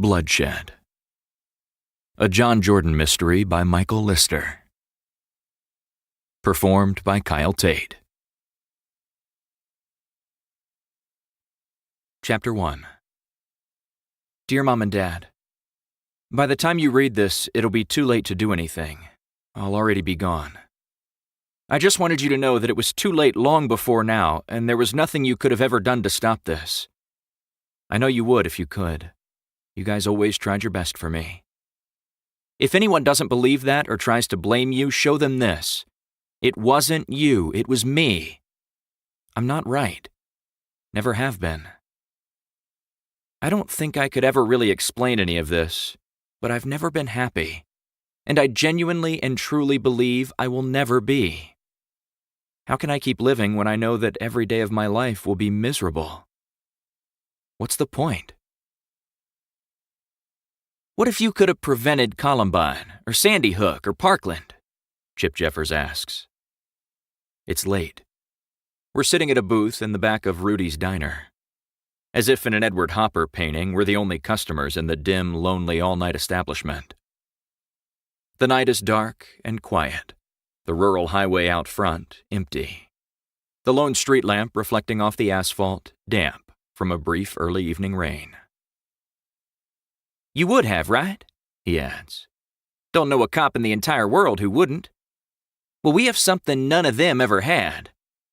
Bloodshed. A John Jordan mystery by Michael Lister. Performed by Kyle Tate. Chapter 1. Dear Mom and Dad, by the time you read this, it'll be too late to do anything. I'll already be gone. I just wanted you to know that it was too late long before now, and there was nothing you could have ever done to stop this. I know you would if you could. You guys always tried your best for me. If anyone doesn't believe that or tries to blame you, show them this. It wasn't you, it was me. I'm not right. Never have been. I don't think I could ever really explain any of this, but I've never been happy, and I genuinely and truly believe I will never be. How can I keep living when I know that every day of my life will be miserable? What's the point? What if you could have prevented Columbine, or Sandy Hook, or Parkland? Chip Jeffers asks. It's late. We're sitting at a booth in the back of Rudy's Diner. As if in an Edward Hopper painting, we're the only customers in the dim, lonely all-night establishment. The night is dark and quiet, the rural highway out front empty. The lone street lamp reflecting off the asphalt, damp from a brief early evening rain. You would have, right? He adds. Don't know a cop in the entire world who wouldn't. Well, we have something none of them ever had.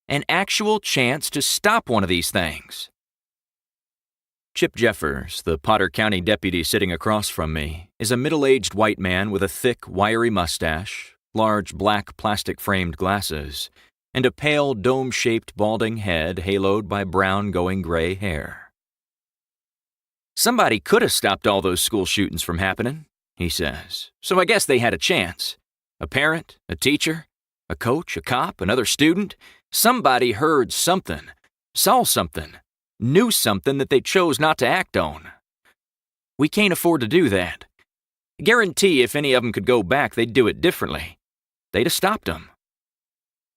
An actual chance to stop one of these things. Chip Jeffers, the Potter County deputy sitting across from me, is a middle-aged white man with a thick, wiry mustache, large black plastic-framed glasses, and a pale, dome-shaped balding head haloed by brown going gray hair. Somebody could have stopped all those school shootings from happening, he says, so I guess they had a chance. A parent, a teacher, a coach, a cop, another student. Somebody heard something, saw something, knew something that they chose not to act on. We can't afford to do that. Guarantee if any of them could go back, they'd do it differently. They'd have stopped them.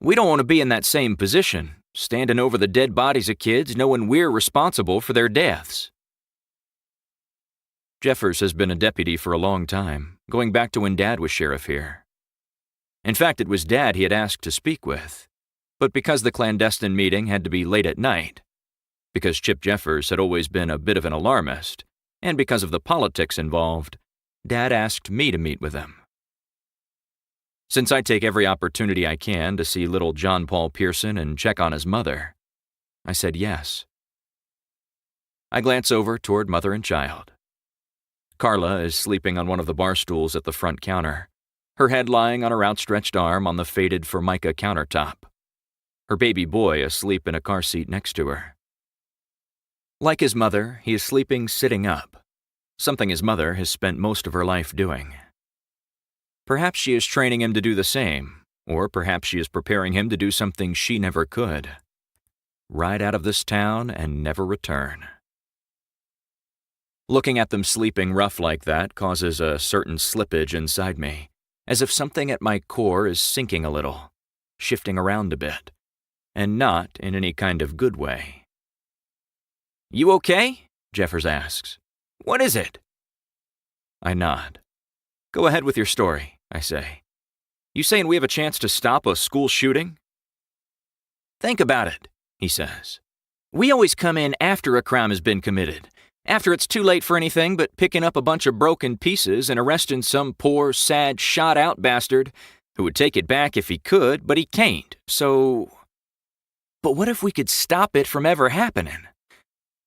We don't want to be in that same position, standing over the dead bodies of kids knowing we're responsible for their deaths. Jeffers has been a deputy for a long time, going back to when Dad was sheriff here. In fact, it was Dad he had asked to speak with, but because the clandestine meeting had to be late at night, because Chip Jeffers had always been a bit of an alarmist, and because of the politics involved, Dad asked me to meet with him. Since I take every opportunity I can to see little John Paul Pearson and check on his mother, I said yes. I glance over toward mother and child. Carla is sleeping on one of the bar stools at the front counter, her head lying on her outstretched arm on the faded Formica countertop. Her baby boy asleep in a car seat next to her. Like his mother, he is sleeping sitting up, something his mother has spent most of her life doing. Perhaps she is training him to do the same, or perhaps she is preparing him to do something she never could. Ride out of this town and never return. Looking at them sleeping rough like that causes a certain slippage inside me, as if something at my core is sinking a little, shifting around a bit, and not in any kind of good way. You okay? Jeffers asks. What is it? I nod. Go ahead with your story, I say. You saying we have a chance to stop a school shooting? Think about it, he says. We always come in after a crime has been committed, after it's too late for anything but picking up a bunch of broken pieces and arresting some poor, sad, shot-out bastard who would take it back if he could, but he can't, so... But what if we could stop it from ever happening?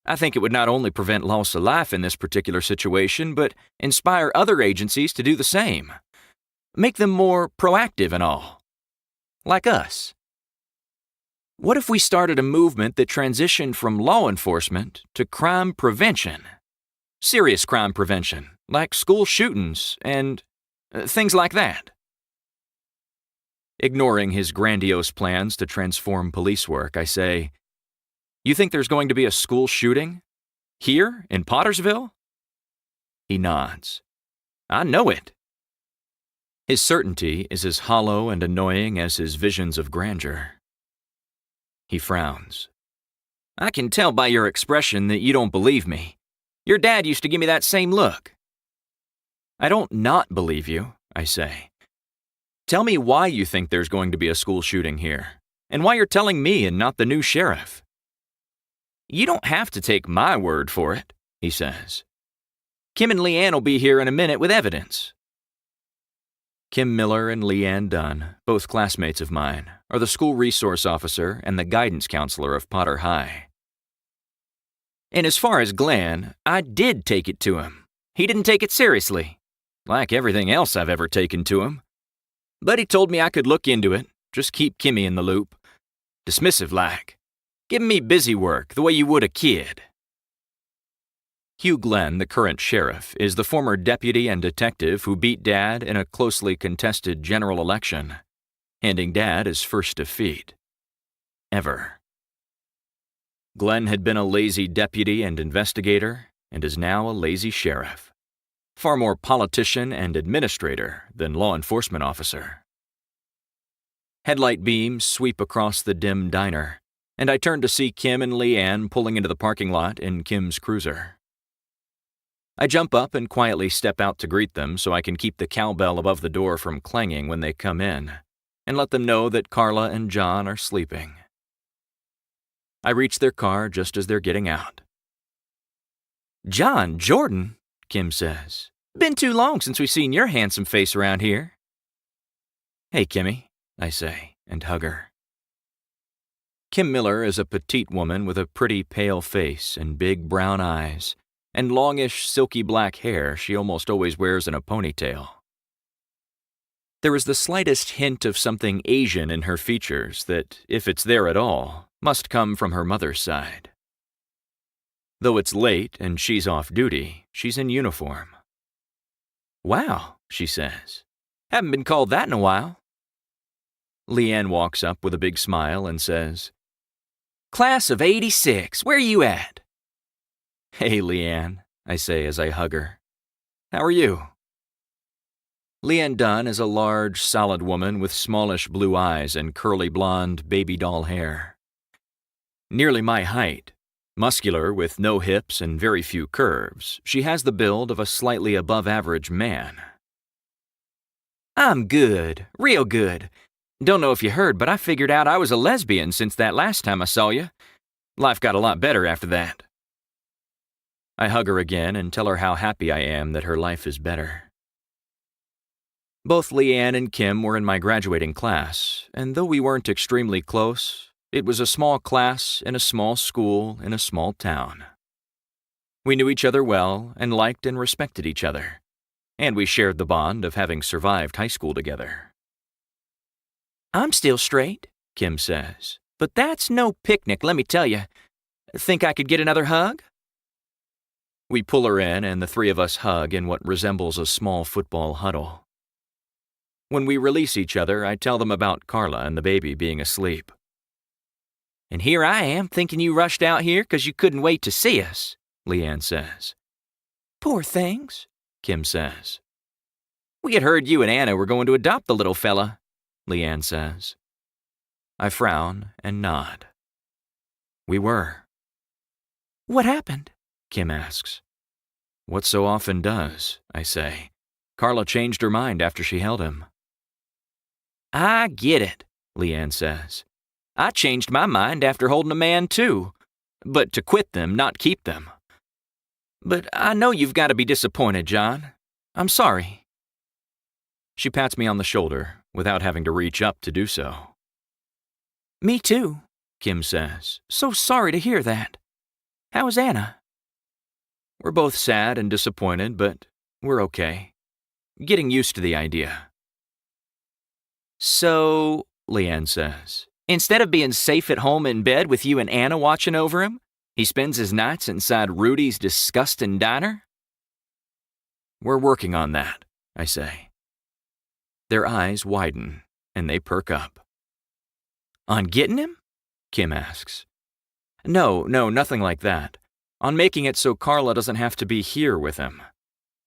I think it would not only prevent loss of life in this particular situation, but inspire other agencies to do the same. Make them more proactive and all. Like us. What if we started a movement that transitioned from law enforcement to crime prevention? Serious crime prevention, like school shootings and things like that. Ignoring his grandiose plans to transform police work, I say, You think there's going to be a school shooting? Here, in Pottersville? He nods. I know it. His certainty is as hollow and annoying as his visions of grandeur. He frowns. I can tell by your expression that you don't believe me. Your dad used to give me that same look." "I don't not believe you," I say. "Tell me why you think there's going to be a school shooting here, and why you're telling me and not the new sheriff." "You don't have to take my word for it," he says. "Kim and Leanne will be here in a minute with evidence." Kim Miller and Leanne Dunn, both classmates of mine, are the school resource officer and the guidance counselor of Potter High. "And as far as Glenn, I did take it to him. He didn't take it seriously, like everything else I've ever taken to him. But he told me I could look into it, just keep Kimmy in the loop. Dismissive-like. Giving me busy work, the way you would a kid." Hugh Glenn, the current sheriff, is the former deputy and detective who beat Dad in a closely contested general election, handing Dad his first defeat. Ever. Glenn had been a lazy deputy and investigator, and is now a lazy sheriff. Far more politician and administrator than law enforcement officer. Headlight beams sweep across the dim diner, and I turn to see Kim and Leanne pulling into the parking lot in Kim's cruiser. I jump up and quietly step out to greet them so I can keep the cowbell above the door from clanging when they come in, and let them know that Carla and John are sleeping. I reach their car just as they're getting out. "John Jordan," Kim says. "Been too long since we've seen your handsome face around here." "Hey, Kimmy," I say, and hug her. Kim Miller is a petite woman with a pretty pale face and big brown eyes, and longish, silky black hair she almost always wears in a ponytail. There is the slightest hint of something Asian in her features that, if it's there at all, must come from her mother's side. Though it's late and she's off duty, she's in uniform. "Wow," she says. "Haven't been called that in a while." Leanne walks up with a big smile and says, "Class of '86, where you at?" "Hey, Leanne," I say as I hug her. "How are you?" Leanne Dunn is a large, solid woman with smallish blue eyes and curly blonde baby doll hair. Nearly my height, muscular with no hips and very few curves, she has the build of a slightly above-average man. "I'm good, real good. Don't know if you heard, but I figured out I was a lesbian since that last time I saw you. Life got a lot better after that." I hug her again and tell her how happy I am that her life is better. Both Leanne and Kim were in my graduating class, and though we weren't extremely close, it was a small class in a small school in a small town. We knew each other well and liked and respected each other, and we shared the bond of having survived high school together. "I'm still straight," Kim says, "but that's no picnic, let me tell you. Think I could get another hug?" We pull her in and the three of us hug in what resembles a small football huddle. When we release each other, I tell them about Carla and the baby being asleep. "And here I am thinking you rushed out here because you couldn't wait to see us," Leanne says. "Poor things," Kim says. "We had heard you and Anna were going to adopt the little fella," Leanne says. I frown and nod. We were. "What happened?" Kim asks. "What so often does," I say. Carla changed her mind after she held him. "I get it," Leanne says. "I changed my mind after holding a man too, but to quit them, not keep them. But I know you've got to be disappointed, John. I'm sorry." She pats me on the shoulder without having to reach up to do so. "Me too," Kim says. "So sorry to hear that. How is Anna?" We're both sad and disappointed, but we're okay. Getting used to the idea. "So," Leanne says, "instead of being safe at home in bed with you and Anna watching over him, he spends his nights inside Rudy's disgusting diner?" "We're working on that," I say. Their eyes widen, and they perk up. "On getting him?" Kim asks. No, nothing like that. On making it so Carla doesn't have to be here with him.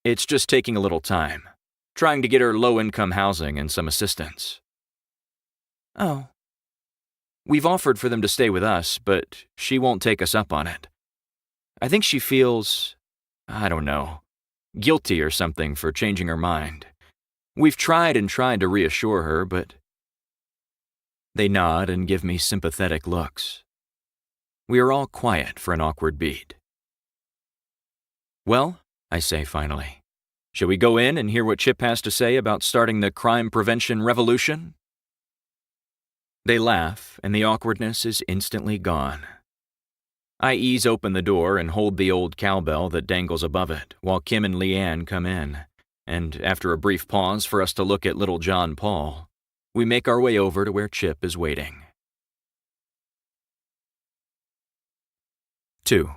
It's just taking a little time, trying to get her low-income housing and some assistance." "Oh." "We've offered for them to stay with us, but she won't take us up on it. I think she feels I don't know, guilty or something for changing her mind. We've tried and tried to reassure her, but... They nod and give me sympathetic looks. We are all quiet for an awkward beat. Well, I say finally, shall we go in and hear what Chip has to say about starting the crime prevention revolution? They laugh, and the awkwardness is instantly gone. I ease open the door and hold the old cowbell that dangles above it, while Kim and Leanne come in, and after a brief pause for us to look at little John Paul, we make our way over to where Chip is waiting. 2.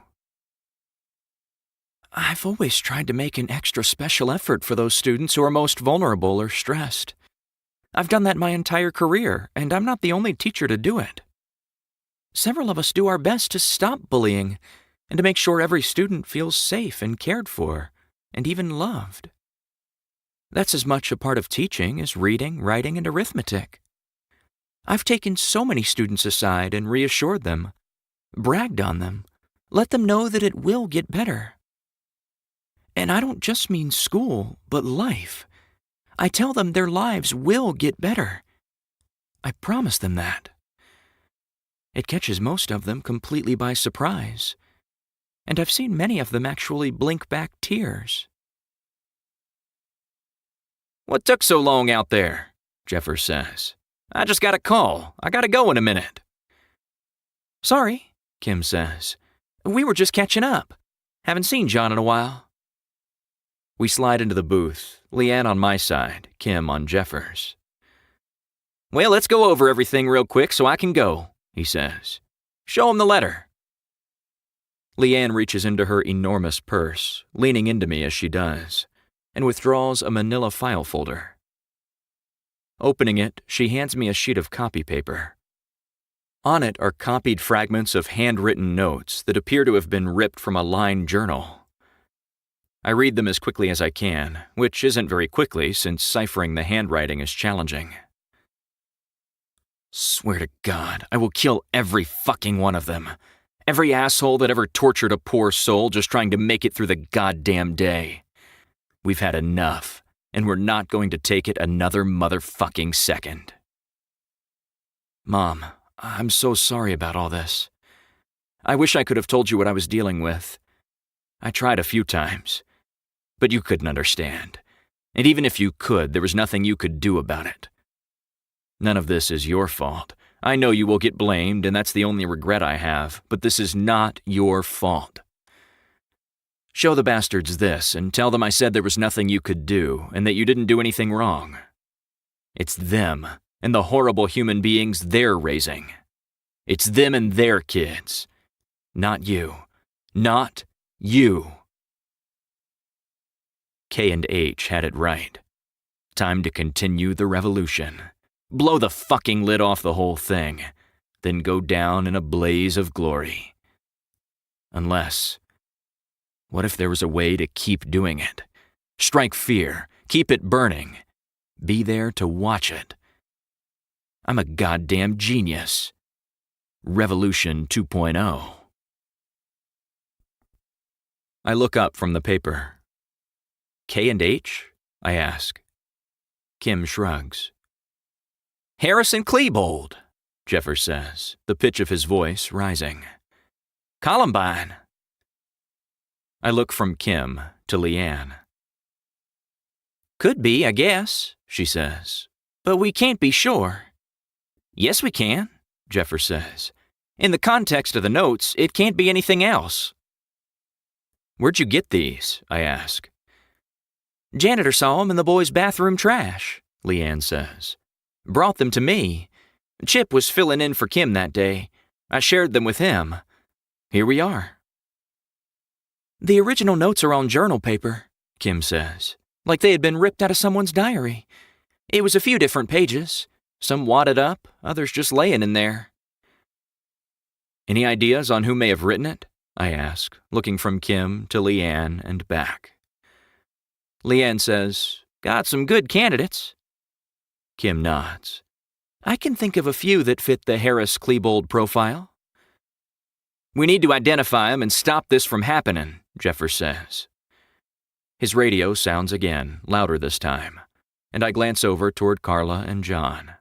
I've always tried to make an extra special effort for those students who are most vulnerable or stressed. I've done that my entire career, and I'm not the only teacher to do it. Several of us do our best to stop bullying and to make sure every student feels safe and cared for, and even loved. That's as much a part of teaching as reading, writing, and arithmetic. I've taken so many students aside and reassured them, bragged on them, let them know that it will get better. And I don't just mean school, but life. I tell them their lives will get better. I promise them that. It catches most of them completely by surprise, and I've seen many of them actually blink back tears. What took so long out there? Jeffers says. I just got a call. I gotta go in a minute. Sorry, Kim says. We were just catching up. Haven't seen John in a while. We slide into the booth, Leanne on my side, Kim on Jeffers. Well, let's go over everything real quick so I can go, he says. Show him the letter. Leanne reaches into her enormous purse, leaning into me as she does, and withdraws a manila file folder. Opening it, she hands me a sheet of copy paper. On it are copied fragments of handwritten notes that appear to have been ripped from a lined journal. I read them as quickly as I can, which isn't very quickly since ciphering the handwriting is challenging. Swear to God, I will kill every fucking one of them. Every asshole that ever tortured a poor soul just trying to make it through the goddamn day. We've had enough, and we're not going to take it another motherfucking second. Mom, I'm so sorry about all this. I wish I could have told you what I was dealing with. I tried a few times, but you couldn't understand. And even if you could, there was nothing you could do about it. None of this is your fault. I know you will get blamed, and that's the only regret I have, but this is not your fault. Show the bastards this and tell them I said there was nothing you could do and that you didn't do anything wrong. It's them and the horrible human beings they're raising. It's them and their kids. Not you. Not you. K and H had it right. Time to continue the revolution. Blow the fucking lid off the whole thing, then go down in a blaze of glory. Unless, what if there was a way to keep doing it? Strike fear, keep it burning, be there to watch it. I'm a goddamn genius. Revolution 2.0. I look up from the paper. K and H? I ask. Kim shrugs. Harrison Klebold, Jeffers says, the pitch of his voice rising. Columbine. I look from Kim to Leanne. Could be, I guess, she says, but we can't be sure. Yes, we can, Jeffers says. In the context of the notes, it can't be anything else. Where'd you get these? I ask. Janitor saw them in the boys' bathroom trash, Leanne says. Brought them to me. Chip was filling in for Kim that day. I shared them with him. Here we are. The original notes are on journal paper, Kim says, like they had been ripped out of someone's diary. It was a few different pages, some wadded up, others just laying in there. Any ideas on who may have written it? I ask, looking from Kim to Leanne and back. Leanne says, got some good candidates. Kim nods. I can think of a few that fit the Harris-Klebold profile. We need to identify them and stop this from happening, Jeffers says. His radio sounds again, louder this time, and I glance over toward Carla and John.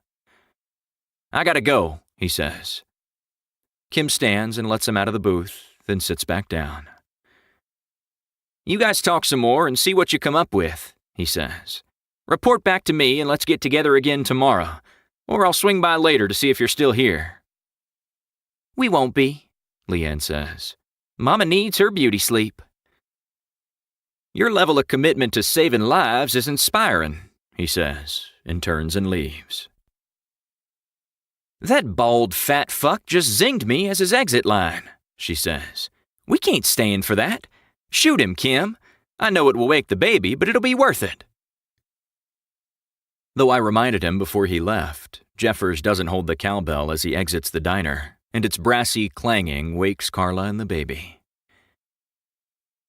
"I gotta go," he says. Kim stands and lets him out of the booth, then sits back down. "You guys talk some more and see what you come up with," he says. "Report back to me and let's get together again tomorrow, or I'll swing by later to see if you're still here." "We won't be," Leanne says. "Mama needs her beauty sleep." "Your level of commitment to saving lives is inspiring," he says, and turns and leaves. "That bald fat fuck just zinged me as his exit line," she says. "We can't stand for that. Shoot him, Kim. I know it will wake the baby, but it'll be worth it." Though I reminded him before he left, Jeffers doesn't hold the cowbell as he exits the diner, and its brassy clanging wakes Carla and the baby.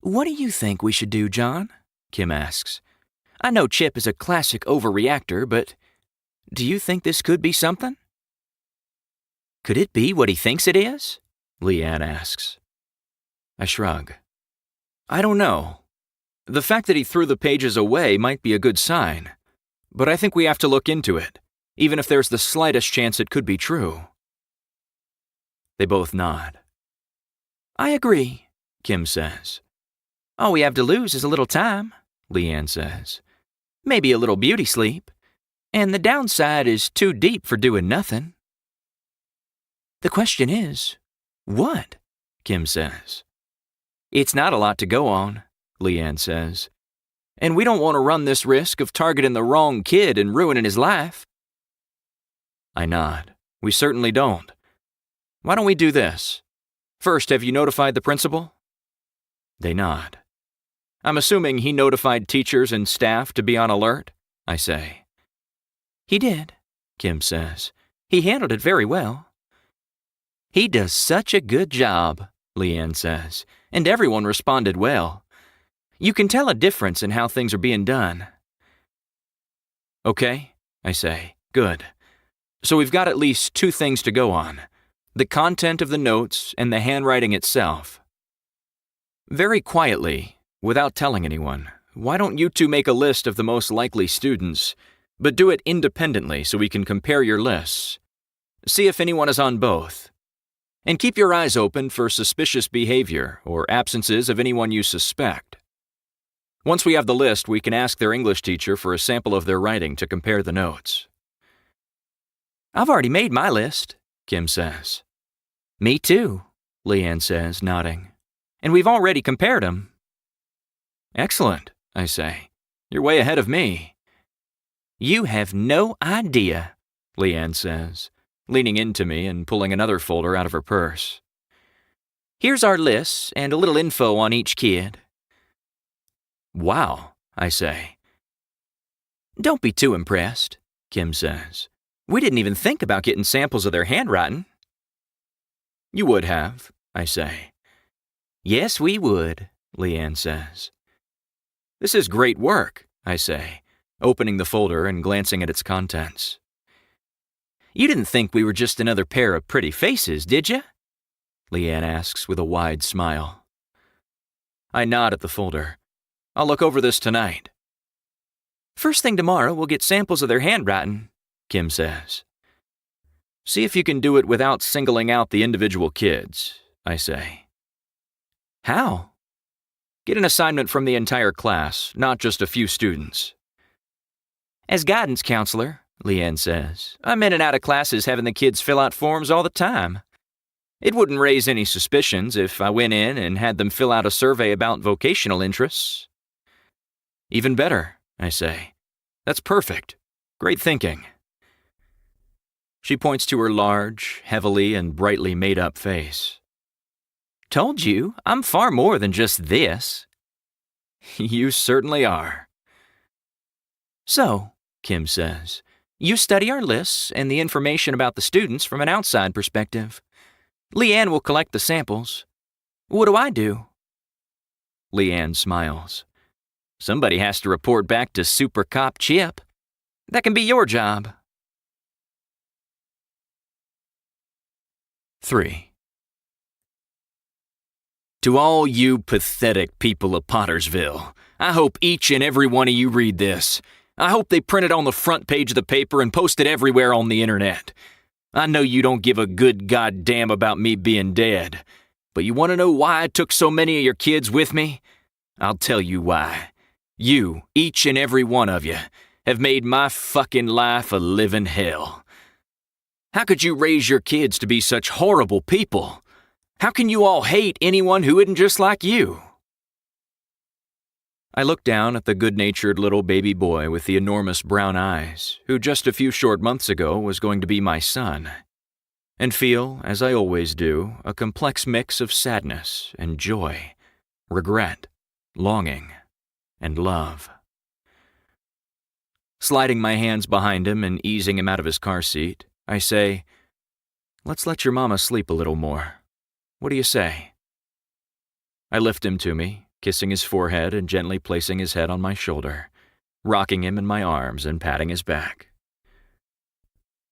"What do you think we should do, John?" Kim asks. "I know Chip is a classic overreactor, but do you think this could be something?" "Could it be what he thinks it is?" Leanne asks. I shrug. "I don't know. The fact that he threw the pages away might be a good sign, but I think we have to look into it, even if there's the slightest chance it could be true." They both nod. "I agree," Kim says. "All we have to lose is a little time," Leanne says. "Maybe a little beauty sleep. And the downside is too deep for doing nothing." "The question is, what?" Kim says. "It's not a lot to go on," Leanne says. "And we don't want to run this risk of targeting the wrong kid and ruining his life." I nod. "We certainly don't. Why don't we do this? First, have you notified the principal?" They nod. "I'm assuming he notified teachers and staff to be on alert," I say. "He did," Kim says. "He handled it very well." "He does such a good job," Leanne says, "and everyone responded well. You can tell a difference in how things are being done." "Okay," I say. "Good. So we've got at least two things to go on: the content of the notes and the handwriting itself. Very quietly, without telling anyone, why don't you two make a list of the most likely students, but do it independently so we can compare your lists. See if anyone is on both. And keep your eyes open for suspicious behavior or absences of anyone you suspect. Once we have the list, we can ask their English teacher for a sample of their writing to compare the notes." "I've already made my list," Kim says. "Me too," Leanne says, nodding. "And we've already compared them." "Excellent," I say. "You're way ahead of me." "You have no idea," Leanne says, leaning into me and pulling another folder out of her purse. "Here's our lists and a little info on each kid." "Wow," I say. "Don't be too impressed," Kim says. "We didn't even think about getting samples of their handwriting." "You would have," I say. "Yes, we would," Leanne says. "This is great work," I say, opening the folder and glancing at its contents. "You didn't think we were just another pair of pretty faces, did you?" Leanne asks with a wide smile. I nod at the folder. "I'll look over this tonight." "First thing tomorrow, we'll get samples of their handwriting," Kim says. "See if you can do it without singling out the individual kids," I say. "How?" "Get an assignment from the entire class, not just a few students." "As guidance counselor," Leanne says, "I'm in and out of classes having the kids fill out forms all the time. It wouldn't raise any suspicions if I went in and had them fill out a survey about vocational interests." "Even better," I say. "That's perfect. Great thinking." She points to her large, heavily and brightly made-up face. "Told you, I'm far more than just this." "You certainly are." "So," Kim says, "you study our lists and the information about the students from an outside perspective. Leanne will collect the samples. What do I do?" Leanne smiles. "Somebody has to report back to Super Cop Chip. That can be your job." 3. To all you pathetic people of Pottersville, I hope each and every one of you read this. I hope they print it on the front page of the paper and post it everywhere on the internet. I know you don't give a good goddamn about me being dead, but you want to know why I took so many of your kids with me? I'll tell you why. You, each and every one of you, have made my fucking life a living hell. How could you raise your kids to be such horrible people? How can you all hate anyone who isn't just like you? I looked down at the good-natured little baby boy with the enormous brown eyes, who just a few short months ago was going to be my son, and feel, as I always do, a complex mix of sadness and joy, regret, longing, and love. Sliding my hands behind him and easing him out of his car seat, I say, "Let's let your mama sleep a little more. What do you say?" I lift him to me, kissing his forehead and gently placing his head on my shoulder, rocking him in my arms and patting his back.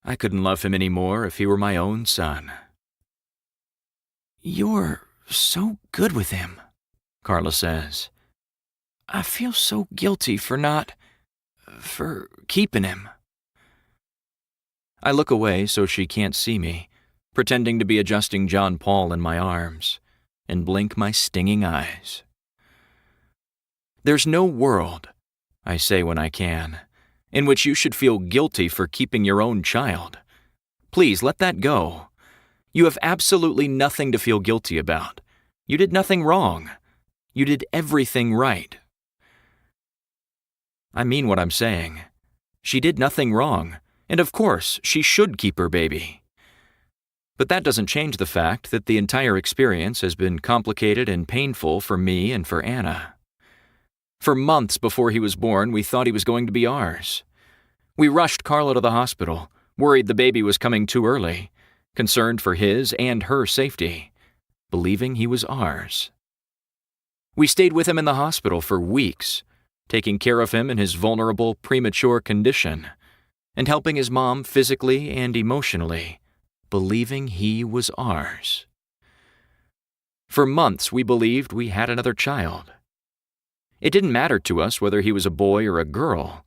I couldn't love him any more if he were my own son. "You're so good with him," Carla says. "I feel so guilty for keeping him." I look away so she can't see me, pretending to be adjusting John Paul in my arms, and blink my stinging eyes. "There's no world," I say when I can, "in which you should feel guilty for keeping your own child. Please let that go. You have absolutely nothing to feel guilty about. You did nothing wrong. You did everything right." I mean what I'm saying. She did nothing wrong, and of course, she should keep her baby. But that doesn't change the fact that the entire experience has been complicated and painful for me and for Anna. For months before he was born, we thought he was going to be ours. We rushed Carla to the hospital, worried the baby was coming too early, concerned for his and her safety, believing he was ours. We stayed with him in the hospital for weeks, taking care of him in his vulnerable, premature condition, and helping his mom physically and emotionally, believing he was ours. For months, we believed we had another child. It didn't matter to us whether he was a boy or a girl.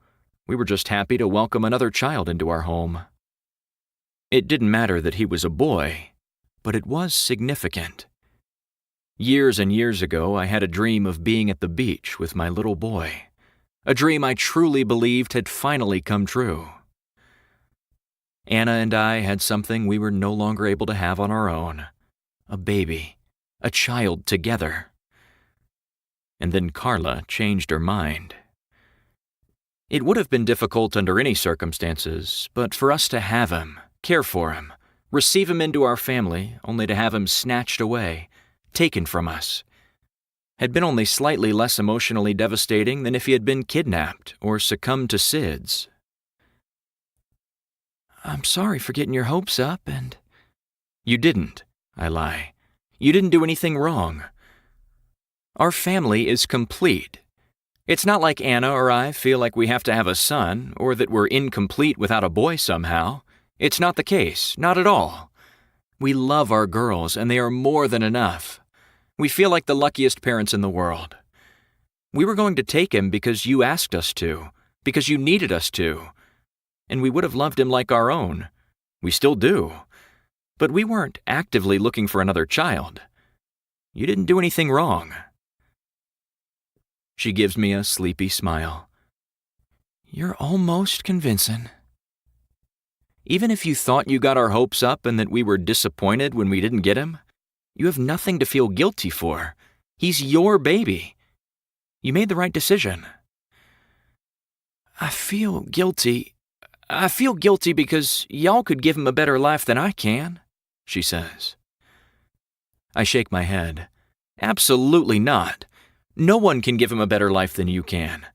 We were just happy to welcome another child into our home. It didn't matter that he was a boy, but it was significant. Years and years ago, I had a dream of being at the beach with my little boy, a dream I truly believed had finally come true. Anna and I had something we were no longer able to have on our own, a baby, a child together. And then Carla changed her mind. It would have been difficult under any circumstances, but for us to have him, care for him, receive him into our family, only to have him snatched away, taken from us, had been only slightly less emotionally devastating than if he had been kidnapped or succumbed to SIDS. "I'm sorry for getting your hopes up and—" "You didn't," I lie. "You didn't do anything wrong. Our family is complete. It's not like Anna or I feel like we have to have a son or that we're incomplete without a boy somehow. It's not the case, not at all. We love our girls and they are more than enough. We feel like the luckiest parents in the world. We were going to take him because you asked us to, because you needed us to. And we would have loved him like our own. We still do. But we weren't actively looking for another child. You didn't do anything wrong." She gives me a sleepy smile. "You're almost convincing." Even if you thought you got our hopes up and that we were disappointed when we didn't get him, you have nothing to feel guilty for. He's your baby. You made the right decision." I feel guilty because y'all could give him a better life than I can," she says. I shake my head. Absolutely not. No one can give him a better life than you can.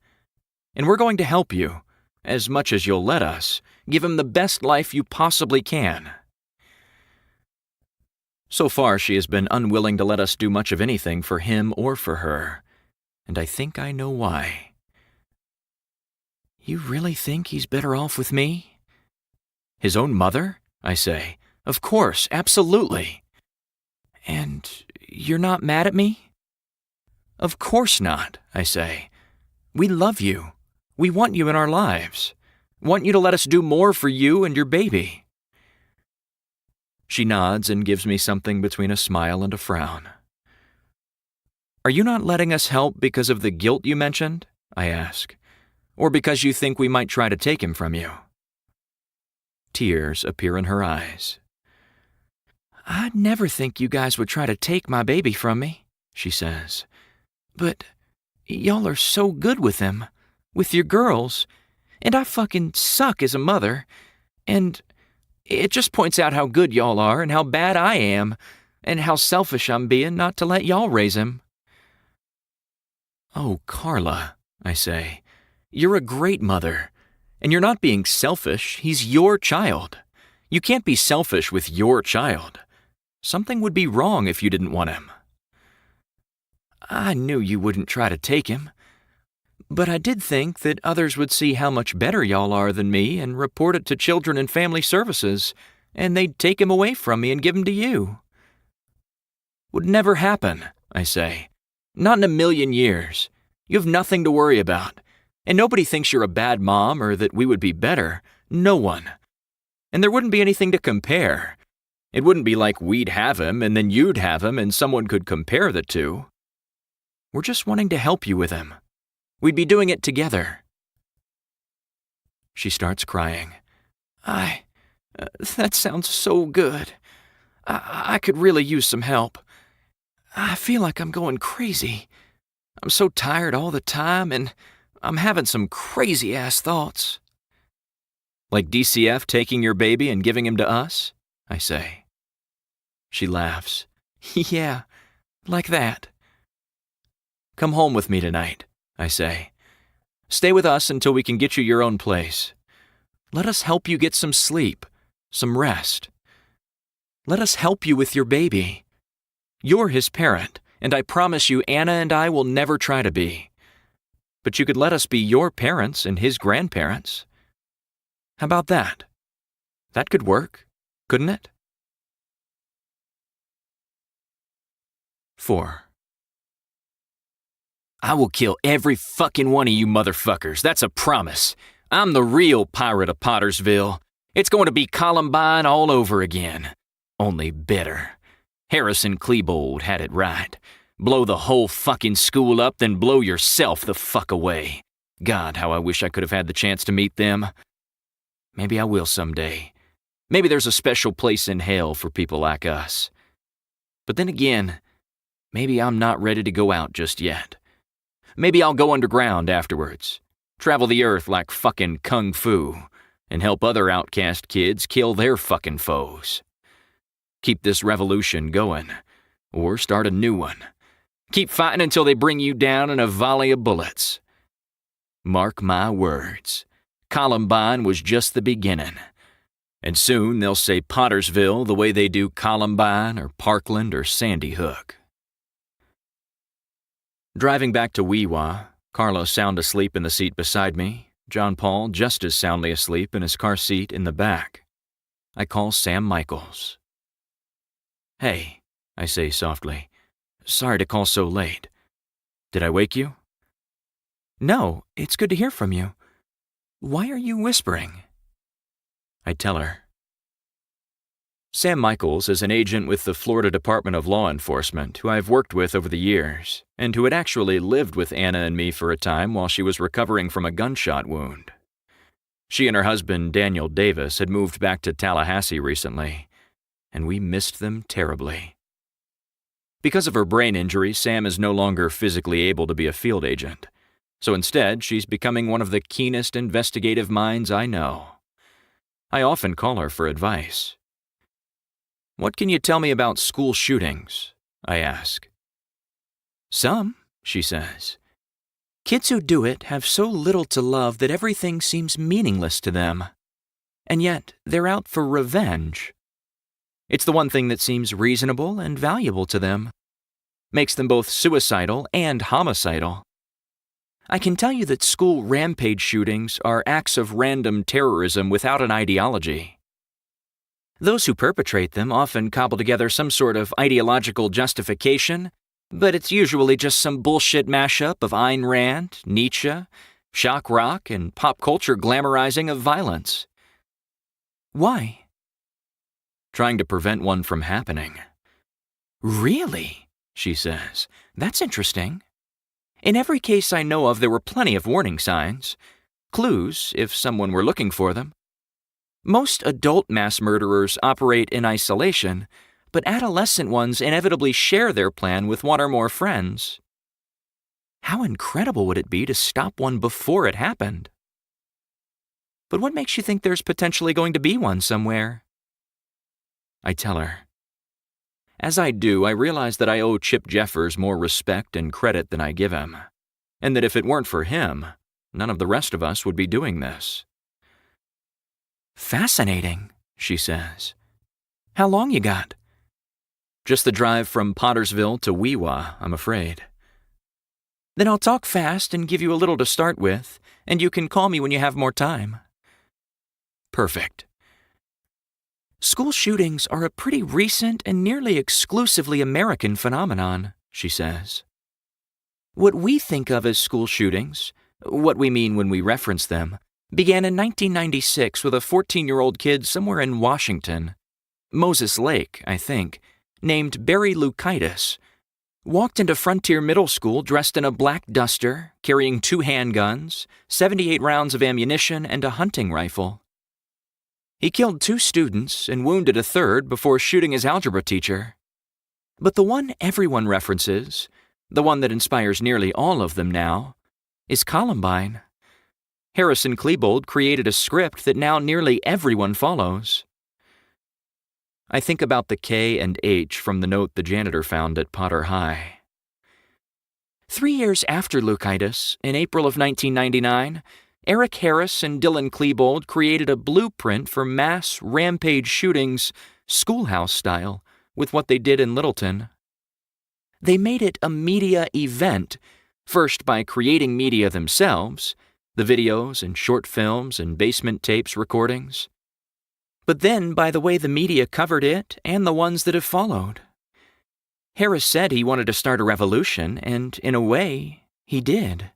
And we're going to help you, as much as you'll let us, give him the best life you possibly can. So far, she has been unwilling to let us do much of anything for him or for her, and I think I know why. "You really think he's better off with me?" "His own mother?" I say. "Of course, absolutely." "And you're not mad at me?" "Of course not," I say. "We love you. We want you in our lives. Want you to let us do more for you and your baby." She nods and gives me something between a smile and a frown. "Are you not letting us help because of the guilt you mentioned?" I ask. "Or because you think we might try to take him from you?" Tears appear in her eyes. "I'd never think you guys would try to take my baby from me," she says. "But y'all are so good with him, with your girls, and I fucking suck as a mother, and it just points out how good y'all are and how bad I am, and how selfish I'm being not to let y'all raise him." "Oh, Carla," I say, "you're a great mother, and you're not being selfish. He's your child. You can't be selfish with your child. Something would be wrong if you didn't want him." "I knew you wouldn't try to take him. But I did think that others would see how much better y'all are than me and report it to Children and Family Services, and they'd take him away from me and give him to you." "Would never happen," I say. "Not in a million years. You have nothing to worry about, and nobody thinks you're a bad mom or that we would be better. No one. And there wouldn't be anything to compare. It wouldn't be like we'd have him and then you'd have him and someone could compare the two. We're just wanting to help you with him. We'd be doing it together." She starts crying. That sounds so good. I could really use some help. I feel like I'm going crazy. I'm so tired all the time, and I'm having some crazy-ass thoughts." "Like DCF taking your baby and giving him to us?" I say. She laughs. "Yeah, like that." "Come home with me tonight," I say. "Stay with us until we can get you your own place. Let us help you get some sleep, some rest. Let us help you with your baby. You're his parent, and I promise you Anna and I will never try to be. But you could let us be your parents and his grandparents. How about that? That could work, couldn't it?" 4. "I will kill every fucking one of you motherfuckers, that's a promise. I'm the real pirate of Pottersville. It's going to be Columbine all over again. Only better. Harrison Klebold had it right. Blow the whole fucking school up, then blow yourself the fuck away. God, how I wish I could have had the chance to meet them. Maybe I will someday. Maybe there's a special place in hell for people like us. But then again, maybe I'm not ready to go out just yet. Maybe I'll go underground afterwards, travel the earth like fucking kung fu, and help other outcast kids kill their fucking foes. Keep this revolution going, or start a new one. Keep fighting until they bring you down in a volley of bullets. Mark my words, Columbine was just the beginning. And soon they'll say Pottersville the way they do Columbine or Parkland or Sandy Hook." Driving back to Weewa, Carlos sound asleep in the seat beside me, John Paul just as soundly asleep in his car seat in the back. I call Sam Michaels. "Hey," I say softly. "Sorry to call so late. Did I wake you?" "No, it's good to hear from you. Why are you whispering?" I tell her. Sam Michaels is an agent with the Florida Department of Law Enforcement who I've worked with over the years, and who had actually lived with Anna and me for a time while she was recovering from a gunshot wound. She and her husband, Daniel Davis, had moved back to Tallahassee recently, and we missed them terribly. Because of her brain injury, Sam is no longer physically able to be a field agent, so instead she's becoming one of the keenest investigative minds I know. I often call her for advice. "What can you tell me about school shootings?" I ask. "Some," she says. "Kids who do it have so little to love that everything seems meaningless to them. And yet, they're out for revenge. It's the one thing that seems reasonable and valuable to them. Makes them both suicidal and homicidal. I can tell you that school rampage shootings are acts of random terrorism without an ideology. Those who perpetrate them often cobble together some sort of ideological justification, but it's usually just some bullshit mashup of Ayn Rand, Nietzsche, shock rock, and pop culture glamorizing of violence. Why? Trying to prevent one from happening. Really? She says. That's interesting. In every case I know of, there were plenty of warning signs, clues if someone were looking for them. Most adult mass murderers operate in isolation, but adolescent ones inevitably share their plan with one or more friends. How incredible would it be to stop one before it happened? But what makes you think there's potentially going to be one somewhere? I tell her. As I do, I realize that I owe Chip Jeffers more respect and credit than I give him, and that if it weren't for him, none of the rest of us would be doing this. Fascinating, she says. How long you got? Just the drive from Pottersville to Weewa, I'm afraid. Then I'll talk fast and give you a little to start with, and you can call me when you have more time. Perfect. School shootings are a pretty recent and nearly exclusively American phenomenon, she says. What we think of as school shootings, what we mean when we reference them, began in 1996 with a 14-year-old kid somewhere in Washington, Moses Lake, I think, named Barry Lukaitis, walked into Frontier Middle School dressed in a black duster, carrying 2 handguns, 78 rounds of ammunition, and a hunting rifle. He killed 2 students and wounded a third before shooting his algebra teacher. But the one everyone references, the one that inspires nearly all of them now, is Columbine. Harrison Klebold created a script that now nearly everyone follows. I think about the K and H from the note the janitor found at Potter High. 3 years after Lukaitis, in April of 1999, Eric Harris and Dylan Klebold created a blueprint for mass rampage shootings, schoolhouse style, with what they did in Littleton. They made it a media event, first by creating media themselves, the videos and short films and basement tapes recordings, but then by the way the media covered it and the ones that have followed. Harris said he wanted to start a revolution, and in a way, he did.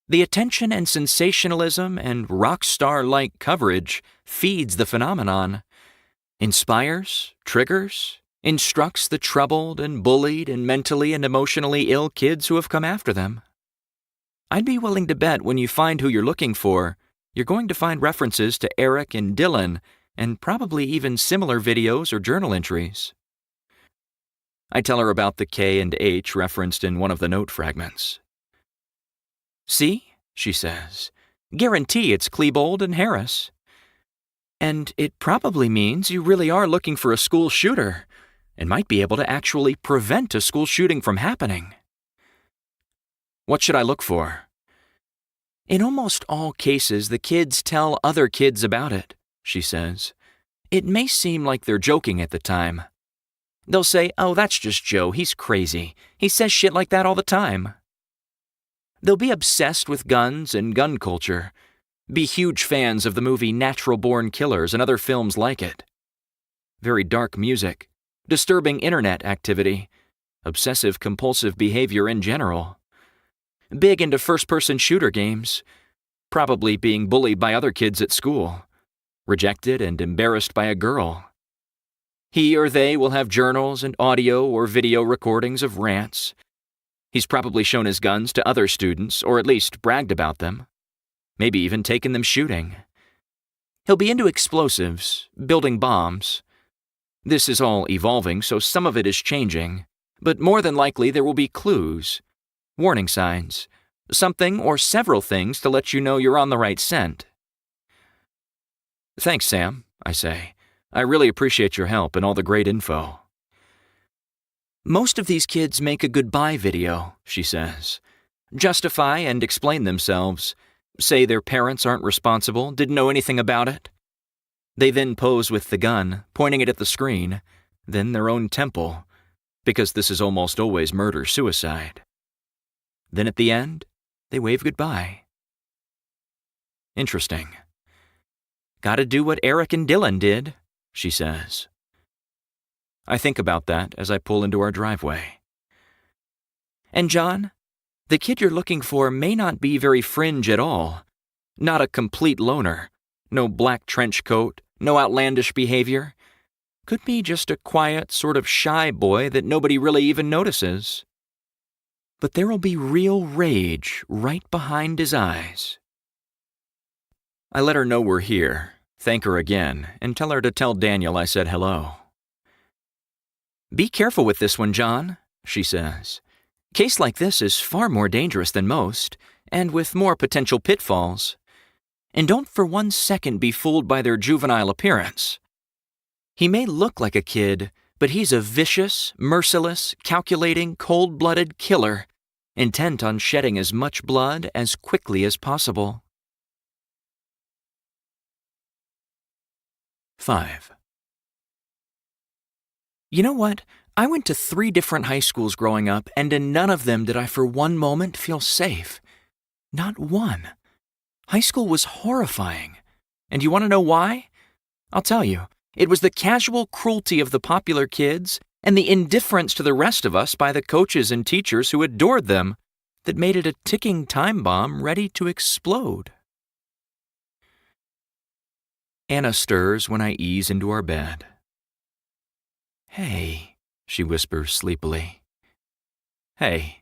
The attention and sensationalism and rock star-like coverage feeds the phenomenon, inspires, triggers, instructs the troubled and bullied and mentally and emotionally ill kids who have come after them. I'd be willing to bet when you find who you're looking for, you're going to find references to Eric and Dylan, and probably even similar videos or journal entries. I tell her about the K and H referenced in one of the note fragments. See, she says, guarantee it's Klebold and Harris. And it probably means you really are looking for a school shooter, and might be able to actually prevent a school shooting from happening. What should I look for? In almost all cases, the kids tell other kids about it, she says. It may seem like they're joking at the time. They'll say, oh, that's just Joe, he's crazy. He says shit like that all the time. They'll be obsessed with guns and gun culture, be huge fans of the movie Natural Born Killers and other films like it. Very dark music, disturbing internet activity, obsessive-compulsive behavior in general. Big into first-person shooter games, probably being bullied by other kids at school, rejected and embarrassed by a girl. He or they will have journals and audio or video recordings of rants. He's probably shown his guns to other students, or at least bragged about them. Maybe even taken them shooting. He'll be into explosives, building bombs. This is all evolving, so some of it is changing, but more than likely there will be clues, warning signs, something or several things to let you know you're on the right scent. Thanks, Sam, I say. I really appreciate your help and all the great info. Most of these kids make a goodbye video, she says. Justify and explain themselves. Say their parents aren't responsible, didn't know anything about it. They then pose with the gun, pointing it at the screen, then their own temple, because this is almost always murder-suicide. Then at the end, they wave goodbye. Interesting. Gotta do what Eric and Dylan did. she says. I think about that as I pull into our driveway. And John, the kid you're looking for may not be very fringe at all. Not a complete loner. No black trench coat, no outlandish behavior. Could be just a quiet, sort of shy boy that nobody really even notices. But there'll be real rage right behind his eyes. I let her know we're here, thank her again, and tell her to tell Daniel I said hello. Be careful with this one, John, she says. Case like this is far more dangerous than most, and with more potential pitfalls. And don't for 1 second be fooled by their juvenile appearance. He may look like a kid, but he's a vicious, merciless, calculating, cold-blooded killer, intent on shedding as much blood as quickly as possible. 5. You know what? I went to 3 different high schools growing up, and in none of them did I for one moment feel safe. Not one. High school was horrifying. And you want to know why? I'll tell you. It was the casual cruelty of the popular kids and the indifference to the rest of us by the coaches and teachers who adored them that made it a ticking time bomb ready to explode. Anna stirs when I ease into our bed. Hey, she whispers sleepily. Hey.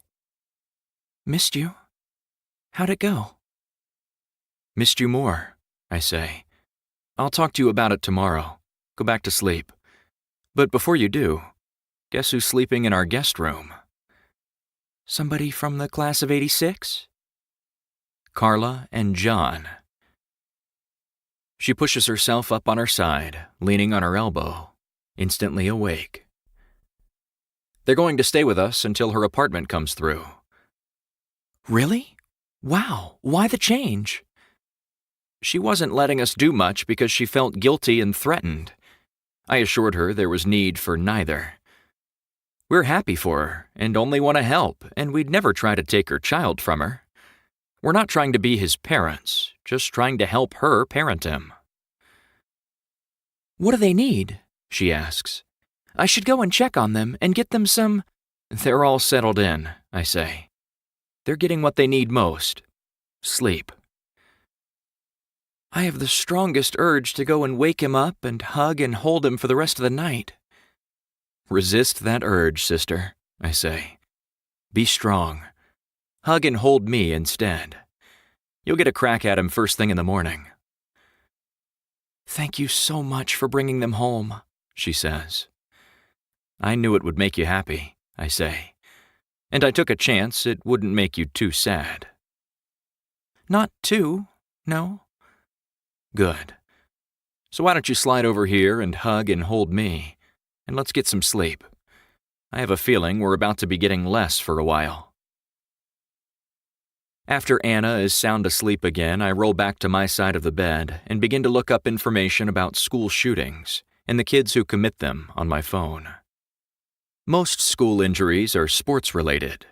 Missed you? How'd it go? Missed you more, I say. I'll talk to you about it tomorrow. Go back to sleep. But before you do, guess who's sleeping in our guest room? Somebody from the class of '86? Carla and John. She pushes herself up on her side, leaning on her elbow, instantly awake. They're going to stay with us until her apartment comes through. Really? Wow, why the change? She wasn't letting us do much because she felt guilty and threatened. I assured her there was need for neither. We're happy for her and only want to help, and we'd never try to take her child from her. We're not trying to be his parents, just trying to help her parent him. What do they need? She asks. I should go and check on them and get them some... They're all settled in, I say. They're getting what they need most. Sleep. I have the strongest urge to go and wake him up and hug and hold him for the rest of the night. Resist that urge, sister, I say. Be strong. Hug and hold me instead. You'll get a crack at him first thing in the morning. Thank you so much for bringing them home, she says. I knew it would make you happy, I say. And I took a chance it wouldn't make you too sad. Not too, no. Good. So why don't you slide over here and hug and hold me, and let's get some sleep. I have a feeling we're about to be getting less for a while. After Anna is sound asleep again, I roll back to my side of the bed and begin to look up information about school shootings and the kids who commit them on my phone. Most school injuries are sports-related.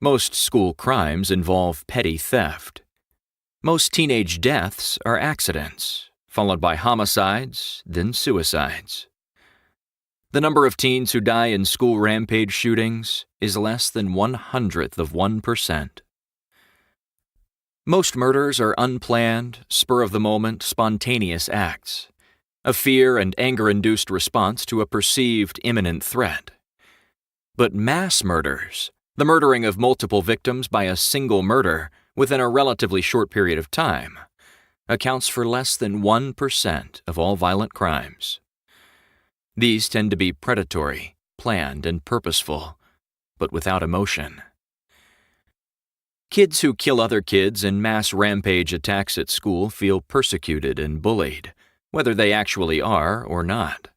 Most school crimes involve petty theft. Most teenage deaths are accidents, followed by homicides, then suicides. The number of teens who die in school rampage shootings is less than 0.01%. Most murders are unplanned, spur-of-the-moment, spontaneous acts, a fear and anger-induced response to a perceived imminent threat. But mass murders, the murdering of multiple victims by a single murder within a relatively short period of time, accounts for less than 1% of all violent crimes. These tend to be predatory, planned, and purposeful, but without emotion. Kids who kill other kids in mass rampage attacks at school feel persecuted and bullied, whether they actually are or not.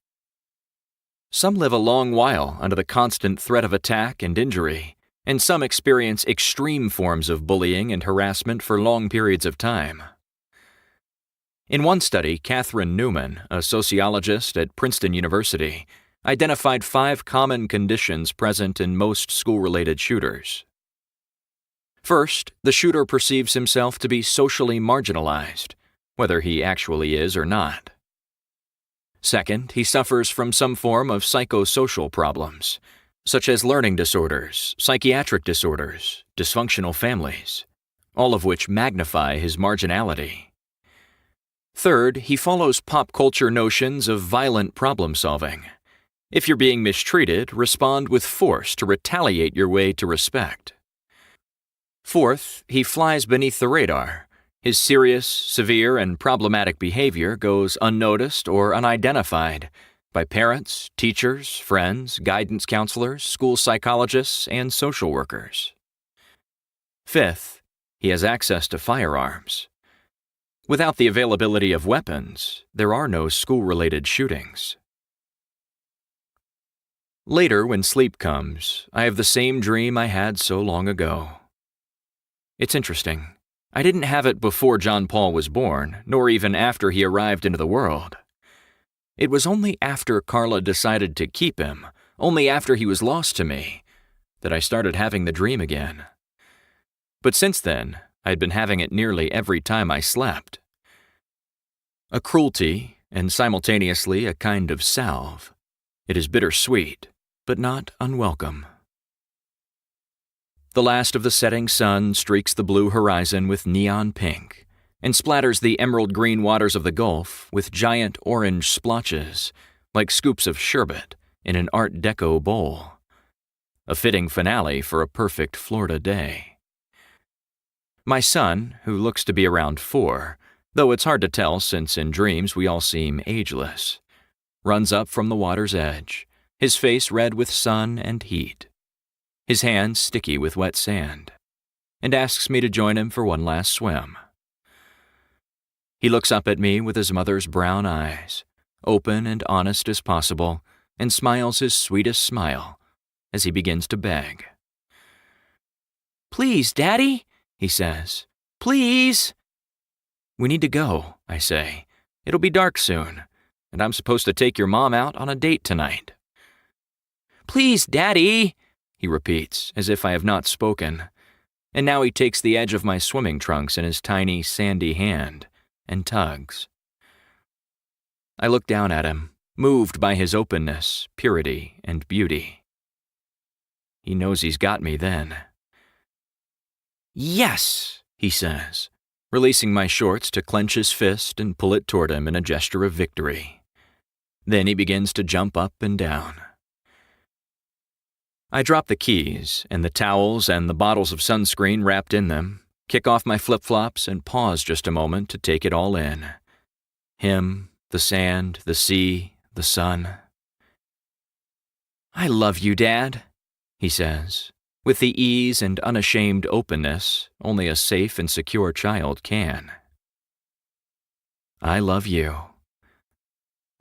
Some live a long while under the constant threat of attack and injury, and some experience extreme forms of bullying and harassment for long periods of time. In one study, Catherine Newman, a sociologist at Princeton University, identified 5 common conditions present in most school-related shooters. First, the shooter perceives himself to be socially marginalized, whether he actually is or not. Second, he suffers from some form of psychosocial problems, such as learning disorders, psychiatric disorders, dysfunctional families, all of which magnify his marginality. Third, he follows pop culture notions of violent problem solving. If you're being mistreated, respond with force to retaliate your way to respect. Fourth, he flies beneath the radar. His serious, severe, and problematic behavior goes unnoticed or unidentified by parents, teachers, friends, guidance counselors, school psychologists, and social workers. Fifth, he has access to firearms. Without the availability of weapons, there are no school-related shootings. Later, when sleep comes, I have the same dream I had so long ago. It's interesting. I didn't have it before John Paul was born, nor even after he arrived into the world. It was only after Carla decided to keep him, only after he was lost to me, that I started having the dream again. But since then, I'd been having it nearly every time I slept. A cruelty, and simultaneously a kind of salve. It is bittersweet, but not unwelcome. The last of the setting sun streaks the blue horizon with neon pink and splatters the emerald green waters of the Gulf with giant orange splotches, like scoops of sherbet in an Art Deco bowl. A fitting finale for a perfect Florida day. My son, who looks to be around 4, though it's hard to tell since in dreams we all seem ageless, runs up from the water's edge, his face red with sun and heat, his hands sticky with wet sand, and asks me to join him for one last swim. He looks up at me with his mother's brown eyes, open and honest as possible, and smiles his sweetest smile as he begins to beg. "Please, Daddy," he says. "Please." "We need to go," I say. "It'll be dark soon, and I'm supposed to take your mom out on a date tonight." "Please, Daddy," he repeats, as if I have not spoken, and now he takes the edge of my swimming trunks in his tiny, sandy hand and tugs. I look down at him, moved by his openness, purity, and beauty. He knows he's got me then. "Yes," he says, releasing my shorts to clench his fist and pull it toward him in a gesture of victory. Then he begins to jump up and down. I drop the keys and the towels and the bottles of sunscreen wrapped in them, kick off my flip-flops, and pause just a moment to take it all in. Him, the sand, the sea, the sun. "I love you, Dad," he says, with the ease and unashamed openness only a safe and secure child can. I love you.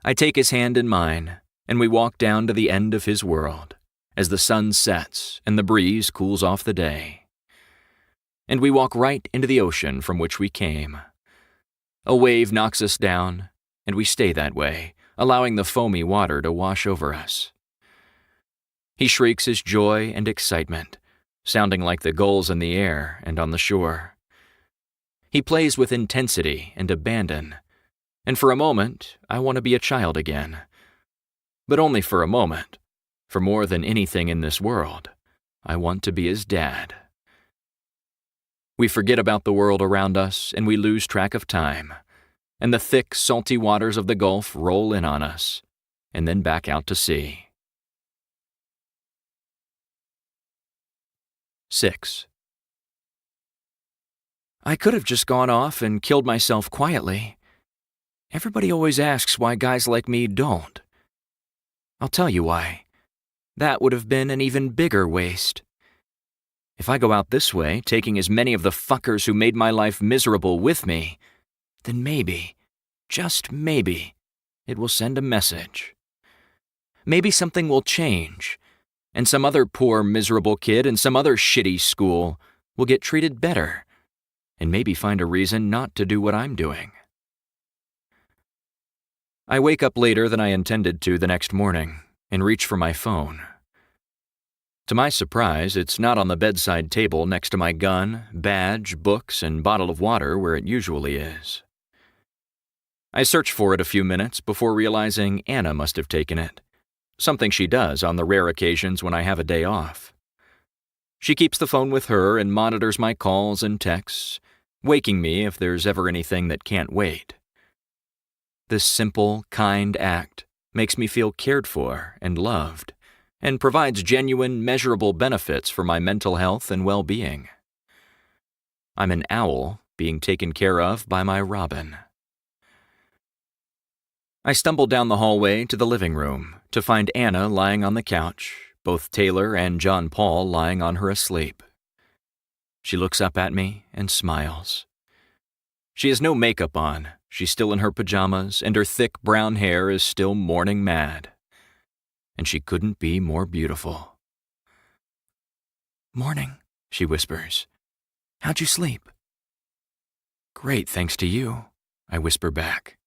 I take his hand in mine, and we walk down to the end of his world, as the sun sets and the breeze cools off the day. And we walk right into the ocean from which we came. A wave knocks us down, and we stay that way, allowing the foamy water to wash over us. He shrieks his joy and excitement, sounding like the gulls in the air and on the shore. He plays with intensity and abandon, and for a moment, I want to be a child again. But only for a moment. For more than anything in this world, I want to be his dad. We forget about the world around us and we lose track of time, and the thick, salty waters of the Gulf roll in on us, and then back out to sea. 6. I could have just gone off and killed myself quietly. Everybody always asks why guys like me don't. I'll tell you why. That would have been an even bigger waste. If I go out this way, taking as many of the fuckers who made my life miserable with me, then maybe, just maybe, it will send a message. Maybe something will change, and some other poor, miserable kid in some other shitty school will get treated better, and maybe find a reason not to do what I'm doing. I wake up later than I intended to the next morning, and reach for my phone. To my surprise, it's not on the bedside table next to my gun, badge, books, and bottle of water where it usually is. I search for it a few minutes before realizing Anna must have taken it, something she does on the rare occasions when I have a day off. She keeps the phone with her and monitors my calls and texts, waking me if there's ever anything that can't wait. This simple, kind act makes me feel cared for and loved, and provides genuine, measurable benefits for my mental health and well-being. I'm an owl being taken care of by my robin. I stumble down the hallway to the living room to find Anna lying on the couch, both Taylor and John Paul lying on her asleep. She looks up at me and smiles. She has no makeup on, she's still in her pajamas, and her thick brown hair is still morning mad. And she couldn't be more beautiful. "Morning," she whispers. "How'd you sleep?" "Great, thanks to you," I whisper back.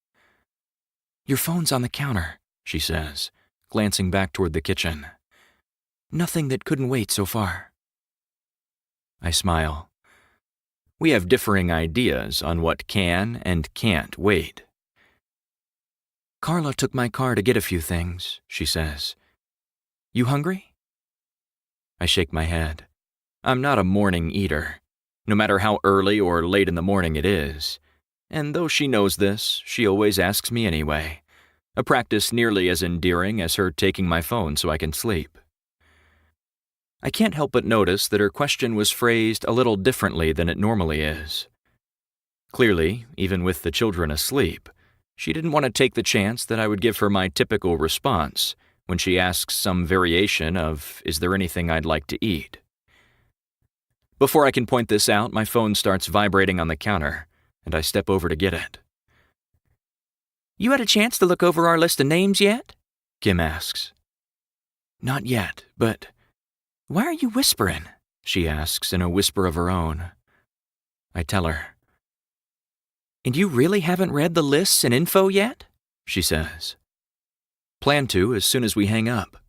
"Your phone's on the counter," she says, glancing back toward the kitchen. "Nothing that couldn't wait so far." I smile. We have differing ideas on what can and can't wait. "Carla took my car to get a few things," she says. "You hungry?" I shake my head. I'm not a morning eater, no matter how early or late in the morning it is. And though she knows this, she always asks me anyway, a practice nearly as endearing as her taking my phone so I can sleep. I can't help but notice that her question was phrased a little differently than it normally is. Clearly, even with the children asleep, she didn't want to take the chance that I would give her my typical response when she asks some variation of, "Is there anything I'd like to eat?" Before I can point this out, my phone starts vibrating on the counter, and I step over to get it. "You had a chance to look over our list of names yet?" Kim asks. "Not yet, but..." "Why are you whispering?" she asks in a whisper of her own. I tell her. "And you really haven't read the lists and info yet?" she says. "Plan to as soon as we hang up."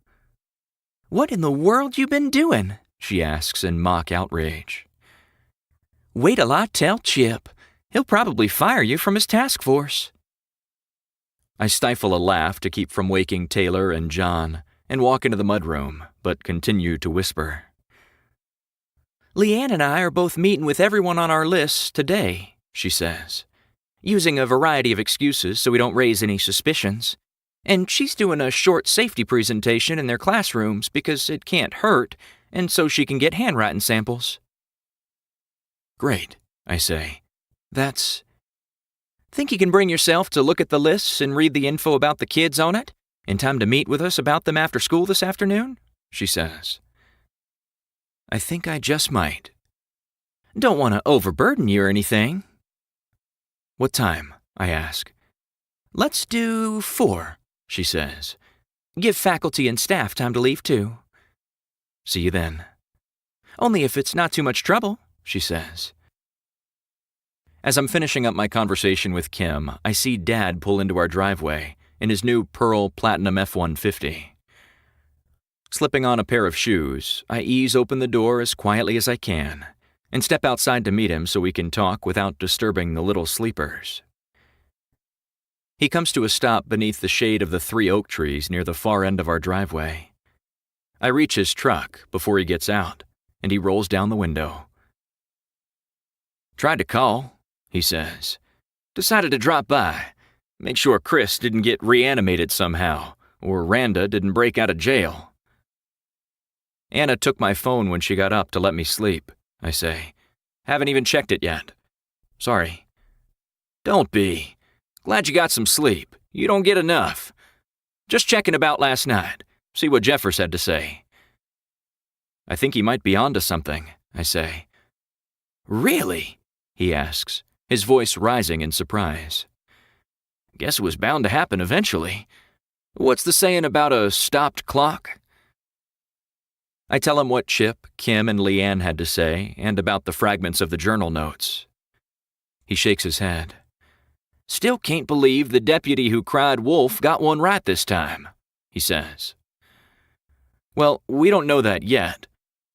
"What in the world you been doing?" she asks in mock outrage. "Wait till I tell Chip. He'll probably fire you from his task force." I stifle a laugh to keep from waking Taylor and John and walk into the mudroom, but continue to whisper. "Leanne and I are both meeting with everyone on our lists today," she says, using a variety of excuses so we don't raise any suspicions. "And she's doing a short safety presentation in their classrooms because it can't hurt, and so she can get handwriting samples." "Great," I say. "That's..." "Think you can bring yourself to look at the lists and read the info about the kids on it, in time to meet with us about them after school this afternoon?" she says. I think I just might. "Don't want to overburden you or anything." "What time?" I ask. "Let's do 4, she says. "Give faculty and staff time to leave too." "See you then." "Only if it's not too much trouble," she says. As I'm finishing up my conversation with Kim, I see Dad pull into our driveway in his new Pearl Platinum F-150. Slipping on a pair of shoes, I ease open the door as quietly as I can and step outside to meet him so we can talk without disturbing the little sleepers. He comes to a stop beneath the shade of the 3 oak trees near the far end of our driveway. I reach his truck before he gets out, and he rolls down the window. "Tried to call," he says. "Decided to drop by. Make sure Chris didn't get reanimated somehow, or Randa didn't break out of jail." "Anna took my phone when she got up to let me sleep," I say. "Haven't even checked it yet. Sorry." "Don't be. Glad you got some sleep. You don't get enough. Just checking about last night. See what Jeffers had to say." "I think he might be onto something," I say. "Really?" he asks, his voice rising in surprise. "Guess it was bound to happen eventually. What's the saying about a stopped clock?" I tell him what Chip, Kim, and Leanne had to say, and about the fragments of the journal notes. He shakes his head. "Still can't believe the deputy who cried wolf got one right this time," he says. "Well, we don't know that yet,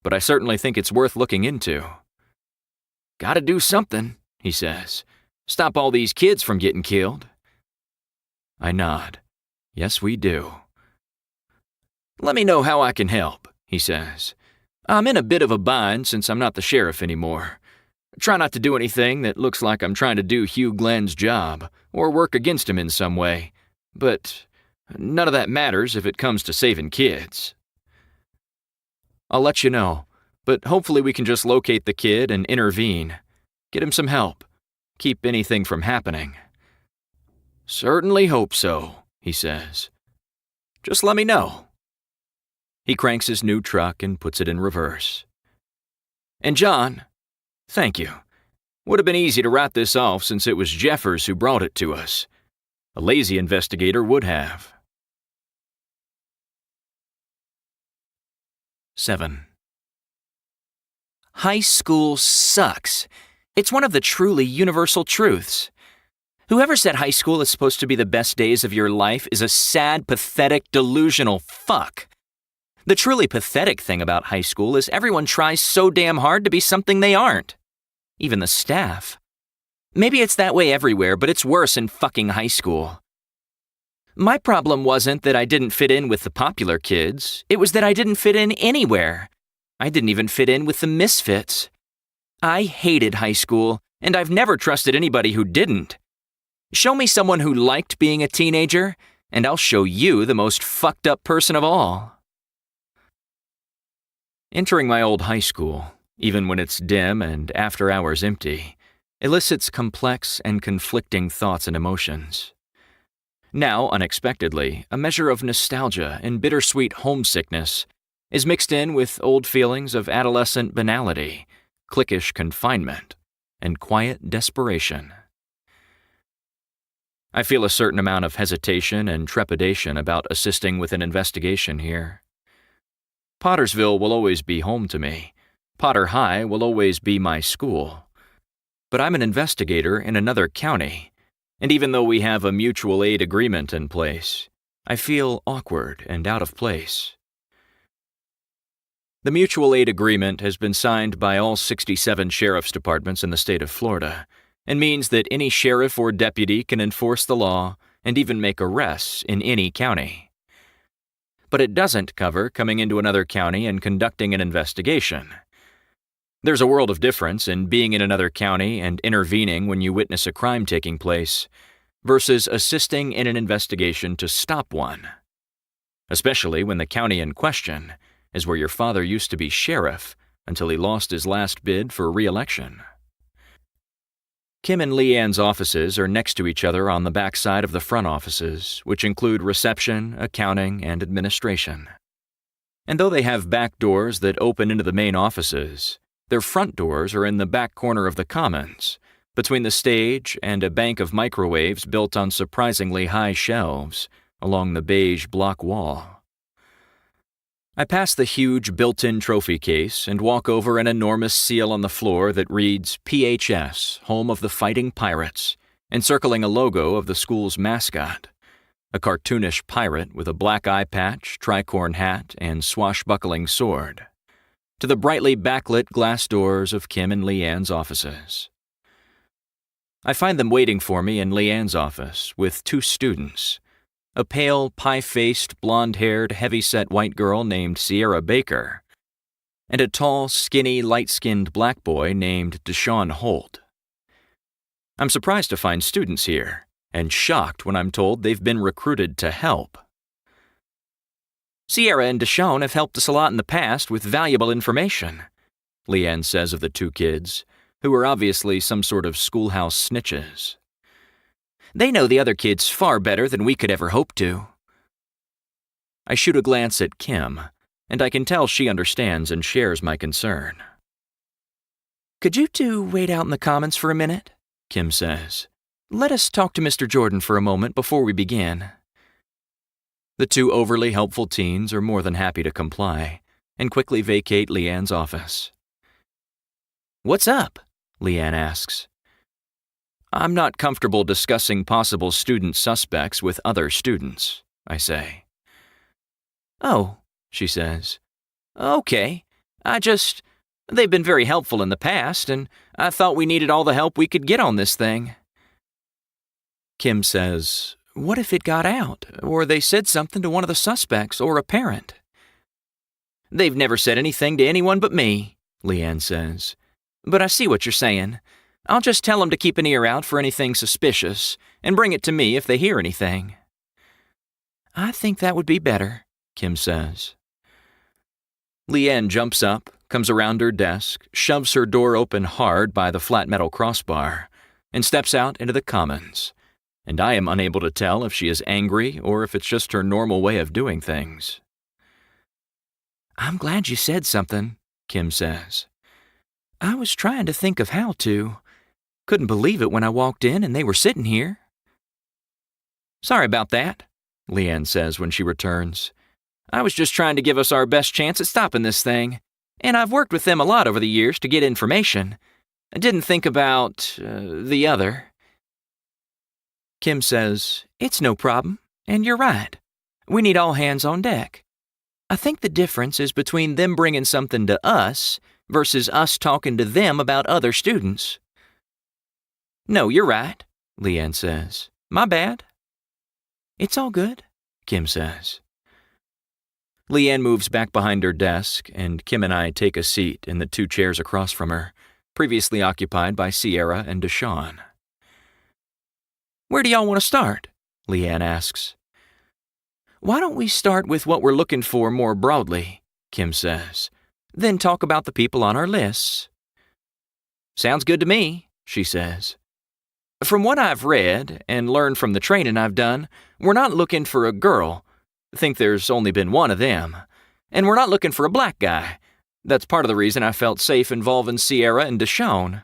but I certainly think it's worth looking into." "Gotta do something," he says. "Stop all these kids from getting killed." I nod. Yes, we do. Let me know how I can help, he says. I'm in a bit of a bind since I'm not the sheriff anymore. Try not to do anything that looks like I'm trying to do Hugh Glenn's job or work against him in some way, but none of that matters if it comes to saving kids. I'll let you know, but hopefully we can just locate the kid and intervene. Get him some help. Keep anything from happening. Certainly hope so, he says. Just let me know. He cranks his new truck and puts it in reverse. And John, thank you. Would have been easy to write this off since it was Jeffers who brought it to us. A lazy investigator would have. 7. High school sucks. It's one of the truly universal truths. Whoever said high school is supposed to be the best days of your life is a sad, pathetic, delusional fuck. The truly pathetic thing about high school is everyone tries so damn hard to be something they aren't. Even the staff. Maybe it's that way everywhere, but it's worse in fucking high school. My problem wasn't that I didn't fit in with the popular kids. It was that I didn't fit in anywhere. I didn't even fit in with the misfits. I hated high school, and I've never trusted anybody who didn't. Show me someone who liked being a teenager, and I'll show you the most fucked up person of all. Entering my old high school, even when it's dim and after hours empty, elicits complex and conflicting thoughts and emotions. Now, unexpectedly, a measure of nostalgia and bittersweet homesickness is mixed in with old feelings of adolescent banality, cliquish confinement, and quiet desperation. I feel a certain amount of hesitation and trepidation about assisting with an investigation here. Pottersville will always be home to me. Potter High will always be my school. But I'm an investigator in another county, and even though we have a mutual aid agreement in place, I feel awkward and out of place. The mutual aid agreement has been signed by all 67 sheriff's departments in the state of Florida, and means that any sheriff or deputy can enforce the law and even make arrests in any county. But it doesn't cover coming into another county and conducting an investigation. There's a world of difference in being in another county and intervening when you witness a crime taking place, versus assisting in an investigation to stop one. Especially when the county in question is where your father used to be sheriff until he lost his last bid for re-election. Kim and Leanne's offices are next to each other on the back side of the front offices, which include reception, accounting, and administration. And though they have back doors that open into the main offices, their front doors are in the back corner of the commons, between the stage and a bank of microwaves built on surprisingly high shelves along the beige block wall. I pass the huge built-in trophy case and walk over an enormous seal on the floor that reads PHS, Home of the Fighting Pirates, encircling a logo of the school's mascot, a cartoonish pirate with a black eye patch, tricorn hat, and swashbuckling sword, to the brightly backlit glass doors of Kim and Leanne's offices. I find them waiting for me in Leanne's office with 2 students, a pale, pie-faced, blonde-haired, heavy-set white girl named Sierra Baker, and a tall, skinny, light-skinned black boy named Deshaun Holt. I'm surprised to find students here, and shocked when I'm told they've been recruited to help. Sierra and Deshaun have helped us a lot in the past with valuable information, Leanne says of the 2 kids, who are obviously some sort of schoolhouse snitches. They know the other kids far better than we could ever hope to. I shoot a glance at Kim, and I can tell she understands and shares my concern. Could you 2 wait out in the commons for a minute? Kim says. Let us talk to Mr. Jordan for a moment before we begin. The 2 overly helpful teens are more than happy to comply, and quickly vacate Leanne's office. What's up? Leanne asks. I'm not comfortable discussing possible student suspects with other students, I say. Oh, she says. Okay. They've been very helpful in the past, and I thought we needed all the help we could get on this thing. Kim says, what if it got out, or they said something to one of the suspects or a parent? They've never said anything to anyone but me, Leanne says. But I see what you're saying. I'll just tell them to keep an ear out for anything suspicious, and bring it to me if they hear anything. I think that would be better, Kim says. Leanne jumps up, comes around her desk, shoves her door open hard by the flat metal crossbar, and steps out into the commons, and I am unable to tell if she is angry or if it's just her normal way of doing things. I'm glad you said something, Kim says. I was trying to think of how to. Couldn't believe it when I walked in and they were sitting here. Sorry about that, Leanne says when she returns. I was just trying to give us our best chance at stopping this thing, and I've worked with them a lot over the years to get information. I didn't think about the other. Kim says, it's no problem, and you're right. We need all hands on deck. I think the difference is between them bringing something to us versus us talking to them about other students. No, you're right, Leanne says. My bad. It's all good, Kim says. Leanne moves back behind her desk, and Kim and I take a seat in the two chairs across from her, previously occupied by Sierra and Deshawn. Where do y'all want to start? Leanne asks. Why don't we start with what we're looking for more broadly, Kim says, then talk about the people on our lists. Sounds good to me, she says. From what I've read and learned from the training I've done, we're not looking for a girl. Think there's only been one of them. And we're not looking for a black guy. That's part of the reason I felt safe involving Sierra and Deshawn.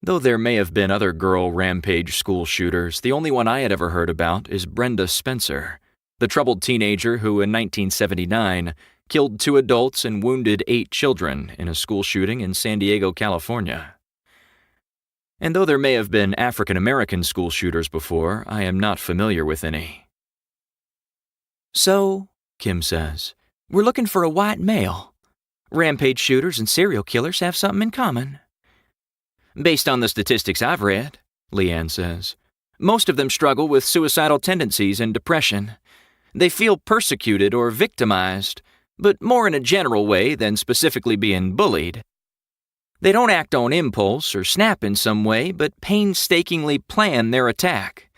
Though there may have been other girl rampage school shooters, the only one I had ever heard about is Brenda Spencer, the troubled teenager who in 1979 killed 2 adults and wounded 8 children in a school shooting in San Diego, California. And though there may have been African-American school shooters before, I am not familiar with any. So, Kim says, we're looking for a white male. Rampage shooters and serial killers have something in common. Based on the statistics I've read, Leanne says, most of them struggle with suicidal tendencies and depression. They feel persecuted or victimized, but more in a general way than specifically being bullied. They don't act on impulse or snap in some way, but painstakingly plan their attack.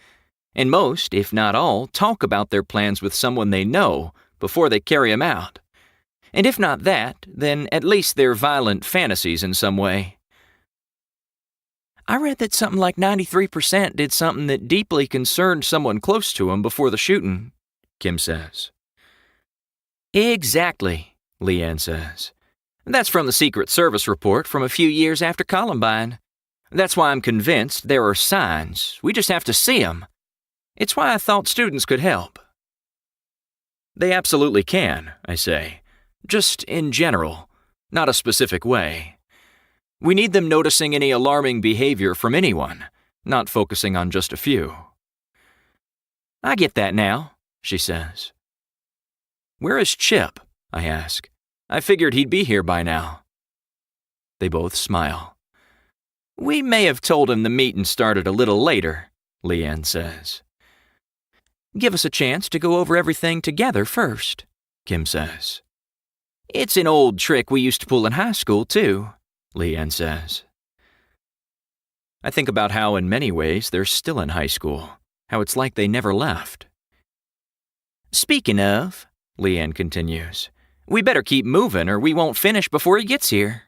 And most, if not all, talk about their plans with someone they know before they carry them out. And if not that, then at least their violent fantasies in some way. I read that something like 93% did something that deeply concerned someone close to them before the shooting, Kim says. Exactly, Leanne says. That's from the Secret Service report from a few years after Columbine. That's why I'm convinced there are signs. We just have to see them. It's why I thought students could help. They absolutely can, I say. Just in general, not a specific way. We need them noticing any alarming behavior from anyone, not focusing on just a few. I get that now, she says. Where is Chip? I ask. I figured he'd be here by now. They both smile. We may have told him the meeting started a little later, Leanne says. Give us a chance to go over everything together first, Kim says. It's an old trick we used to pull in high school, too, Leanne says. I think about how in many ways they're still in high school, how it's like they never left. Speaking of, Leanne continues, we better keep moving or we won't finish before he gets here.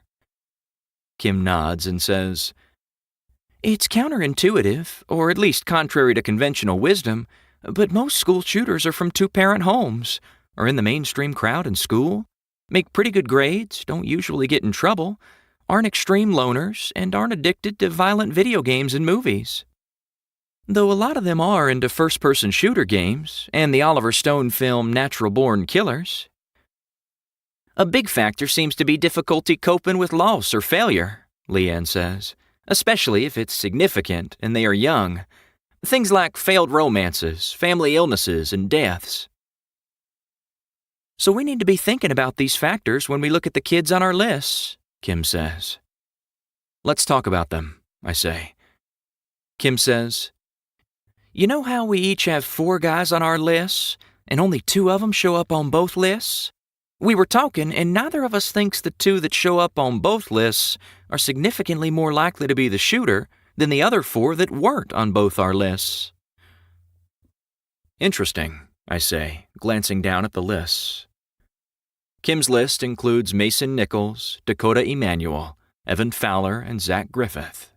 Kim nods and says, it's counterintuitive, or at least contrary to conventional wisdom, but most school shooters are from 2-parent homes, are in the mainstream crowd in school, make pretty good grades, don't usually get in trouble, aren't extreme loners, and aren't addicted to violent video games and movies. Though a lot of them are into first-person shooter games and the Oliver Stone film Natural Born Killers. A big factor seems to be difficulty coping with loss or failure, Leanne says, especially if it's significant and they are young. Things like failed romances, family illnesses, and deaths. So we need to be thinking about these factors when we look at the kids on our lists, Kim says. Let's talk about them, I say. Kim says, You know how we each have 4 guys on our lists, and only 2 of them show up on both lists? We were talking, and neither of us thinks the 2 that show up on both lists are significantly more likely to be the shooter than the other 4 that weren't on both our lists. Interesting, I say, glancing down at the lists. Kim's list includes Mason Nichols, Dakota Emanuel, Evan Fowler, and Zach Griffith.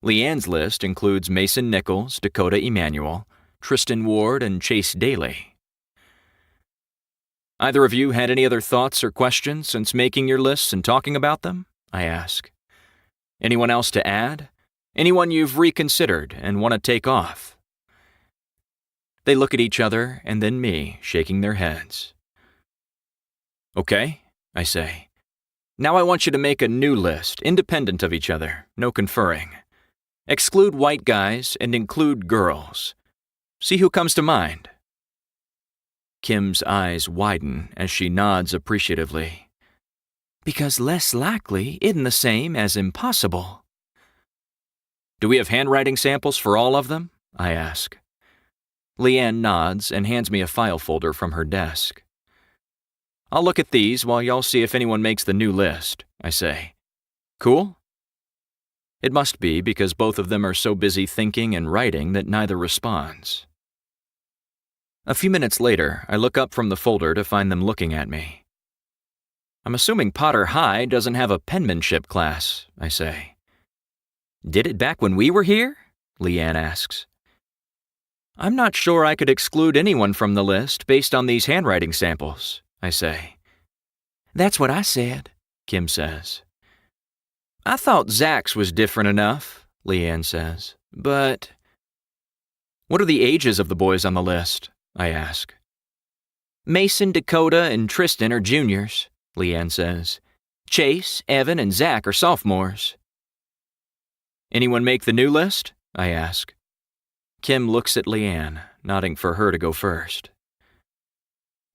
Leanne's list includes Mason Nichols, Dakota Emanuel, Tristan Ward, and Chase Daly. Either of you had any other thoughts or questions since making your lists and talking about them? I ask. Anyone else to add? Anyone you've reconsidered and want to take off? They look at each other and then me, shaking their heads. Okay, I say. Now I want you to make a new list, independent of each other, no conferring. Exclude white guys and include girls. See who comes to mind. Kim's eyes widen as she nods appreciatively. Because less likely isn't the same as impossible. Do we have handwriting samples for all of them? I ask. Leanne nods and hands me a file folder from her desk. I'll look at these while y'all see if anyone makes the new list, I say. Cool? It must be because both of them are so busy thinking and writing that neither responds. A few minutes later, I look up from the folder to find them looking at me. I'm assuming Potter High doesn't have a penmanship class, I say. Did it back when we were here? Leanne asks. I'm not sure I could exclude anyone from the list based on these handwriting samples, I say. That's what I said, Kim says. I thought Zach's was different enough, Leanne says, but... What are the ages of the boys on the list? I ask. Mason, Dakota, and Tristan are juniors, Leanne says. Chase, Evan, and Zach are sophomores. Anyone make the new list? I ask. Kim looks at Leanne, nodding for her to go first.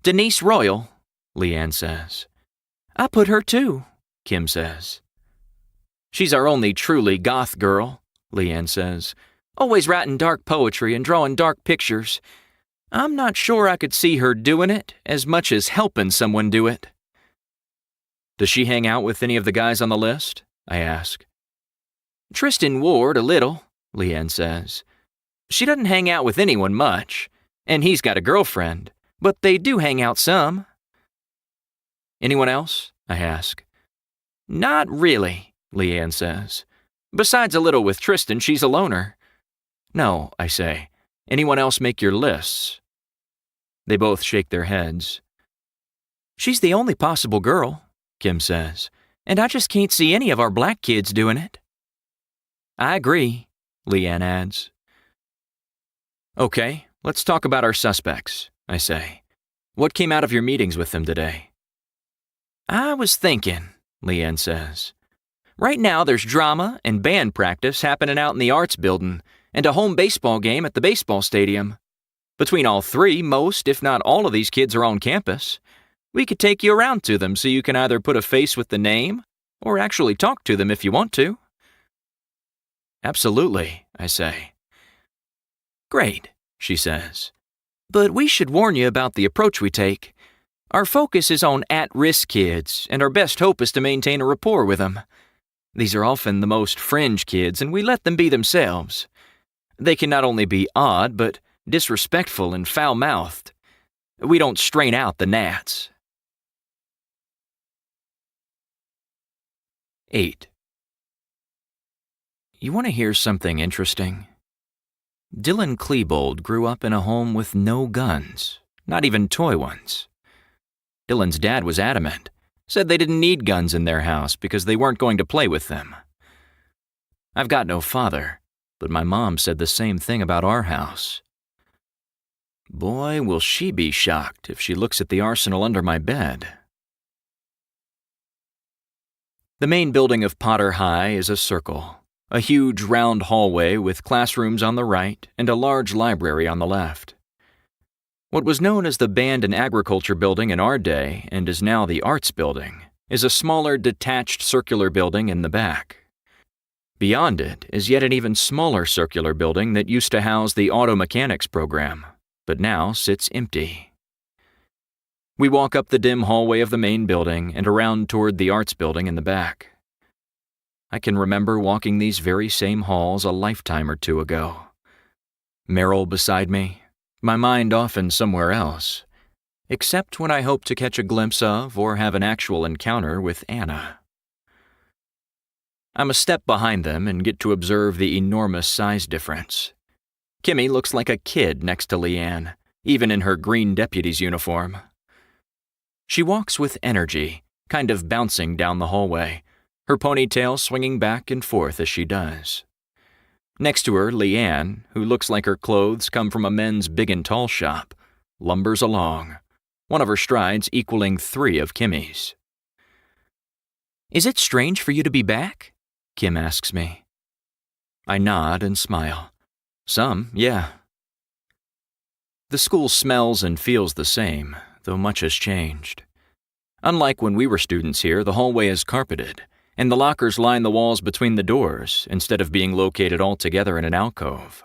Denise Royal, Leanne says. I put her too, Kim says. She's our only truly goth girl, Leanne says. Always writing dark poetry and drawing dark pictures. I'm not sure I could see her doing it as much as helping someone do it. Does she hang out with any of the guys on the list? I ask. Tristan Ward a little, Leanne says. She doesn't hang out with anyone much, and he's got a girlfriend, but they do hang out some. Anyone else? I ask. Not really, Leanne says. Besides a little with Tristan, she's a loner. No, I say. Anyone else make your lists? They both shake their heads. She's the only possible girl, Kim says, and I just can't see any of our black kids doing it. I agree, Leanne adds. Okay, let's talk about our suspects, I say. What came out of your meetings with them today? I was thinking, Leanne says. Right now there's drama and band practice happening out in the arts building and a home baseball game at the baseball stadium. Between all 3, most, if not all of these kids are on campus. We could take you around to them so you can either put a face with the name or actually talk to them if you want to. Absolutely, I say. Great, she says. But we should warn you about the approach we take. Our focus is on at-risk kids, and our best hope is to maintain a rapport with them. These are often the most fringe kids, and we let them be themselves. They can not only be odd, but disrespectful and foul-mouthed. We don't strain out the gnats. 8. You want to hear something interesting? Dylan Klebold grew up in a home with no guns, not even toy ones. Dylan's dad was adamant, said they didn't need guns in their house because they weren't going to play with them. I've got no father, but my mom said the same thing about our house. Boy, will she be shocked if she looks at the arsenal under my bed. The main building of Potter High is a circle, a huge round hallway with classrooms on the right and a large library on the left. What was known as the Band and Agriculture Building in our day and is now the Arts Building is a smaller detached circular building in the back. Beyond it is yet an even smaller circular building that used to house the auto mechanics program, but now sits empty. We walk up the dim hallway of the main building and around toward the arts building in the back. I can remember walking these very same halls a lifetime or two ago. Meryl beside me, my mind often somewhere else, except when I hope to catch a glimpse of or have an actual encounter with Anna. I'm a step behind them and get to observe the enormous size difference. Kimmy looks like a kid next to Leanne, even in her green deputy's uniform. She walks with energy, kind of bouncing down the hallway, her ponytail swinging back and forth as she does. Next to her, Leanne, who looks like her clothes come from a men's big and tall shop, lumbers along, one of her strides equaling 3 of Kimmy's. "Is it strange for you to be back?" Kim asks me. I nod and smile. Some, yeah. The school smells and feels the same, though much has changed. Unlike when we were students here, the hallway is carpeted, and the lockers line the walls between the doors instead of being located all together in an alcove.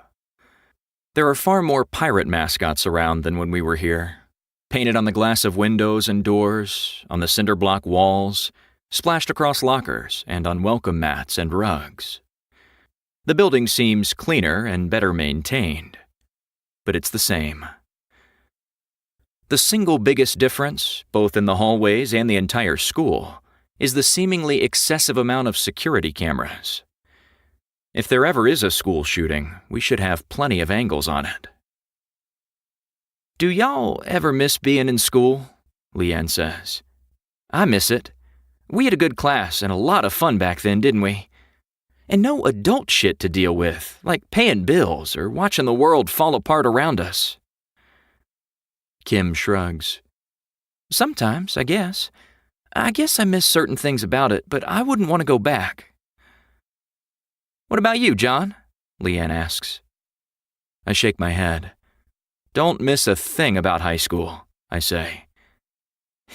There are far more pirate mascots around than when we were here, painted on the glass of windows and doors, on the cinder block walls, splashed across lockers and on welcome mats and rugs. The building seems cleaner and better maintained, but it's the same. The single biggest difference, both in the hallways and the entire school, is the seemingly excessive amount of security cameras. If there ever is a school shooting, we should have plenty of angles on it. "Do y'all ever miss being in school?" Leanne says. "I miss it. We had a good class and a lot of fun back then, didn't we? And no adult shit to deal with, like paying bills or watching the world fall apart around us." Kim shrugs. "Sometimes, I guess. I guess I miss certain things about it, but I wouldn't want to go back." "What about you, John?" Leanne asks. I shake my head. "Don't miss a thing about high school," I say.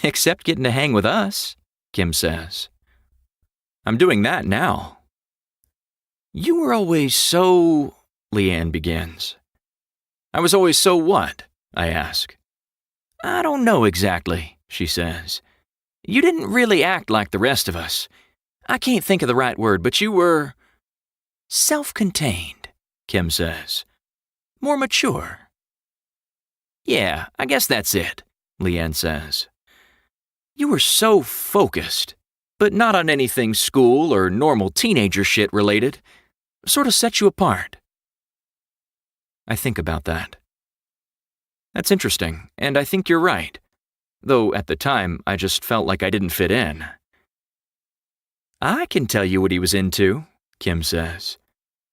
"Except getting to hang with us," Kim says. "I'm doing that now." "You were always so—" Leanne begins. "I was always so what?" I ask. "I don't know exactly," she says. "You didn't really act like the rest of us. I can't think of the right word, but you were self-contained," Kim says. "More mature." "Yeah, I guess that's it," Leanne says. "You were so focused, but not on anything school or normal teenager shit related. Sort of set you apart." I think about that. That's interesting, and I think you're right. Though at the time, I just felt like I didn't fit in. "I can tell you what he was into," Kim says.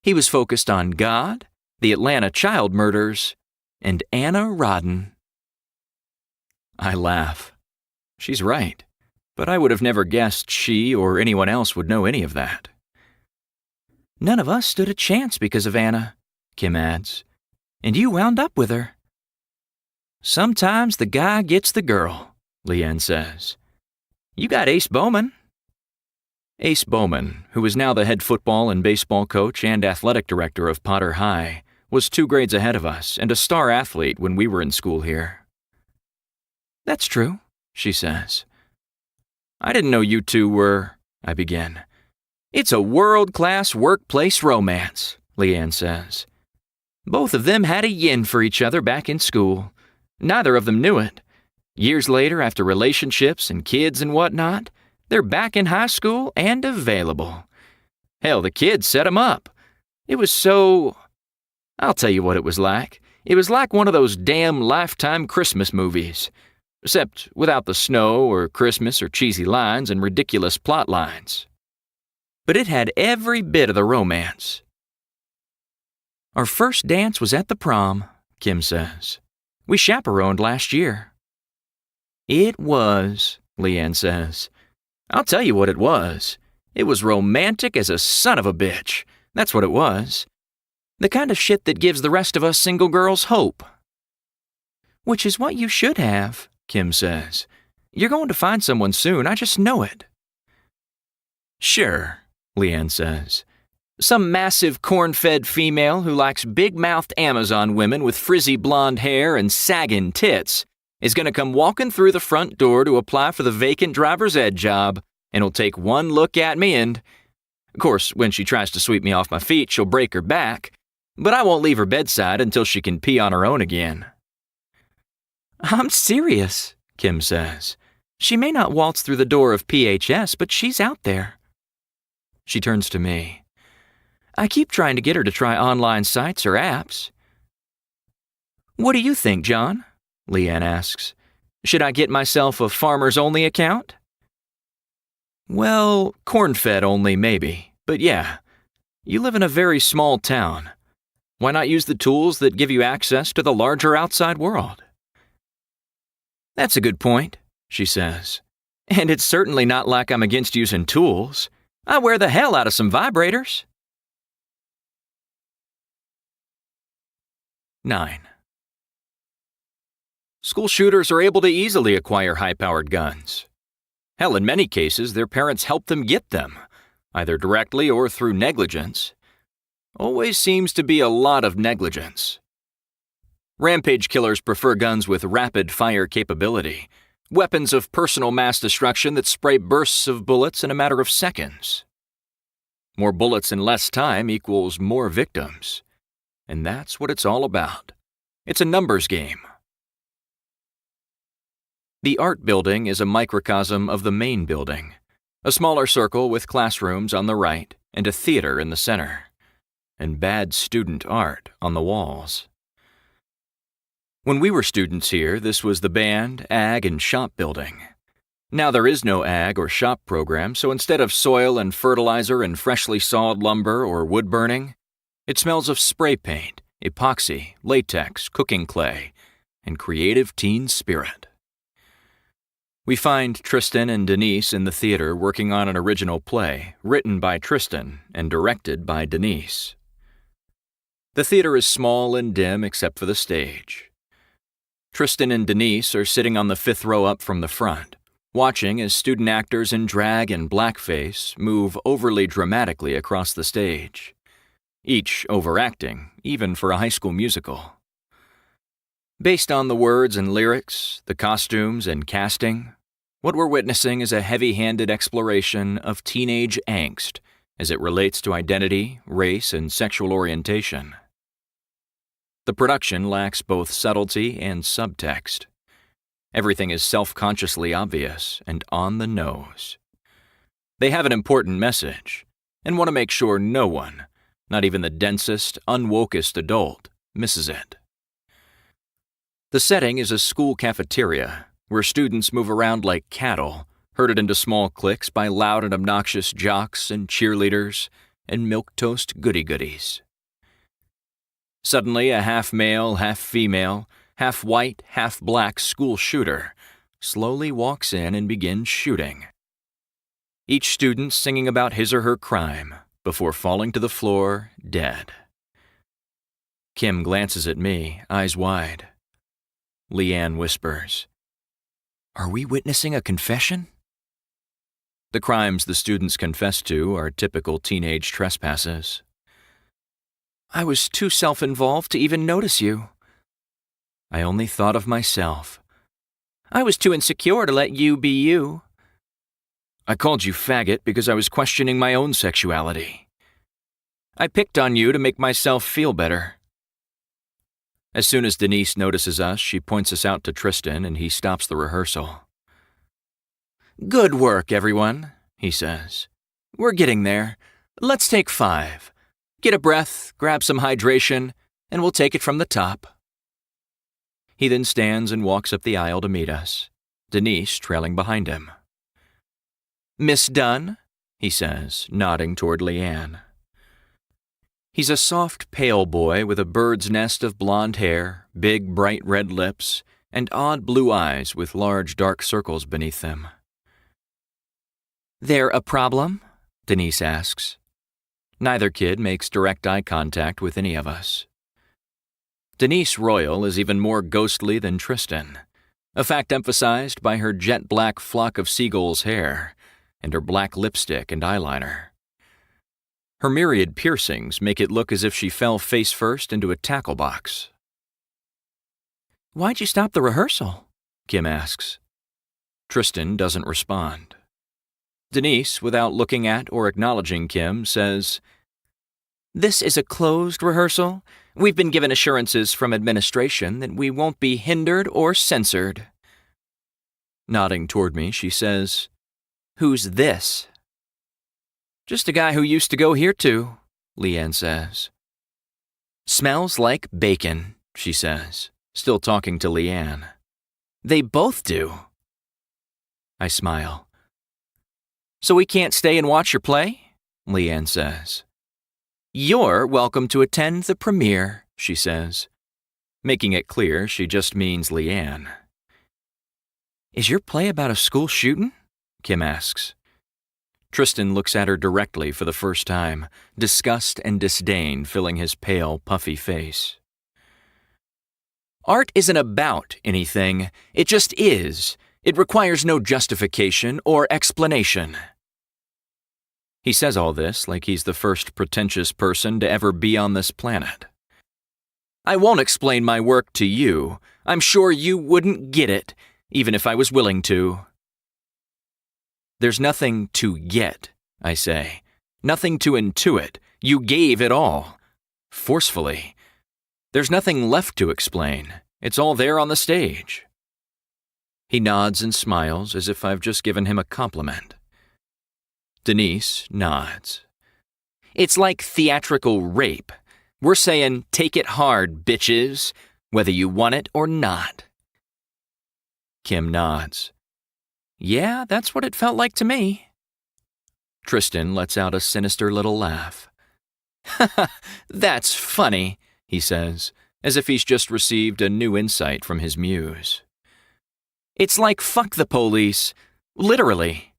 "He was focused on God, the Atlanta child murders, and Anna Rodden." I laugh. She's right, but I would have never guessed she or anyone else would know any of that. "None of us stood a chance because of Anna," Kim adds. "And you wound up with her." "Sometimes the guy gets the girl," Leanne says. "You got Ace Bowman." Ace Bowman, who is now the head football and baseball coach and athletic director of Potter High, was 2 grades ahead of us and a star athlete when we were in school here. "That's true," she says. "I didn't know you two were—" I begin. "It's a world-class workplace romance," Leanne says. "Both of them had a yin for each other back in school. Neither of them knew it. Years later, after relationships and kids and whatnot, they're back in high school and available. Hell, the kids set 'em up. It was so— I'll tell you what it was like. It was like one of those damn Lifetime Christmas movies. Except without the snow or Christmas or cheesy lines and ridiculous plot lines. But it had every bit of the romance." "Our first dance was at the prom," Kim says. "We chaperoned last year." "It was," Leanne says. "I'll tell you what it was. It was romantic as a son of a bitch. That's what it was. The kind of shit that gives the rest of us single girls hope." "Which is what you should have," Kim says. "You're going to find someone soon, I just know it." "Sure," Leanne says. Some massive corn-fed female who likes big-mouthed Amazon women with frizzy blonde hair and sagging tits is going to come walking through the front door to apply for the vacant driver's ed job, and will take one look at me and, of course, when she tries to sweep me off my feet, she'll break her back, but I won't leave her bedside until she can pee on her own again. I'm serious, Kim says. She may not waltz through the door of PHS, but she's out there. She turns to me. I keep trying to get her to try online sites or apps. What do you think, John? Leanne asks. Should I get myself a farmers-only account? Well, corn-fed only maybe, but yeah. You live in a very small town. Why not use the tools that give you access to the larger outside world? That's a good point, she says. And it's certainly not like I'm against using tools. I wear the hell out of some vibrators. 9. School shooters are able to easily acquire high-powered guns. Hell, in many cases, their parents help them get them, either directly or through negligence. Always seems to be a lot of negligence. Rampage killers prefer guns with rapid fire capability, weapons of personal mass destruction that spray bursts of bullets in a matter of seconds. More bullets in less time equals more victims. And that's what it's all about. It's a numbers game. The art building is a microcosm of the main building, a smaller circle with classrooms on the right and a theater in the center, and bad student art on the walls. When we were students here, this was the band, ag, and shop building. Now there is no ag or shop program, so instead of soil and fertilizer and freshly sawed lumber or wood burning, it smells of spray paint, epoxy, latex, cooking clay, and creative teen spirit. We find Tristan and Denise in the theater working on an original play written by Tristan and directed by Denise. The theater is small and dim except for the stage. Tristan and Denise are sitting on the 5th row up from the front, watching as student actors in drag and blackface move overly dramatically across the stage, each overacting, even for a high school musical. Based on the words and lyrics, the costumes and casting, what we're witnessing is a heavy-handed exploration of teenage angst as it relates to identity, race, and sexual orientation. The production lacks both subtlety and subtext. Everything is self-consciously obvious and on the nose. They have an important message and want to make sure no one, not even the densest, unwokest adult, misses it. The setting is a school cafeteria where students move around like cattle, herded into small cliques by loud and obnoxious jocks and cheerleaders and milquetoast goody-goodies. Suddenly, a half-male, half-female, half-white, half-black school shooter slowly walks in and begins shooting. Each student singing about his or her crime before falling to the floor dead. Kim glances at me, eyes wide. Leanne whispers, "Are we witnessing a confession?" The crimes the students confess to are typical teenage trespasses. I was too self-involved to even notice you. I only thought of myself. I was too insecure to let you be you. I called you faggot because I was questioning my own sexuality. I picked on you to make myself feel better. As soon as Denise notices us, she points us out to Tristan and he stops the rehearsal. "Good work, everyone," he says. "We're getting there. Let's take 5. Get a breath, grab some hydration, and we'll take it from the top." He then stands and walks up the aisle to meet us, Denise trailing behind him. "Miss Dunn," he says, nodding toward Leanne. He's a soft, pale boy with a bird's nest of blonde hair, big, bright red lips, and odd blue eyes with large, dark circles beneath them. "There a problem?" Denise asks. Neither kid makes direct eye contact with any of us. Denise Royal is even more ghostly than Tristan, a fact emphasized by her jet-black flock of seagulls' hair and her black lipstick and eyeliner. Her myriad piercings make it look as if she fell face first into a tackle box. "Why'd you stop the rehearsal?" Kim asks. Tristan doesn't respond. Denise, without looking at or acknowledging Kim, says, "This is a closed rehearsal. We've been given assurances from administration that we won't be hindered or censored." Nodding toward me, she says, "Who's this?" "Just a guy who used to go here too," Leanne says. "Smells like bacon," she says, still talking to Leanne. "They both do." I smile. "So we can't stay and watch your play?" Leanne says. "You're welcome to attend the premiere," she says, making it clear she just means Leanne. "Is your play about a school shooting?" Kim asks. Tristan looks at her directly for the first time, disgust and disdain filling his pale, puffy face. "Art isn't about anything. It just is. It requires no justification or explanation." He says all this like he's the first pretentious person to ever be on this planet. "I won't explain my work to you. I'm sure you wouldn't get it, even if I was willing to." "There's nothing to get," I say. "Nothing to intuit. You gave it all. Forcefully. There's nothing left to explain. It's all there on the stage." He nods and smiles as if I've just given him a compliment. Denise nods. "It's like theatrical rape. We're saying, take it hard, bitches, whether you want it or not." Kim nods. "Yeah, that's what it felt like to me." Tristan lets out a sinister little laugh. "That's funny," he says, as if he's just received a new insight from his muse. "It's like fuck the police, literally."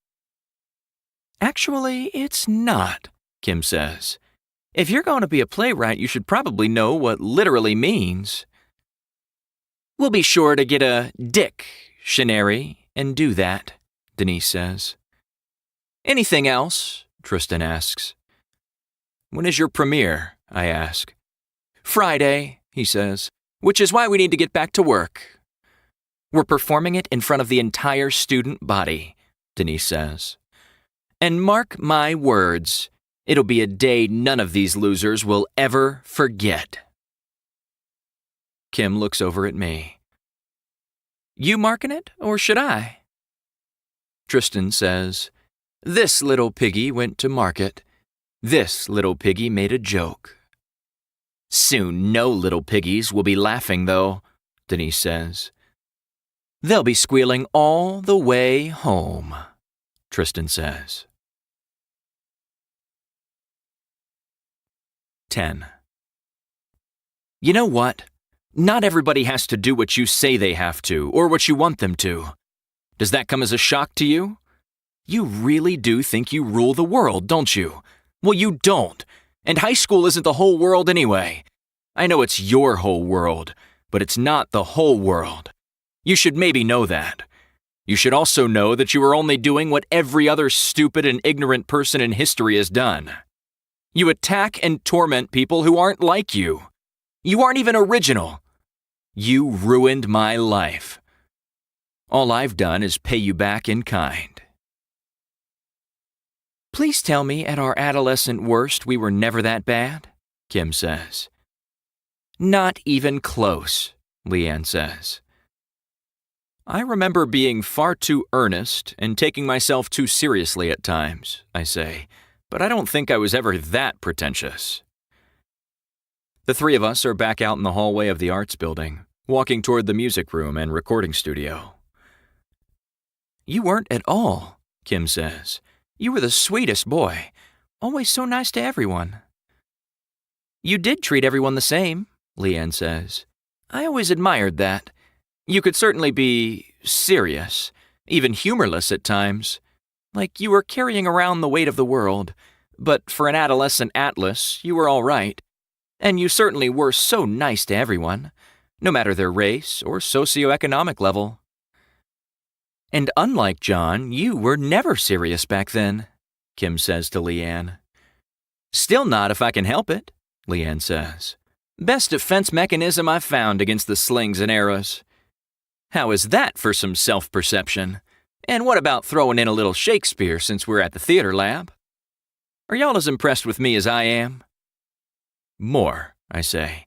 "Actually, it's not," Kim says. "If you're going to be a playwright, you should probably know what literally means." "We'll be sure to get a dictionary and do that," Denise says. "Anything else?" Tristan asks. "When is your premiere?" I ask. "Friday," he says, "which is why we need to get back to work." "We're performing it in front of the entire student body," Denise says. "And mark my words, it'll be a day none of these losers will ever forget." Kim looks over at me. "You marking it, or should I?" Tristan says, "This little piggy went to market. This little piggy made a joke." "Soon no little piggies will be laughing, though," Denise says. "They'll be squealing all the way home," Tristan says. 10. You know what? Not everybody has to do what you say they have to, or what you want them to. Does that come as a shock to you? You really do think you rule the world, don't you? Well, you don't. And high school isn't the whole world anyway. I know it's your whole world, but it's not the whole world. You should maybe know that. You should also know that you are only doing what every other stupid and ignorant person in history has done. You attack and torment people who aren't like you. You aren't even original. You ruined my life. All I've done is pay you back in kind. Please tell me at our adolescent worst we were never that bad, Kim says. Not even close, Leanne says. I remember being far too earnest and taking myself too seriously at times, I say, but I don't think I was ever that pretentious. The three of us are back out in the hallway of the arts building, walking toward the music room and recording studio. You weren't at all, Kim says. You were the sweetest boy, always so nice to everyone. You did treat everyone the same, Leanne says. I always admired that. You could certainly be serious, even humorless at times, like you were carrying around the weight of the world, but for an adolescent Atlas, you were all right. And you certainly were so nice to everyone, no matter their race or socioeconomic level. And unlike John, you were never serious back then, Kim says to Leanne. Still not if I can help it, Leanne says. Best defense mechanism I've found against the slings and arrows. How is that for some self-perception? And what about throwing in a little Shakespeare since we're at the theater lab? Are y'all as impressed with me as I am? More, I say.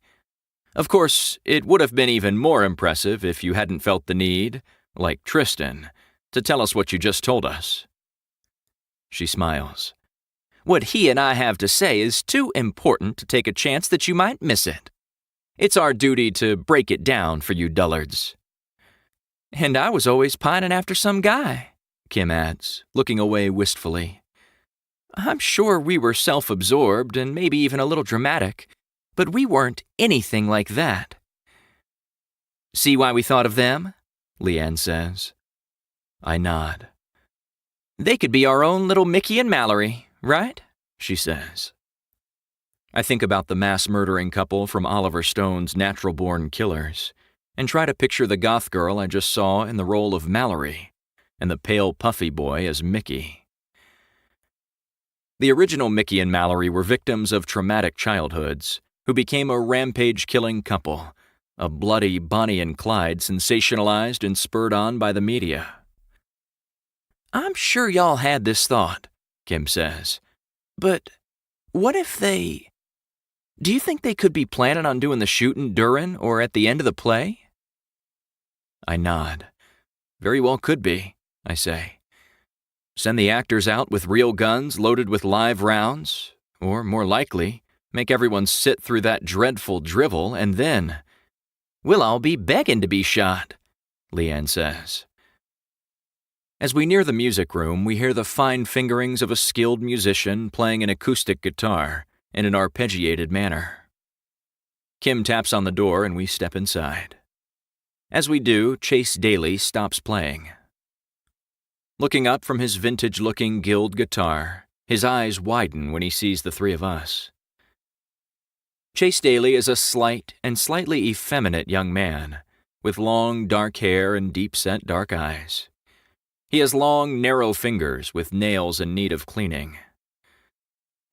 Of course, it would have been even more impressive if you hadn't felt the need, like Tristan, to tell us what you just told us. She smiles. What he and I have to say is too important to take a chance that you might miss it. It's our duty to break it down for you dullards. And I was always pining after some guy, Kim adds, looking away wistfully. I'm sure we were self-absorbed and maybe even a little dramatic, but we weren't anything like that. See why we thought of them? Leanne says. I nod. They could be our own little Mickey and Mallory, right? She says. I think about the mass-murdering couple from Oliver Stone's Natural Born Killers, and try to picture the goth girl I just saw in the role of Mallory, and the pale puffy boy as Mickey. The original Mickey and Mallory were victims of traumatic childhoods, who became a rampage-killing couple, a bloody Bonnie and Clyde sensationalized and spurred on by the media. I'm sure y'all had this thought, Kim says, but what if they... Do you think they could be planning on doing the shooting during or at the end of the play? I nod. Very well could be, I say. Send the actors out with real guns loaded with live rounds, or more likely, make everyone sit through that dreadful drivel and then... We'll all be begging to be shot, Leanne says. As we near the music room, we hear the fine fingerings of a skilled musician playing an acoustic guitar in an arpeggiated manner. Kim taps on the door and we step inside. As we do, Chase Daly stops playing. Looking up from his vintage-looking Guild guitar, his eyes widen when he sees the three of us. Chase Daly is a slight and slightly effeminate young man, with long, dark hair and deep-set dark eyes. He has long, narrow fingers with nails in need of cleaning.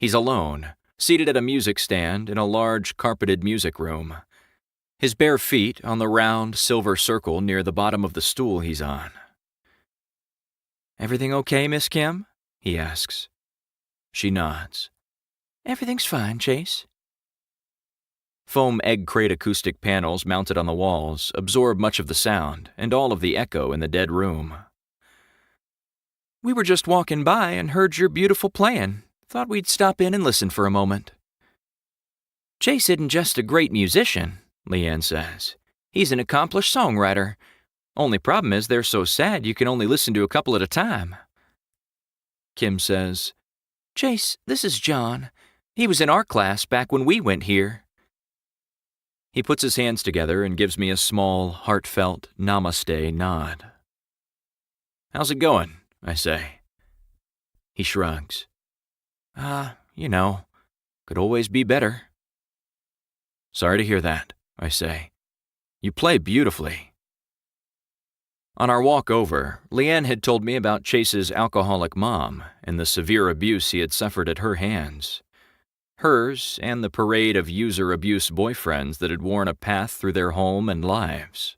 He's alone, seated at a music stand in a large, carpeted music room, his bare feet on the round, silver circle near the bottom of the stool he's on. Everything okay, Miss Kim? He asks. She nods. Everything's fine, Chase. Foam egg crate acoustic panels mounted on the walls absorb much of the sound and all of the echo in the dead room. We were just walking by and heard your beautiful playing. Thought we'd stop in and listen for a moment. Chase isn't just a great musician, Leanne says. He's an accomplished songwriter. Only problem is they're so sad you can only listen to a couple at a time. Kim says, Chase, this is John. He was in our class back when we went here. He puts his hands together and gives me a small, heartfelt namaste nod. How's it going? I say. He shrugs. Could always be better. Sorry to hear that, I say. You play beautifully. On our walk over, Leanne had told me about Chase's alcoholic mom and the severe abuse he had suffered at her hands. Hers and the parade of user abuse boyfriends that had worn a path through their home and lives.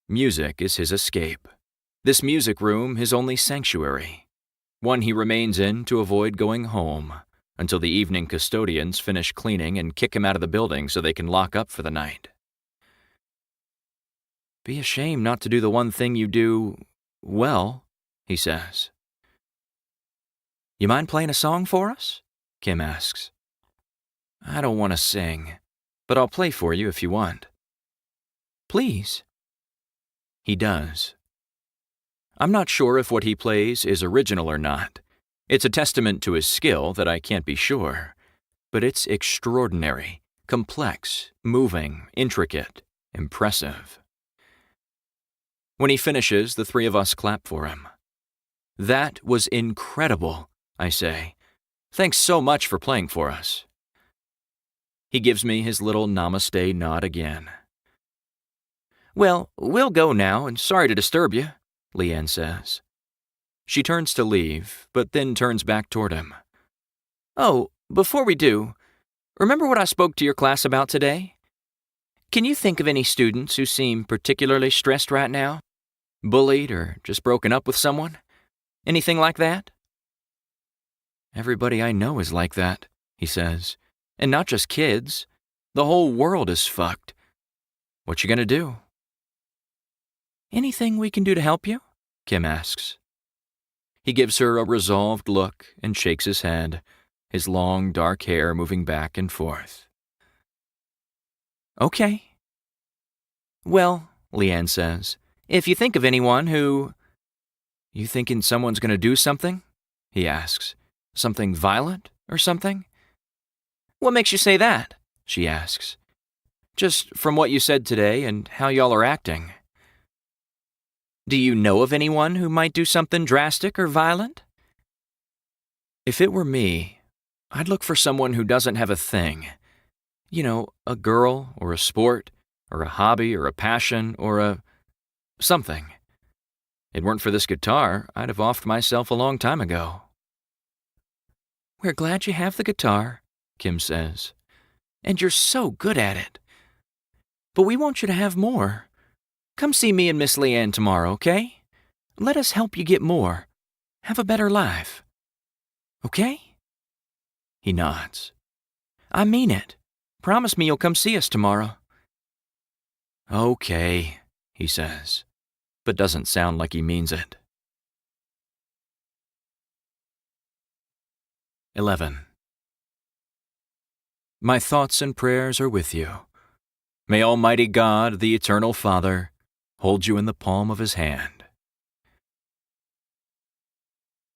Music is his escape. This music room his only sanctuary. One he remains in to avoid going home until the evening custodians finish cleaning and kick him out of the building so they can lock up for the night. Be a shame not to do the one thing you do well, he says. You mind playing a song for us? Kim asks. I don't want to sing, but I'll play for you if you want. Please. He does. I'm not sure if what he plays is original or not. It's a testament to his skill that I can't be sure, but it's extraordinary, complex, moving, intricate, impressive. When he finishes, the three of us clap for him. That was incredible, I say. Thanks so much for playing for us. He gives me his little namaste nod again. Well, we'll go now, and sorry to disturb you, Leanne says. She turns to leave, but then turns back toward him. Oh, before we do, remember what I spoke to your class about today? Can you think of any students who seem particularly stressed right now? Bullied or just broken up with someone? Anything like that? Everybody I know is like that, he says. And not just kids. The whole world is fucked. What you gonna do? Anything we can do to help you? Kim asks. He gives her a resolved look and shakes his head, his long, dark hair moving back and forth. Okay. Well, Leanne says, if you think of anyone who... You thinking someone's gonna do something? He asks. Something violent or something? What makes you say that? She asks. Just from what you said today and how y'all are acting. Do you know of anyone who might do something drastic or violent? If it were me, I'd look for someone who doesn't have a thing. You know, a girl or a sport or a hobby or a passion or a... something. If it weren't for this guitar, I'd have offed myself a long time ago. We're glad you have the guitar, Kim says. And you're so good at it. But we want you to have more. Come see me and Miss Leanne tomorrow, okay? Let us help you get more. Have a better life. Okay? He nods. I mean it. Promise me you'll come see us tomorrow. Okay, he says, but doesn't sound like he means it. 11. My thoughts and prayers are with you. May Almighty God, the Eternal Father, hold you in the palm of His hand.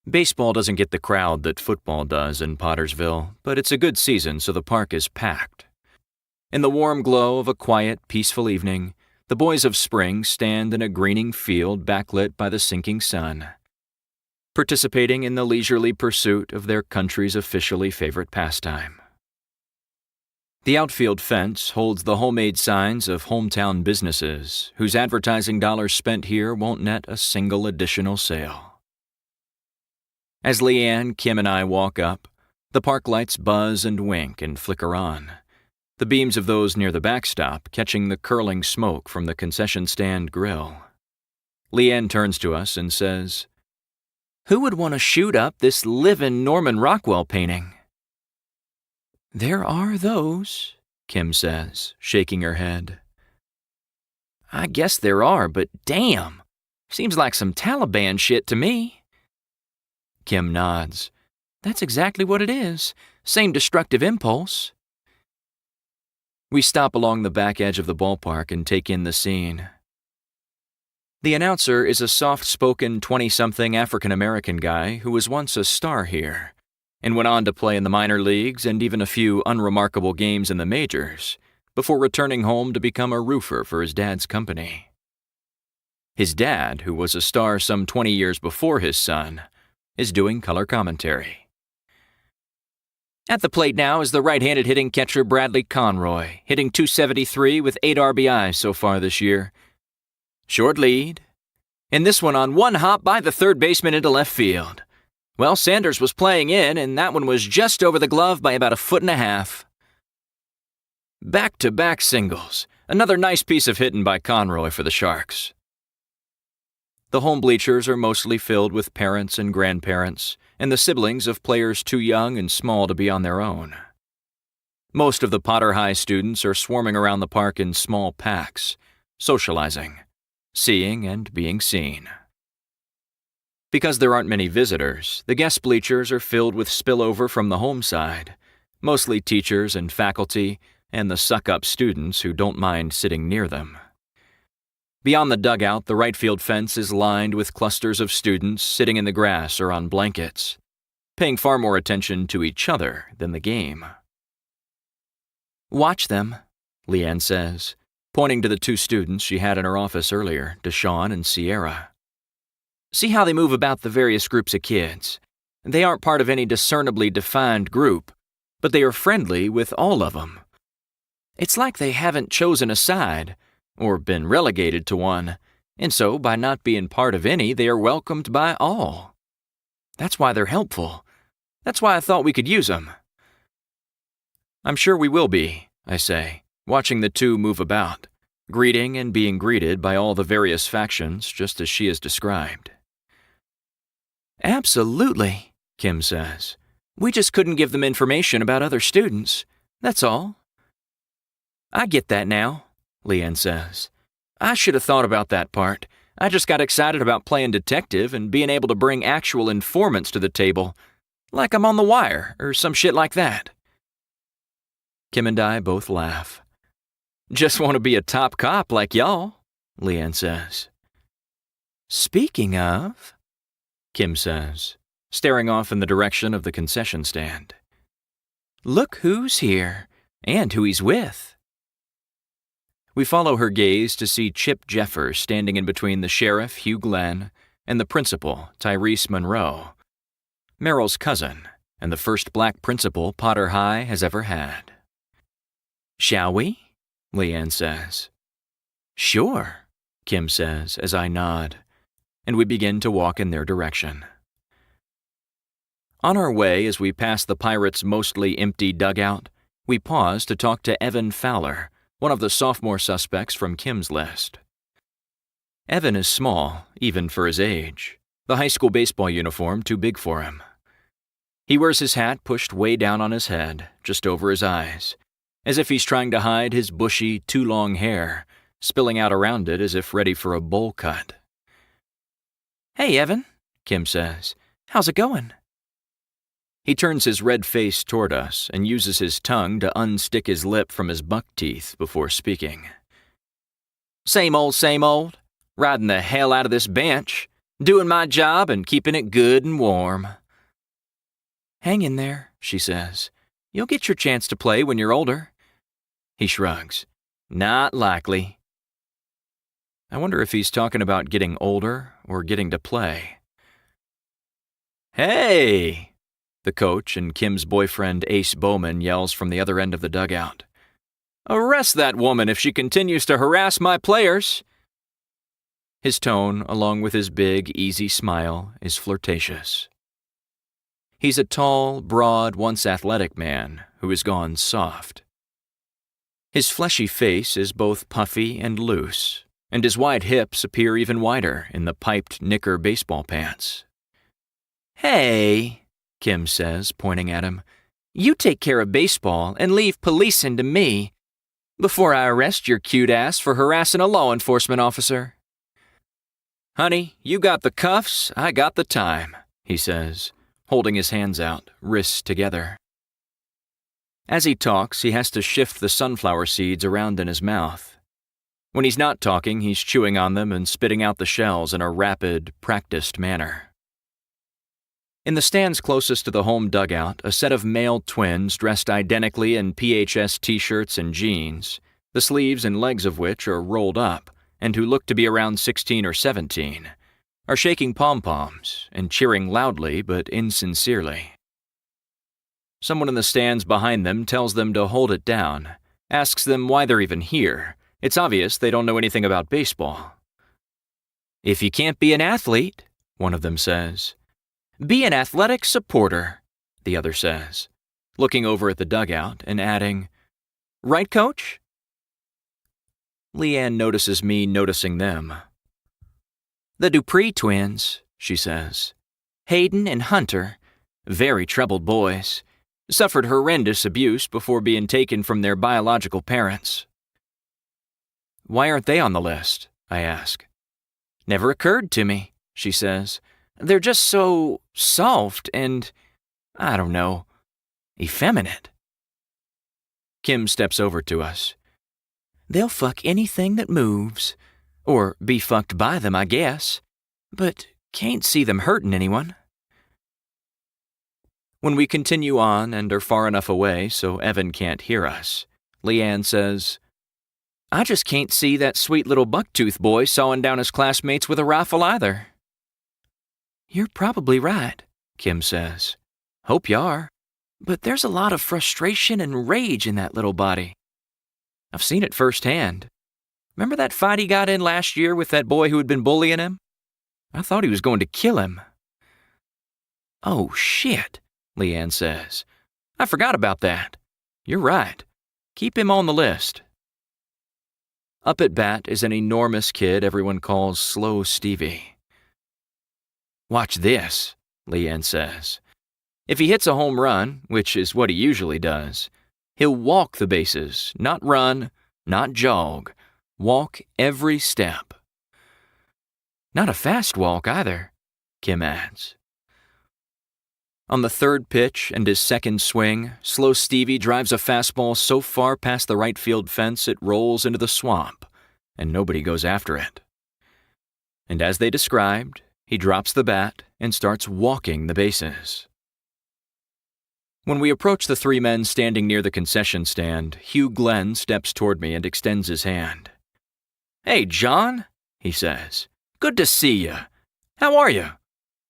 Baseball doesn't get the crowd that football does in Pottersville, but it's a good season, so the park is packed. In the warm glow of a quiet, peaceful evening, the boys of spring stand in a greening field backlit by the sinking sun, participating in the leisurely pursuit of their country's officially favorite pastime. The outfield fence holds the homemade signs of hometown businesses whose advertising dollars spent here won't net a single additional sale. As Leanne, Kim, and I walk up, the park lights buzz and wink and flicker on, the beams of those near the backstop catching the curling smoke from the concession stand grill. Leanne turns to us and says, "Who would want to shoot up this livin' Norman Rockwell painting?" There are those, Kim says, shaking her head. I guess there are, but damn, seems like some Taliban shit to me. Kim nods. That's exactly what it is. Same destructive impulse. We stop along the back edge of the ballpark and take in the scene. The announcer is a soft-spoken 20-something African-American guy who was once a star here, and went on to play in the minor leagues and even a few unremarkable games in the majors, before returning home to become a roofer for his dad's company. His dad, who was a star some 20 years before his son, is doing color commentary. At the plate now is the right-handed hitting catcher Bradley Conroy, hitting .273 with 8 RBIs so far this year. Short lead. And this one on one hop by the third baseman into left field. Well, Sanders was playing in, and that one was just over the glove by about 1.5 feet. Back-to-back singles. Another nice piece of hitting by Conroy for the Sharks. The home bleachers are mostly filled with parents and grandparents, and the siblings of players too young and small to be on their own. Most of the Potter High students are swarming around the park in small packs, socializing, seeing and being seen. Because there aren't many visitors, the guest bleachers are filled with spillover from the home side, mostly teachers and faculty, and the suck-up students who don't mind sitting near them. Beyond the dugout, the right field fence is lined with clusters of students sitting in the grass or on blankets, paying far more attention to each other than the game. Watch them, Leanne says, pointing to the 2 students she had in her office earlier, Deshawn and Sierra. See how they move about the various groups of kids. They aren't part of any discernibly defined group, but they are friendly with all of them. It's like they haven't chosen a side, or been relegated to one, and so by not being part of any, they are welcomed by all. That's why they're helpful. That's why I thought we could use 'em." "I'm sure we will be," I say, watching the two move about, greeting and being greeted by all the various factions just as she has described. "Absolutely," Kim says. "We just couldn't give them information about other students. That's all." "I get that now," Leanne says. "I should have thought about that part. I just got excited about playing detective and being able to bring actual informants to the table, like I'm on The Wire or some shit like that." Kim and I both laugh. "Just want to be a top cop like y'all," Leanne says. "Speaking of," Kim says, staring off in the direction of the concession stand. "Look who's here, and who he's with." We follow her gaze to see Chip Jeffers standing in between the sheriff, Hugh Glenn, and the principal, Tyrese Monroe, Merrill's cousin, and the first black principal Potter High has ever had. "Shall we?" Leanne says. "Sure," Kim says as I nod, and we begin to walk in their direction. On our way, as we pass the pirates' mostly empty dugout, we pause to talk to Evan Fowler, one of the sophomore suspects from Kim's list. Evan is small, even for his age, the high school baseball uniform too big for him. He wears his hat pushed way down on his head, just over his eyes, as if he's trying to hide his bushy, too long hair, spilling out around it as if ready for a bowl cut. "Hey, Evan," Kim says. "How's it going?" He turns his red face toward us and uses his tongue to unstick his lip from his buck teeth before speaking. Same old, riding the hell out of this bench, doing my job and keeping it good and warm." "Hang in there," she says. "You'll get your chance to play when you're older." He shrugs. "Not likely." I wonder if he's talking about getting older or getting to play. "Hey!" the coach and Kim's boyfriend Ace Bowman yells from the other end of the dugout. "Arrest that woman if she continues to harass my players." His tone, along with his big, easy smile, is flirtatious. He's a tall, broad, once athletic man who has gone soft. His fleshy face is both puffy and loose, and his wide hips appear even wider in the piped knicker baseball pants. "Hey," Kim says, pointing at him, "you take care of baseball and leave policing to me before I arrest your cute ass for harassing a law enforcement officer." "Honey, you got the cuffs, I got the time," he says, holding his hands out, wrists together. As he talks, he has to shift the sunflower seeds around in his mouth. When he's not talking, he's chewing on them and spitting out the shells in a rapid, practiced manner. In the stands closest to the home dugout, a set of male twins dressed identically in PHS t-shirts and jeans, the sleeves and legs of which are rolled up, and who look to be around 16 or 17, are shaking pom-poms and cheering loudly but insincerely. Someone in the stands behind them tells them to hold it down, asks them why they're even here. It's obvious they don't know anything about baseball. "If you can't be an athlete," one of them says, "be an athletic supporter," the other says, looking over at the dugout and adding, "Right, Coach?" Leanne notices me noticing them. "The Dupree twins," she says. "Hayden and Hunter, very troubled boys, suffered horrendous abuse before being taken from their biological parents." "Why aren't they on the list?" I ask. "Never occurred to me," she says. "They're just so soft and, I don't know, effeminate." Kim steps over to us. "They'll fuck anything that moves. Or be fucked by them, I guess. But can't see them hurting anyone." When we continue on and are far enough away so Evan can't hear us, Leanne says, "I just can't see that sweet little bucktooth boy sawing down his classmates with a rifle either." "You're probably right," Kim says. "Hope you are. But there's a lot of frustration and rage in that little body. I've seen it firsthand. Remember that fight he got in last year with that boy who had been bullying him? I thought he was going to kill him." "Oh, shit," Leanne says. I forgot about that. You're right. Keep him on the list. Up at bat is an enormous kid everyone calls Slow Stevie. Watch this, Leanne says. If he hits a home run, which is what he usually does, he'll walk the bases, not run, not jog. Walk every step. Not a fast walk either, Kim adds. On the third pitch and his second swing, Slow Stevie drives a fastball so far past the right field fence it rolls into the swamp, and nobody goes after it. And as they described, he drops the bat and starts walking the bases. When we approach the three men standing near the concession stand, Hugh Glenn steps toward me and extends his hand. Hey, John, he says. Good to see you. How are you?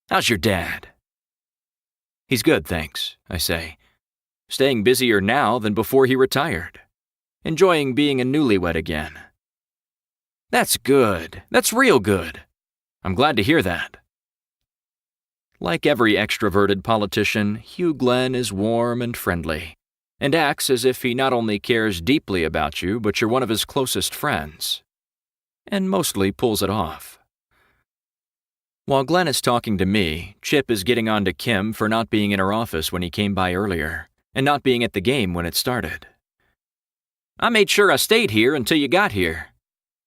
How's your dad? He's good, thanks, I say. Staying busier now than before he retired. Enjoying being a newlywed again. That's good. That's real good. I'm glad to hear that. Like every extroverted politician, Hugh Glenn is warm and friendly, and acts as if he not only cares deeply about you, but you're one of his closest friends. And mostly pulls it off. While Glenn is talking to me, Chip is getting on to Kim for not being in her office when he came by earlier, and not being at the game when it started. I made sure I stayed here until you got here,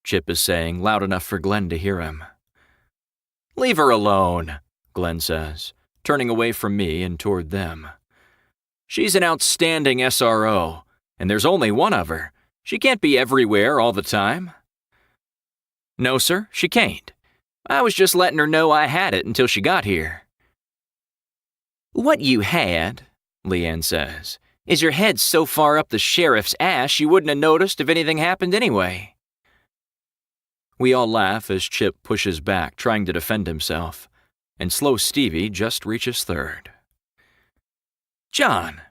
Chip is saying, loud enough for Glenn to hear him. Leave her alone, Glenn says, turning away from me and toward them. She's an outstanding SRO, and there's only one of her. She can't be everywhere all the time. No, sir, she can't. I was just letting her know I had it until she got here. What you had, Leanne says, is your head so far up the sheriff's ass you wouldn't have noticed if anything happened anyway. We all laugh as Chip pushes back, trying to defend himself, and Slow Stevie just reaches third. John,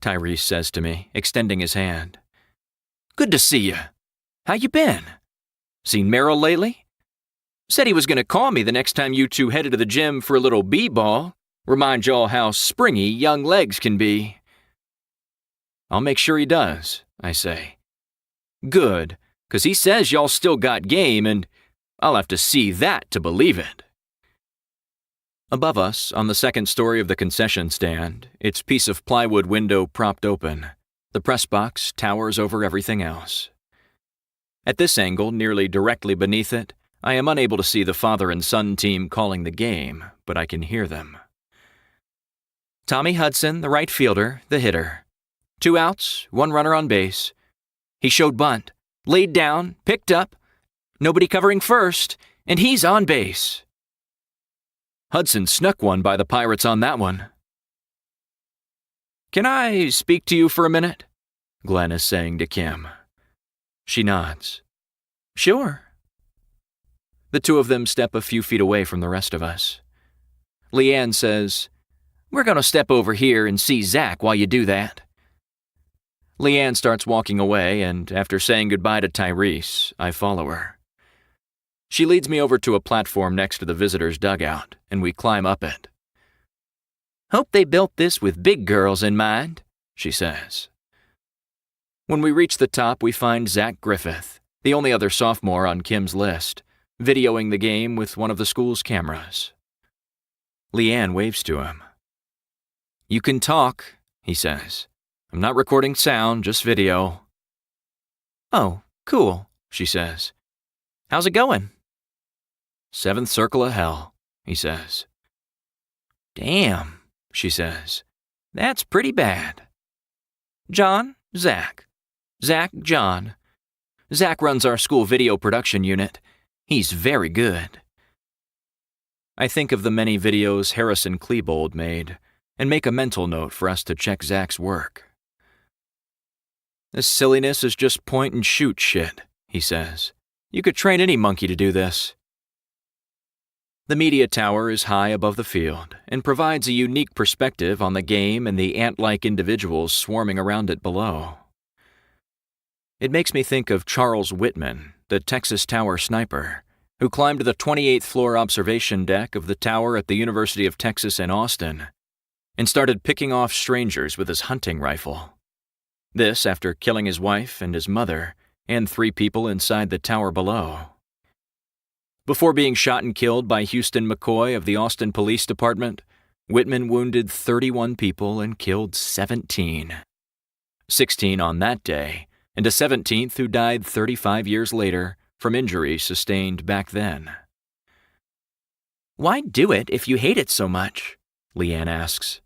Tyrese says to me, extending his hand. Good to see you. How you been? Seen Merrill lately? Said he was going to call me the next time you two headed to the gym for a little b-ball. Remind y'all how springy young legs can be. I'll make sure he does, I say. Good, 'cause he says y'all still got game, and I'll have to see that to believe it. Above us, on the second story of the concession stand, its piece of plywood window propped open, the press box towers over everything else. At this angle, nearly directly beneath it, I am unable to see the father and son team calling the game, but I can hear them. Tommy Hudson, the right fielder, the hitter. 2 outs, 1 runner on base. He showed bunt, laid down, picked up, nobody covering first, and he's on base. Hudson snuck one by the Pirates on that one. Can I speak to you for a minute? Glenn is saying to Kim. She nods. Sure. The two of them step a few feet away from the rest of us. Leanne says, We're going to step over here and see Zach while you do that. Leanne starts walking away, and after saying goodbye to Tyrese, I follow her. She leads me over to a platform next to the visitors' dugout, and we climb up it. Hope they built this with big girls in mind, she says. When we reach the top, we find Zach Griffith, the only other sophomore on Kim's list, videoing the game with one of the school's cameras. Leanne waves to him. You can talk, he says. I'm not recording sound, just video. Oh, cool, she says. How's it going? 7th circle of hell, he says. Damn, she says. That's pretty bad. John, Zach. Zach, John. Zach runs our school video production unit. He's very good. I think of the many videos Harrison Klebold made and make a mental note for us to check Zach's work. This silliness is just point-and-shoot shit, he says. You could train any monkey to do this. The media tower is high above the field and provides a unique perspective on the game and the ant-like individuals swarming around it below. It makes me think of Charles Whitman, the Texas Tower sniper, who climbed to the 28th floor observation deck of the tower at the University of Texas in Austin and started picking off strangers with his hunting rifle. This after killing his wife and his mother and 3 people inside the tower below. Before being shot and killed by Houston McCoy of the Austin Police Department, Whitman wounded 31 people and killed 17. 16 on that day, and a 17th who died 35 years later from injuries sustained back then. "Why do it if you hate it so much?" Leanne asks.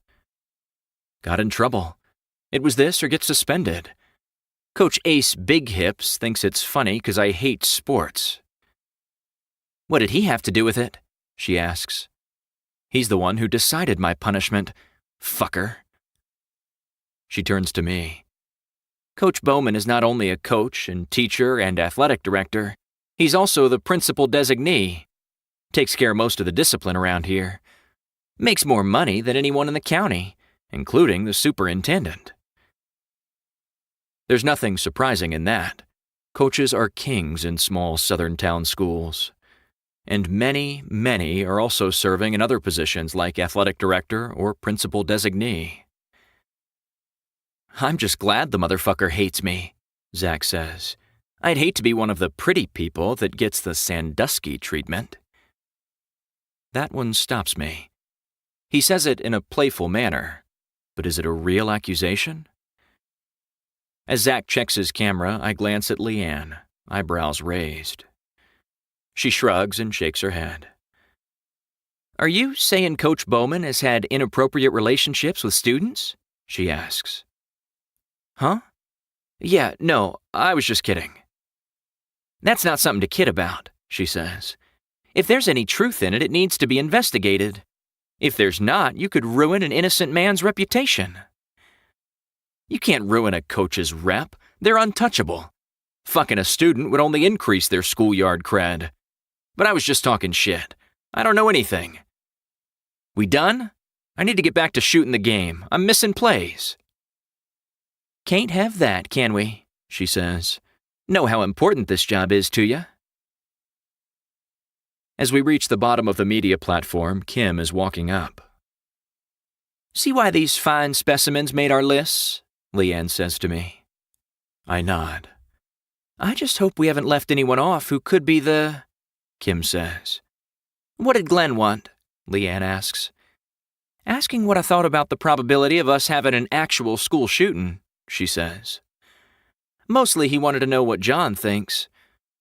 "Got in trouble. It was this or get suspended. Coach Ace Big Hips thinks it's funny because I hate sports." "What did he have to do with it?" she asks. "He's the one who decided my punishment. Fucker." She turns to me. "Coach Bowman is not only a coach and teacher and athletic director, he's also the principal designee. Takes care of most of the discipline around here. Makes more money than anyone in the county, including the superintendent." There's nothing surprising in that. Coaches are kings in small southern town schools. And many, many are also serving in other positions like athletic director or principal designee. "I'm just glad the motherfucker hates me," Zach says. "I'd hate to be one of the pretty people that gets the Sandusky treatment." That one stops me. He says it in a playful manner, but is it a real accusation? As Zach checks his camera, I glance at Leanne, eyebrows raised. She shrugs and shakes her head. "Are you saying Coach Bowman has had inappropriate relationships with students?" she asks. "Huh? Yeah, no, I was just kidding." "That's not something to kid about," she says. "If there's any truth in it, it needs to be investigated. If there's not, you could ruin an innocent man's reputation." "You can't ruin a coach's rep. They're untouchable. Fucking a student would only increase their schoolyard cred. But I was just talking shit. I don't know anything. We done? I need to get back to shooting the game. I'm missing plays." "Can't have that, can we?" she says. "Know how important this job is to you." As we reach the bottom of the media platform, Kim is walking up. "See why these fine specimens made our lists?" Leanne says to me. I nod. "I just hope we haven't left anyone off who could be the..." Kim says. "What did Glenn want?" Leanne asks. "Asking what I thought about the probability of us having an actual school shooting," she says. "Mostly he wanted to know what John thinks.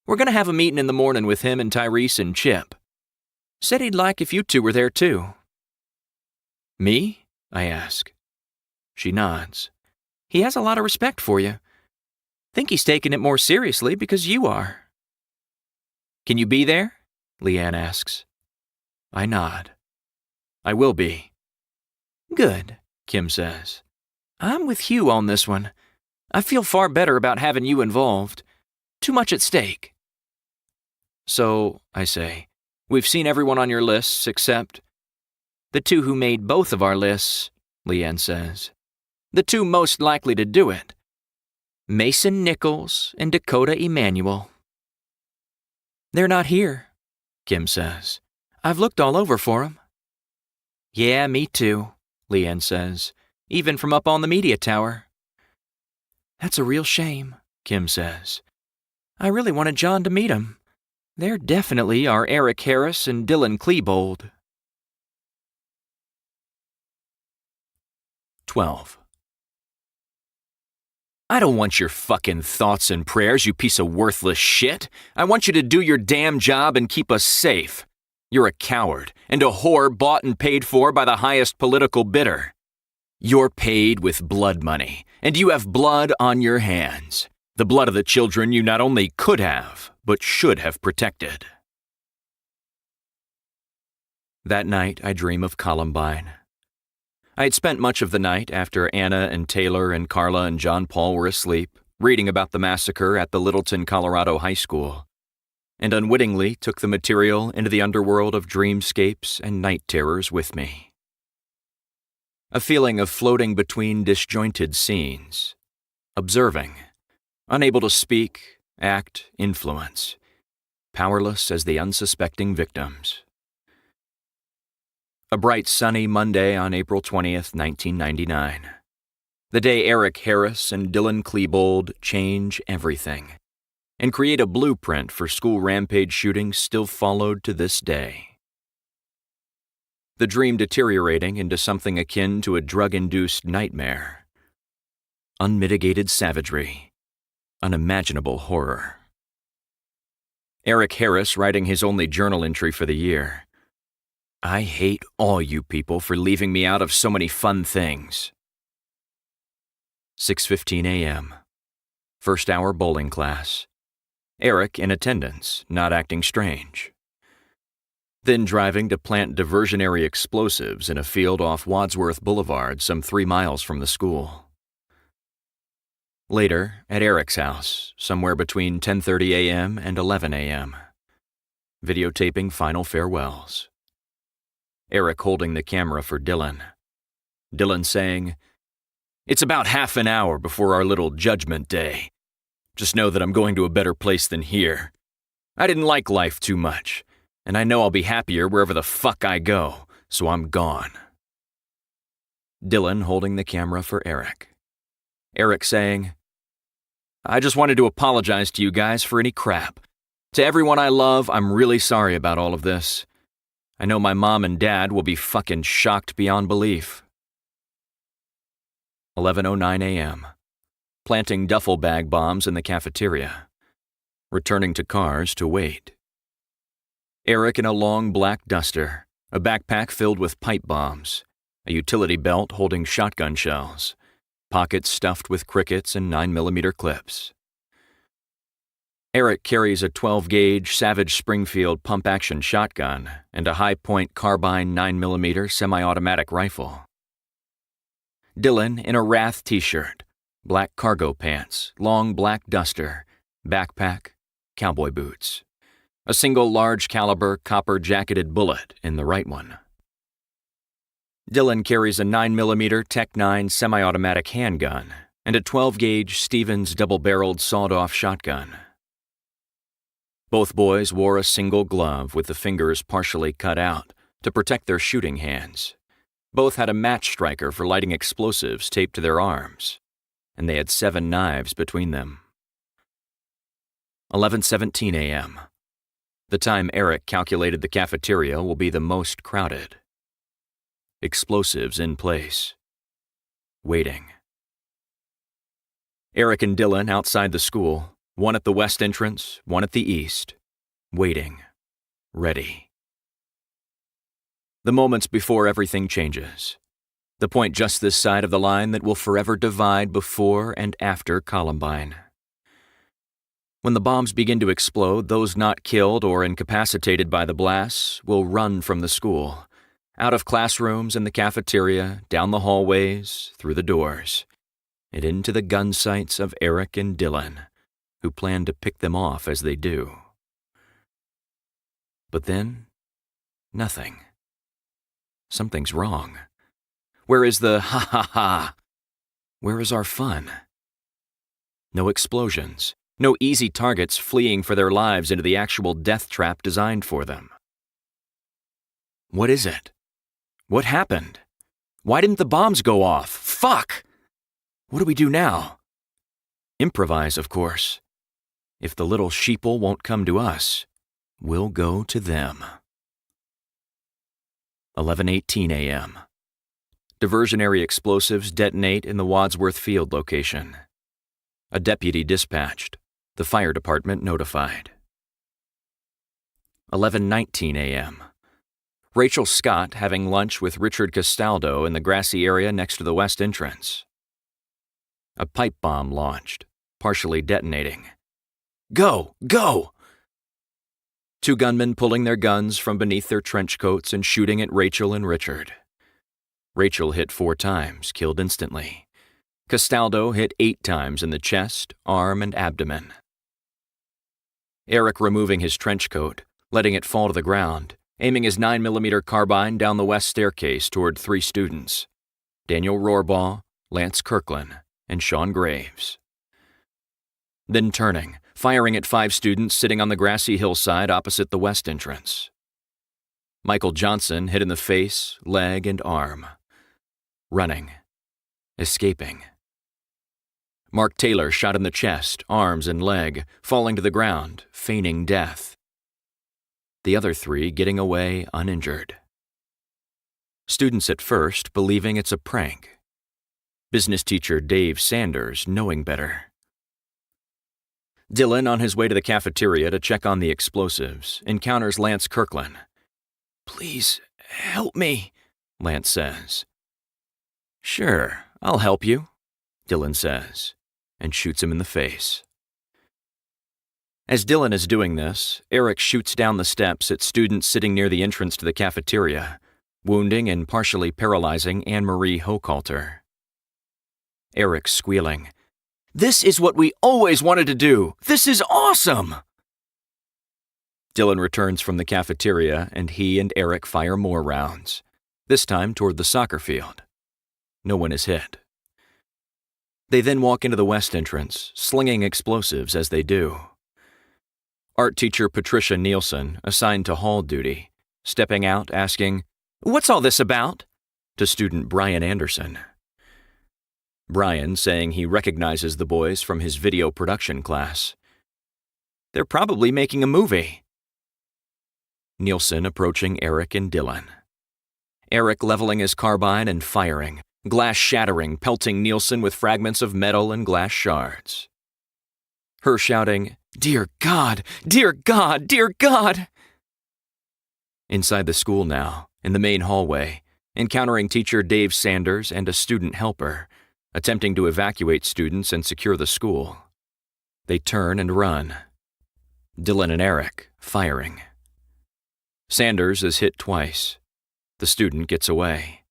We're going to have a meeting in the morning with him and Tyrese and Chip. Said he'd like if you two were there too." "Me?" I ask. She nods. "He has a lot of respect for you. Think he's taking it more seriously because you are." "Can you be there?" Leanne asks. I nod. "I will be." "Good," Kim says. "I'm with Hugh on this one. I feel far better about having you involved. Too much at stake." "So," I say, "we've seen everyone on your lists except..." "The 2 who made both of our lists," Leanne says. "The 2 most likely to do it. Mason Nichols and Dakota Emanuel." "They're not here," Kim says. "I've looked all over for 'em." "Yeah, me too," Leanne says, "even from up on the media tower." "That's a real shame," Kim says. "I really wanted John to meet 'em. They're definitely our Eric Harris and Dylan Klebold." 12. "I don't want your fucking thoughts and prayers, you piece of worthless shit. I want you to do your damn job and keep us safe. You're a coward and a whore bought and paid for by the highest political bidder. You're paid with blood money, and you have blood on your hands. The blood of the children you not only could have, but should have protected." That night, I dream of Columbine. I had spent much of the night after Anna and Taylor and Carla and John Paul were asleep, reading about the massacre at the Littleton, Colorado high school, and unwittingly took the material into the underworld of dreamscapes and night terrors with me. A feeling of floating between disjointed scenes, observing, unable to speak, act, influence, powerless as the unsuspecting victims. A bright sunny Monday on April 20th, 1999. The day Eric Harris and Dylan Klebold change everything and create a blueprint for school rampage shootings still followed to this day. The dream deteriorating into something akin to a drug-induced nightmare. Unmitigated savagery. Unimaginable horror. Eric Harris writing his only journal entry for the year. I hate all you people for leaving me out of so many fun things. 6:15 a.m. First hour bowling class. Eric in attendance, not acting strange. Then driving to plant diversionary explosives in a field off Wadsworth Boulevard some 3 miles from the school. Later, at Eric's house, somewhere between 10:30 a.m. and 11 a.m. Videotaping final farewells. Eric holding the camera for Dylan. Dylan saying, "It's about half an hour before our little judgment day. Just know that I'm going to a better place than here. I didn't like life too much, and I know I'll be happier wherever the fuck I go, so I'm gone." Dylan holding the camera for Eric. Eric saying, "I just wanted to apologize to you guys for any crap. To everyone I love, I'm really sorry about all of this. I know my mom and dad will be fucking shocked beyond belief." 11:09 a.m. Planting duffel bag bombs in the cafeteria. Returning to cars to wait. Eric in a long black duster, a backpack filled with pipe bombs, a utility belt holding shotgun shells, pockets stuffed with crickets and 9mm clips. Eric carries a 12-gauge Savage Springfield pump-action shotgun and a high-point carbine 9mm semi-automatic rifle. Dylan in a Wrath t-shirt, black cargo pants, long black duster, backpack, cowboy boots. A single large-caliber copper-jacketed bullet in the right one. Dylan carries a 9mm Tech-9 semi-automatic handgun and a 12-gauge Stevens double-barreled sawed-off shotgun. Both boys wore a single glove with the fingers partially cut out to protect their shooting hands. Both had a match striker for lighting explosives taped to their arms, and they had 7 knives between them. 11:17 a.m. The time Eric calculated the cafeteria will be the most crowded. Explosives in place. Waiting. Eric and Dylan outside the school, one at the west entrance, one at the east. Waiting. Ready. The moments before everything changes. The point just this side of the line that will forever divide before and after Columbine. When the bombs begin to explode, those not killed or incapacitated by the blasts will run from the school, out of classrooms and the cafeteria, down the hallways, through the doors, and into the gun sights of Eric and Dylan, who plan to pick them off as they do. But then, nothing. Something's wrong. Where is the ha-ha-ha? Where is our fun? No explosions. No easy targets fleeing for their lives into the actual death trap designed for them. What is it? What happened? Why didn't the bombs go off? Fuck! What do we do now? Improvise, of course. If the little sheeple won't come to us, we'll go to them. 11:18 a.m. Diversionary explosives detonate in the Wadsworth Field location. A deputy dispatched. The fire department notified. 11:19 a.m. Rachel Scott having lunch with Richard Castaldo in the grassy area next to the west entrance. A pipe bomb launched, partially detonating. Go! Go! 2 gunmen pulling their guns from beneath their trench coats and shooting at Rachel and Richard. Rachel hit 4 times, killed instantly. Castaldo hit 8 times in the chest, arm, and abdomen. Eric removing his trench coat, letting it fall to the ground, aiming his 9mm carbine down the west staircase toward 3 students, Daniel Rohrbaugh, Lance Kirkland, and Sean Graves. Then turning, firing at 5 students sitting on the grassy hillside opposite the west entrance. Michael Johnson hit in the face, leg, and arm. Running. Escaping. Mark Taylor shot in the chest, arms, and leg, falling to the ground, feigning death. The other 3 getting away uninjured. Students at first believing it's a prank. Business teacher Dave Sanders knowing better. Dylan, on his way to the cafeteria to check on the explosives, encounters Lance Kirkland. "Please, help me," Lance says. "Sure, I'll help you," Dylan says, and shoots him in the face. As Dylan is doing this, Eric shoots down the steps at students sitting near the entrance to the cafeteria, wounding and partially paralyzing Anne-Marie Hochhalter. Eric squealing, "This is what we always wanted to do! This is awesome!" Dylan returns from the cafeteria and he and Eric fire more rounds, this time toward the soccer field. No one is hit. They then walk into the west entrance, slinging explosives as they do. Art teacher Patricia Nielsen, assigned to hall duty, stepping out asking, "What's all this about?" to student Brian Anderson. Brian saying he recognizes the boys from his video production class. "They're probably making a movie." Nielsen approaching Eric and Dylan. Eric leveling his carbine and firing, glass shattering, pelting Nielsen with fragments of metal and glass shards. Her shouting, "Dear God! Dear God! Dear God!" Inside the school now, in the main hallway, encountering teacher Dave Sanders and a student helper, attempting to evacuate students and secure the school. They turn and run. Dylan and Eric firing. Sanders is hit twice. The student gets away.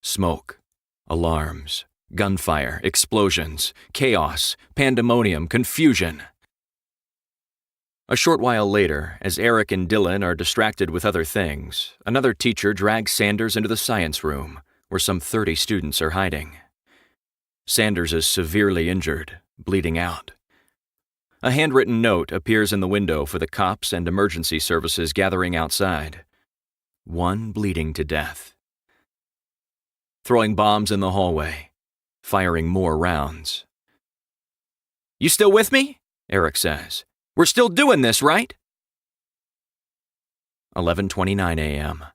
Smoke, alarms, gunfire, explosions, chaos, pandemonium, confusion. A short while later, as Eric and Dylan are distracted with other things, another teacher drags Sanders into the science room, where some 30 students are hiding. Sanders is severely injured, bleeding out. A handwritten note appears in the window for the cops and emergency services gathering outside. One bleeding to death. Throwing bombs in the hallway, firing more rounds. "You still with me?" Eric says. "We're still doing this, right?" 11:29 a.m.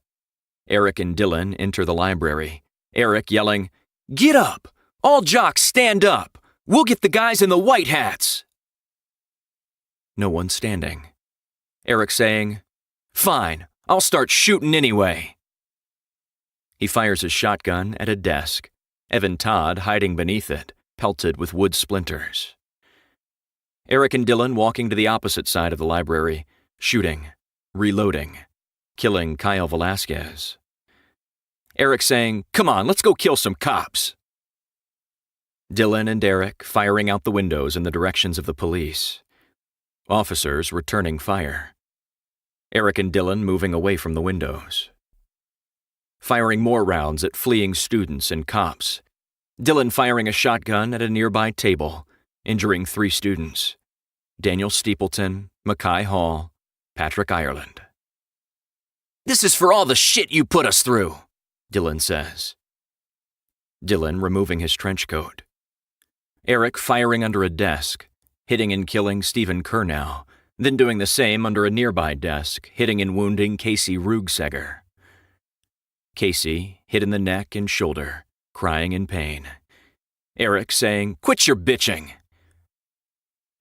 Eric and Dylan enter the library, Eric yelling, "Get up! All jocks stand up! We'll get the guys in the white hats!" No one standing. Eric saying, "Fine, I'll start shooting anyway." He fires his shotgun at a desk, Evan Todd hiding beneath it, pelted with wood splinters. Eric and Dylan walking to the opposite side of the library, shooting, reloading, killing Kyle Velasquez. Eric saying, "Come on, let's go kill some cops." Dylan and Eric firing out the windows in the directions of the police. Officers returning fire. Eric and Dylan moving away from the windows. Firing more rounds at fleeing students and cops. Dylan firing a shotgun at a nearby table, injuring 3 students. Daniel Steepleton, Mackay Hall, Patrick Ireland. "This is for all the shit you put us through," Dylan says. Dylan removing his trench coat. Eric firing under a desk, hitting and killing Stephen Kernow, then doing the same under a nearby desk, hitting and wounding Casey Rugseger. Casey hit in the neck and shoulder, crying in pain. Eric saying, "Quit your bitching."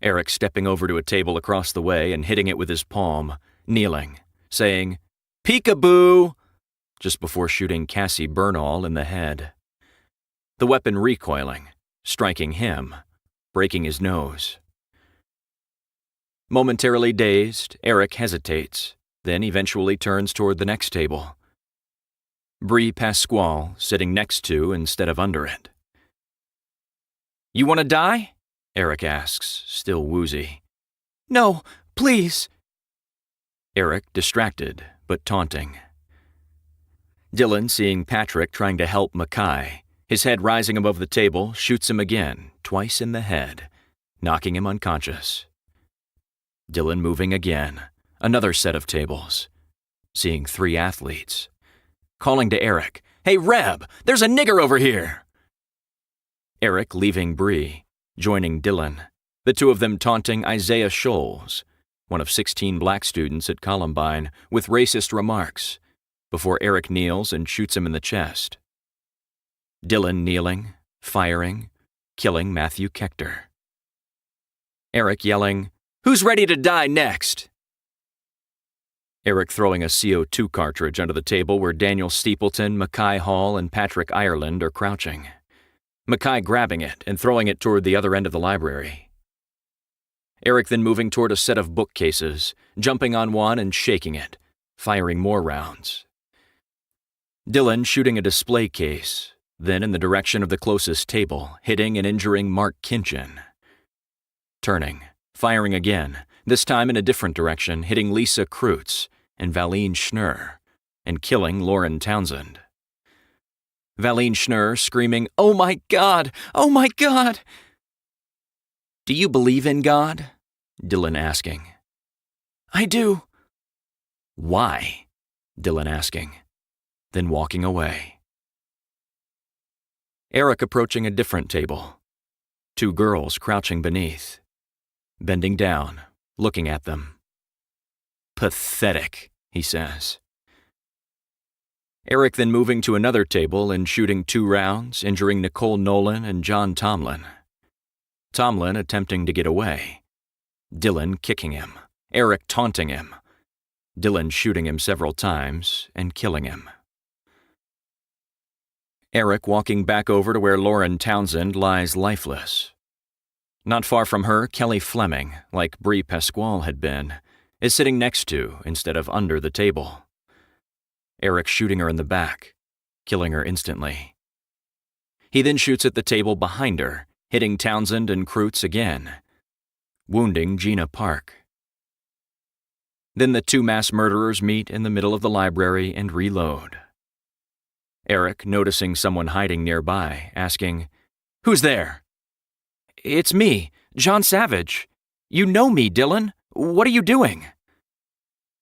Eric stepping over to a table across the way and hitting it with his palm, kneeling, saying, "Peekaboo," just before shooting Cassie Bernal in the head. The weapon recoiling, striking him, breaking his nose. Momentarily dazed, Eric hesitates, then eventually turns toward the next table. Bree Pasquale sitting next to instead of under it. "You want to die?" Eric asks, still woozy. "No, please." Eric distracted, but taunting. Dylan, seeing Patrick trying to help Mackay, his head rising above the table, shoots him again, twice in the head, knocking him unconscious. Dylan moving again, another set of tables. seeing 3 athletes. Calling to Eric, "Hey, Reb, there's a nigger over here!" Eric leaving Bree, joining Dylan, the two of them taunting Isaiah Scholes, one of 16 black students at Columbine, with racist remarks, before Eric kneels and shoots him in the chest. Dylan kneeling, firing, killing Matthew Kechter. Eric yelling, "Who's ready to die next?" Eric throwing a CO2 cartridge under the table where Daniel Steepleton, Mackay Hall, and Patrick Ireland are crouching. Mackay grabbing it and throwing it toward the other end of the library. Eric then moving toward a set of bookcases, jumping on one and shaking it, firing more rounds. Dylan shooting a display case, then in the direction of the closest table, hitting and injuring Mark Kinchin. Turning, firing again, this time in a different direction, hitting Lisa Kreutz and Valine Schnurr, and killing Lauren Townsend. Valine Schnurr screaming, "Oh my God! Oh my God!" "Do you believe in God?" Dylan asking. "I do." "Why?" Dylan asking, then walking away. Eric approaching a different table. 2 girls crouching beneath, bending down, looking at them. "Pathetic," he says. Eric then moving to another table and shooting 2 rounds, injuring Nicole Nolan and John Tomlin. Tomlin attempting to get away. Dylan kicking him, Eric taunting him. Dylan shooting him several times and killing him. Eric walking back over to where Lauren Townsend lies lifeless. Not far from her, Kelly Fleming, like Bree Pasquale had been, is sitting next to instead of under the table. Eric shooting her in the back, killing her instantly. He then shoots at the table behind her, hitting Townsend and Kreutz again, wounding Gina Park. Then the 2 mass murderers meet in the middle of the library and reload. Eric noticing someone hiding nearby, asking, "Who's there?" "It's me, John Savage. You know me, Dylan. What are you doing?"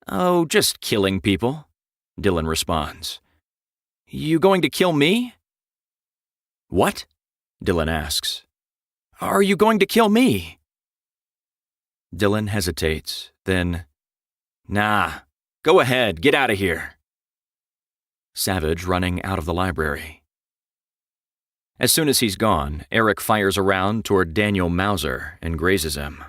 "Oh, just killing people," Dylan responds. "You going to kill me?" "What?" Dylan asks. "Are you going to kill me?" Dylan hesitates, then, "Nah, go ahead, get out of here." Savage running out of the library. As soon as he's gone, Eric fires around toward Daniel Mauser and grazes him.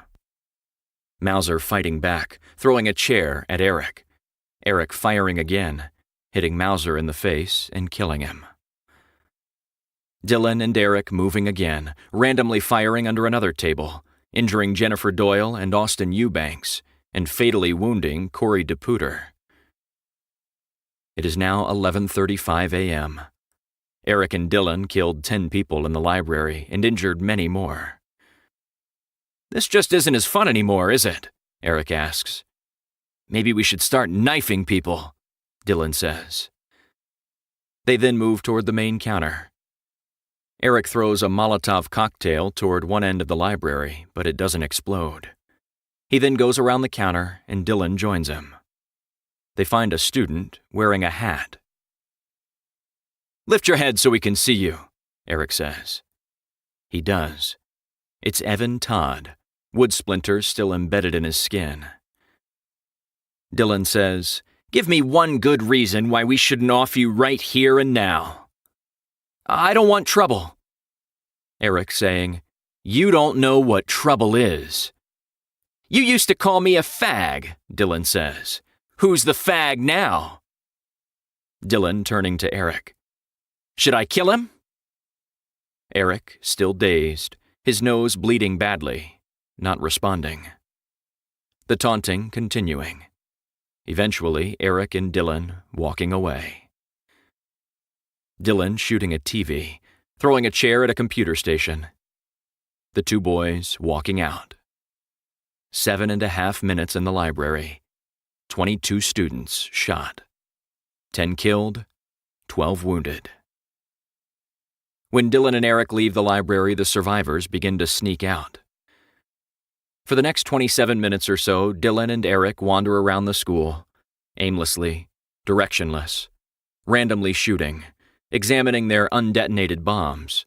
Mauser fighting back, throwing a chair at Eric. Eric firing again, hitting Mauser in the face and killing him. Dylan and Eric moving again, randomly firing under another table, injuring Jennifer Doyle and Austin Eubanks, and fatally wounding Corey DePuter. It is now 11:35 a.m. Eric and Dylan killed 10 people in the library and injured many more. "This just isn't as fun anymore, is it?" Eric asks. "Maybe we should start knifing people," Dylan says. They then move toward the main counter. Eric throws a Molotov cocktail toward one end of the library, but it doesn't explode. He then goes around the counter and Dylan joins him. They find a student wearing a hat. "Lift your head so we can see you," Eric says. He does. It's Evan Todd, wood splinters still embedded in his skin. Dylan says, "Give me one good reason why we shouldn't off you right here and now." "I don't want trouble." Eric saying, "You don't know what trouble is." "You used to call me a fag," Dylan says. "Who's the fag now?" Dylan turning to Eric. "Should I kill him?" Eric, still dazed, his nose bleeding badly, not responding. The taunting continuing. Eventually, Eric and Dylan walking away. Dylan shooting a TV, throwing a chair at a computer station. The 2 boys walking out. 7.5 minutes in the library. 22 students shot. 10 killed, 12 wounded. When Dylan and Eric leave the library, the survivors begin to sneak out. For the next 27 minutes or so, Dylan and Eric wander around the school, aimlessly, directionless, randomly shooting, examining their undetonated bombs,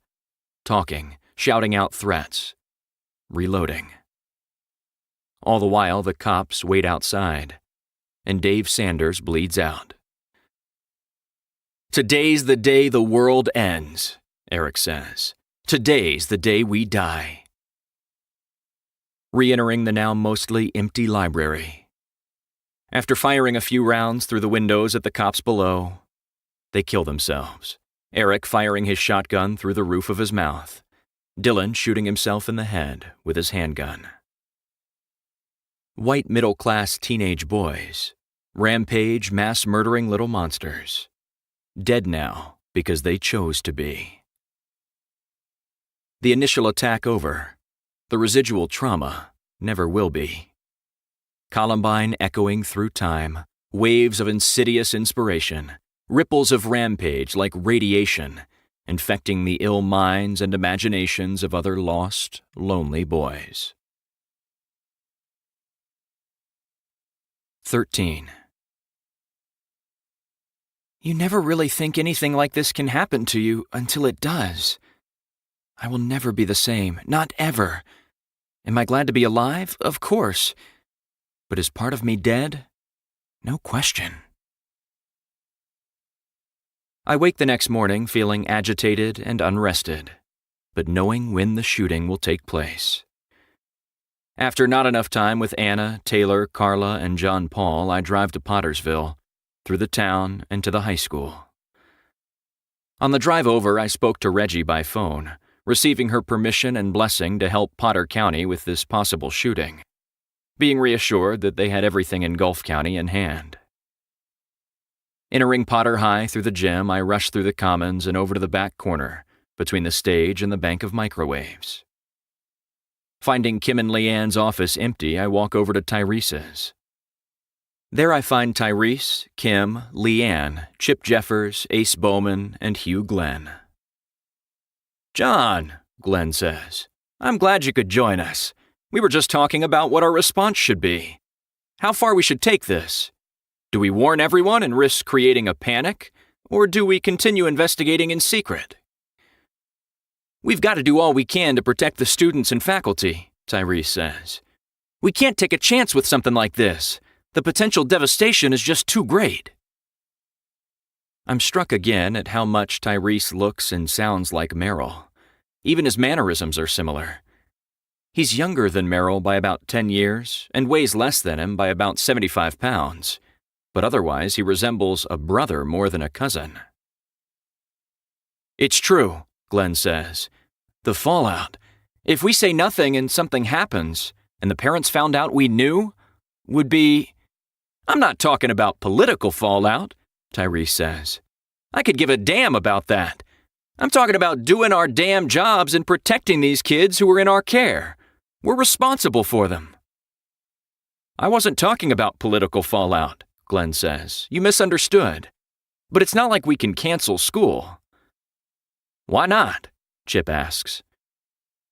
talking, shouting out threats, reloading. All the while, the cops wait outside, and Dave Sanders bleeds out. "Today's the day the world ends," Eric says. "Today's the day we die." Re-entering the now mostly empty library. After firing a few rounds through the windows at the cops below, they kill themselves. Eric firing his shotgun through the roof of his mouth. Dylan shooting himself in the head with his handgun. White middle-class teenage boys, rampage mass-murdering little monsters. Dead now because they chose to be. The initial attack over. The residual trauma never will be. Columbine echoing through time, waves of insidious inspiration, ripples of rampage like radiation, infecting the ill minds and imaginations of other lost, lonely boys. 13. You never really think anything like this can happen to you until it does. I will never be the same, not ever. Am I glad to be alive? Of course. But is part of me dead? No question. I wake the next morning feeling agitated and unrested, but knowing when the shooting will take place. After not enough time with Anna, Taylor, Carla, and John Paul, I drive to Pottersville, through the town and to the high school. On the drive over, I spoke to Reggie by phone, receiving her permission and blessing to help Potter County with this possible shooting, being reassured that they had everything in Gulf County in hand. Entering Potter High through the gym, I rush through the commons and over to the back corner, between the stage and the bank of microwaves. Finding Kim and Leanne's office empty, I walk over to Tyrese's. There I find Tyrese, Kim, Leanne, Chip Jeffers, Ace Bowman, and Hugh Glenn. "John," Glenn says, "I'm glad you could join us. We were just talking about what our response should be. How far we should take this. Do we warn everyone and risk creating a panic, or do we continue investigating in secret?" "We've got to do all we can to protect the students and faculty," Tyrese says. "We can't take a chance with something like this. The potential devastation is just too great." I'm struck again at how much Tyrese looks and sounds like Merrill. Even his mannerisms are similar. He's younger than Merrill by about 10 years and weighs less than him by about 75 pounds, but otherwise he resembles a brother more than a cousin. "It's true," Glenn says. "The fallout. If we say nothing and something happens, and the parents found out we knew, would be—" "I'm not talking about political fallout," Tyrese says. "I could give a damn about that. I'm talking about doing our damn jobs and protecting these kids who are in our care. We're responsible for them." "I wasn't talking about political fallout," Glenn says. "You misunderstood. But it's not like we can cancel school." "Why not?" Chip asks.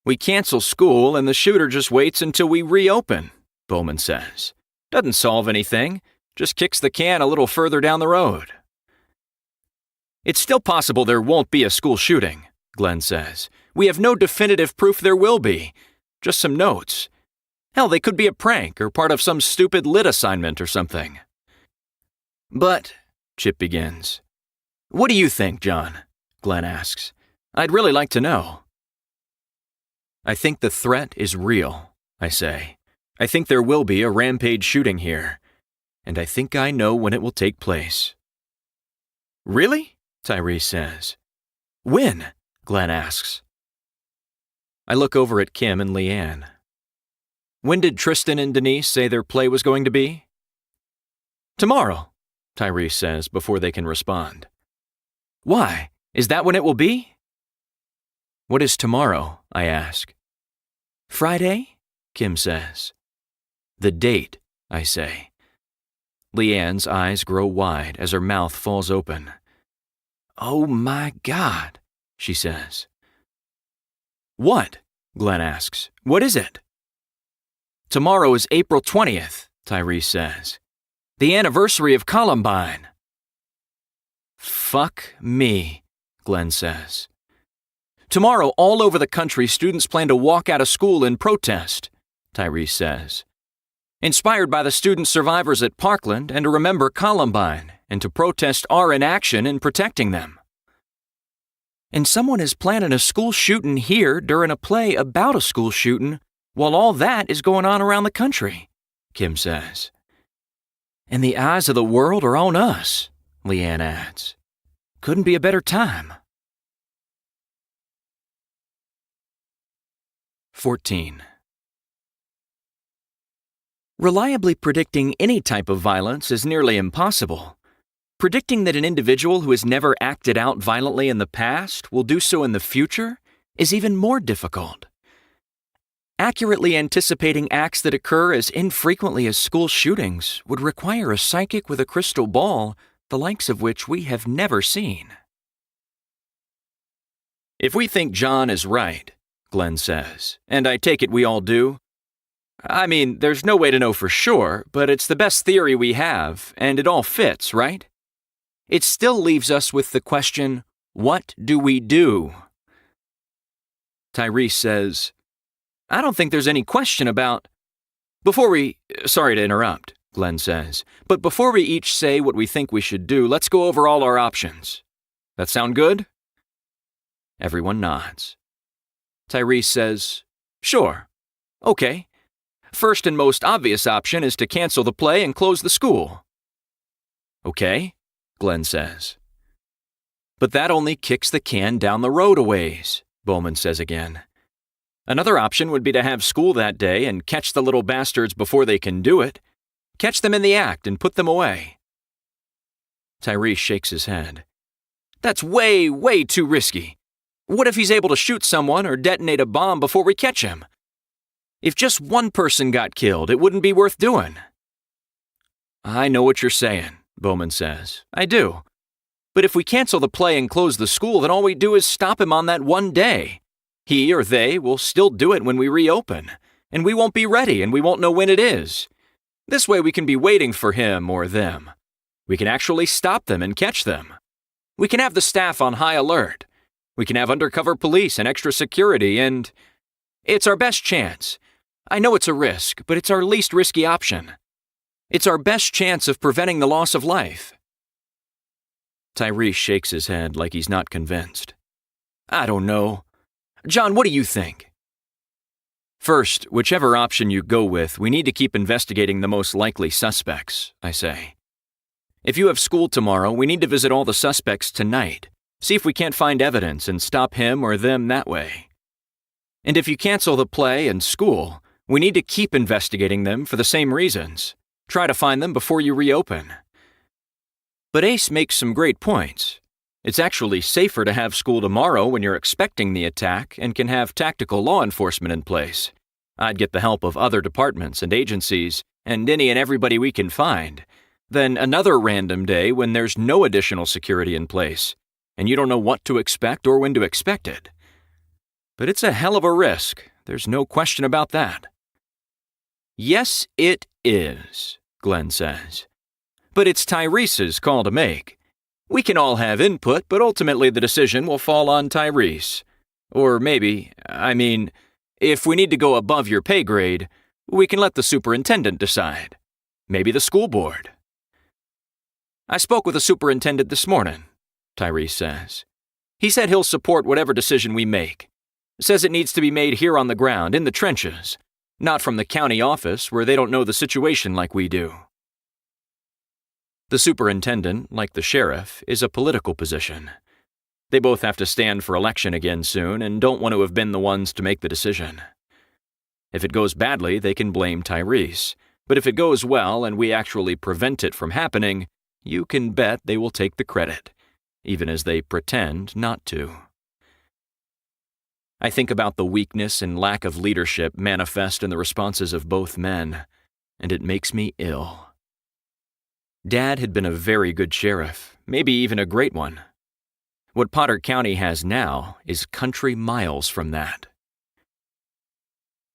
"We cancel school and the shooter just waits until we reopen," Bowman says. "Doesn't solve anything, just kicks the can a little further down the road." "It's still possible there won't be a school shooting," Glenn says. "We have no definitive proof there will be, just some notes. Hell, they could be a prank or part of some stupid lit assignment or something." "But," Chip begins. "What do you think, John?" Glenn asks. "I'd really like to know." "I think the threat is real," I say. "I think there will be a rampage shooting here, and I think I know when it will take place." "Really?" Tyrese says. "When?" Glenn asks. I look over at Kim and Leanne. "When did Tristan and Denise say their play was going to be?" "Tomorrow," Tyrese says before they can respond. "Why? Is that when it will be?" "What is tomorrow?" I ask. "Friday?" Kim says. "The date," I say. Leanne's eyes grow wide as her mouth falls open. "Oh my God," she says. "What?" Glenn asks. "What is it?" "Tomorrow is April 20th, Tyrese says. The anniversary of Columbine. Fuck me, Glenn says. Tomorrow, all over the country, students plan to walk out of school in protest, Tyrese says. Inspired by the student survivors at Parkland and to remember Columbine and to protest our inaction in protecting them. And someone is planning a school shooting here during a play about a school shooting while all that is going on around the country, Kim says. And the eyes of the world are on us, Leanne adds. Couldn't be a better time. 14. Reliably predicting any type of violence is nearly impossible. Predicting that an individual who has never acted out violently in the past will do so in the future is even more difficult. Accurately anticipating acts that occur as infrequently as school shootings would require a psychic with a crystal ball, the likes of which we have never seen. If we think John is right, Glenn says, and I take it we all do. I mean, there's no way to know for sure, but it's the best theory we have, and it all fits, right? It still leaves us with the question, what do we do? Tyrese says, I don't think there's any question about... Sorry to interrupt, Glenn says, but before we each say what we think we should do, let's go over all our options. That sound good? Everyone nods. Tyrese says, sure. Okay. First and most obvious option is to cancel the play and close the school. Okay, Glenn says. But that only kicks the can down the road a ways, Bowman says again. Another option would be to have school that day and catch the little bastards before they can do it. Catch them in the act and put them away. Tyrese shakes his head. That's way, way too risky. What if he's able to shoot someone or detonate a bomb before we catch him? If just one person got killed, it wouldn't be worth doing. I know what you're saying, Bowman says. I do. But if we cancel the play and close the school, then all we do is stop him on that one day. He or they will still do it when we reopen, and we won't be ready and we won't know when it is. This way we can be waiting for him or them. We can actually stop them and catch them. We can have the staff on high alert. We can have undercover police and extra security, and it's our best chance. I know it's a risk, but it's our least risky option. It's our best chance of preventing the loss of life. Tyrese shakes his head like he's not convinced. I don't know. John, what do you think? First, whichever option you go with, we need to keep investigating the most likely suspects, I say. If you have school tomorrow, we need to visit all the suspects tonight. See if we can't find evidence and stop him or them that way. And if you cancel the play and school, we need to keep investigating them for the same reasons. Try to find them before you reopen. But Ace makes some great points. It's actually safer to have school tomorrow when you're expecting the attack and can have tactical law enforcement in place. I'd get the help of other departments and agencies and any and everybody we can find. Then another random day when there's no additional security in place and you don't know what to expect or when to expect it. But it's a hell of a risk. There's no question about that. Yes, it is, Glenn says. But it's Tyrese's call to make. We can all have input, but ultimately the decision will fall on Tyrese. Or maybe, if we need to go above your pay grade, we can let the superintendent decide. Maybe the school board. I spoke with the superintendent this morning, Tyrese says. He said he'll support whatever decision we make. Says it needs to be made here on the ground, in the trenches, not from the county office where they don't know the situation like we do. The superintendent, like the sheriff, is a political position. They both have to stand for election again soon and don't want to have been the ones to make the decision. If it goes badly, they can blame Tyrese, but if it goes well and we actually prevent it from happening, you can bet they will take the credit, even as they pretend not to. I think about the weakness and lack of leadership manifest in the responses of both men, and it makes me ill. Dad had been a very good sheriff, maybe even a great one. What Potter County has now is country miles from that.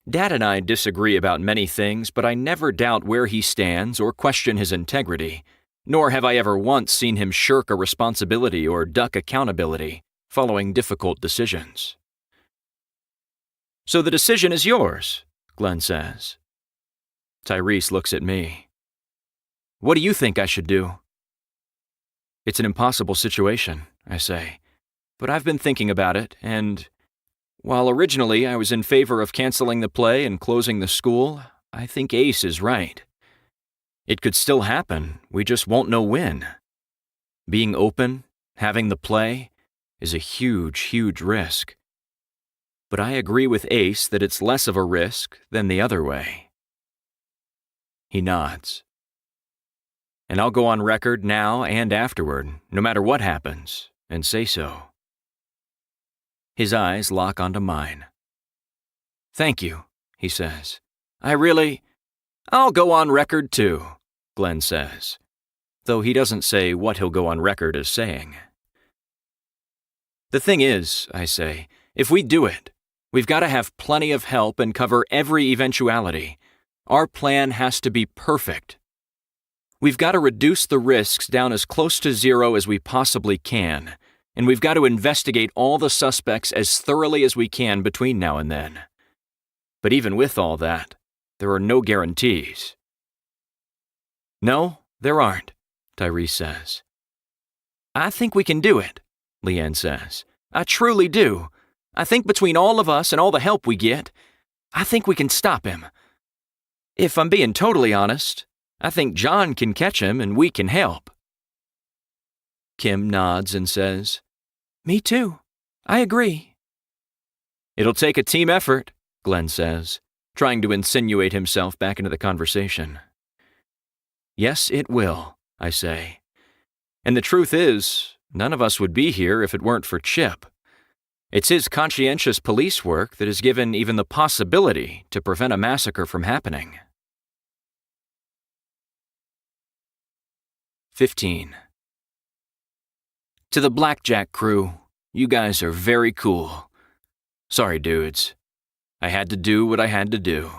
Dad and I disagree about many things, but I never doubt where he stands or question his integrity, nor have I ever once seen him shirk a responsibility or duck accountability following difficult decisions. "So the decision is yours," Glenn says. Tyrese looks at me. "What do you think I should do?" "It's an impossible situation," I say, "but I've been thinking about it, and while originally I was in favor of canceling the play and closing the school, I think Ace is right. It could still happen, we just won't know when. Being open, having the play, is a huge, huge risk. But I agree with Ace that it's less of a risk than the other way." He nods. "And I'll go on record now and afterward, no matter what happens, and say so." His eyes lock onto mine. "Thank you," he says. "I'll go on record too," Glenn says, though he doesn't say what he'll go on record as saying. "The thing is," I say, "if we do it, we've got to have plenty of help and cover every eventuality. Our plan has to be perfect. We've got to reduce the risks down as close to zero as we possibly can, and we've got to investigate all the suspects as thoroughly as we can between now and then. But even with all that, there are no guarantees." "No, there aren't," Tyrese says. "I think we can do it," Leanne says. "I truly do. I think between all of us and all the help we get, I think we can stop him. If I'm being totally honest, I think John can catch him and we can help." Kim nods and says, "Me too. I agree." "It'll take a team effort," Glenn says, trying to insinuate himself back into the conversation. "Yes, it will," I say. "And the truth is, none of us would be here if it weren't for Chip. It's his conscientious police work that has given even the possibility to prevent a massacre from happening." 15. To the Blackjack crew, you guys are very cool. Sorry, dudes. I had to do what I had to do.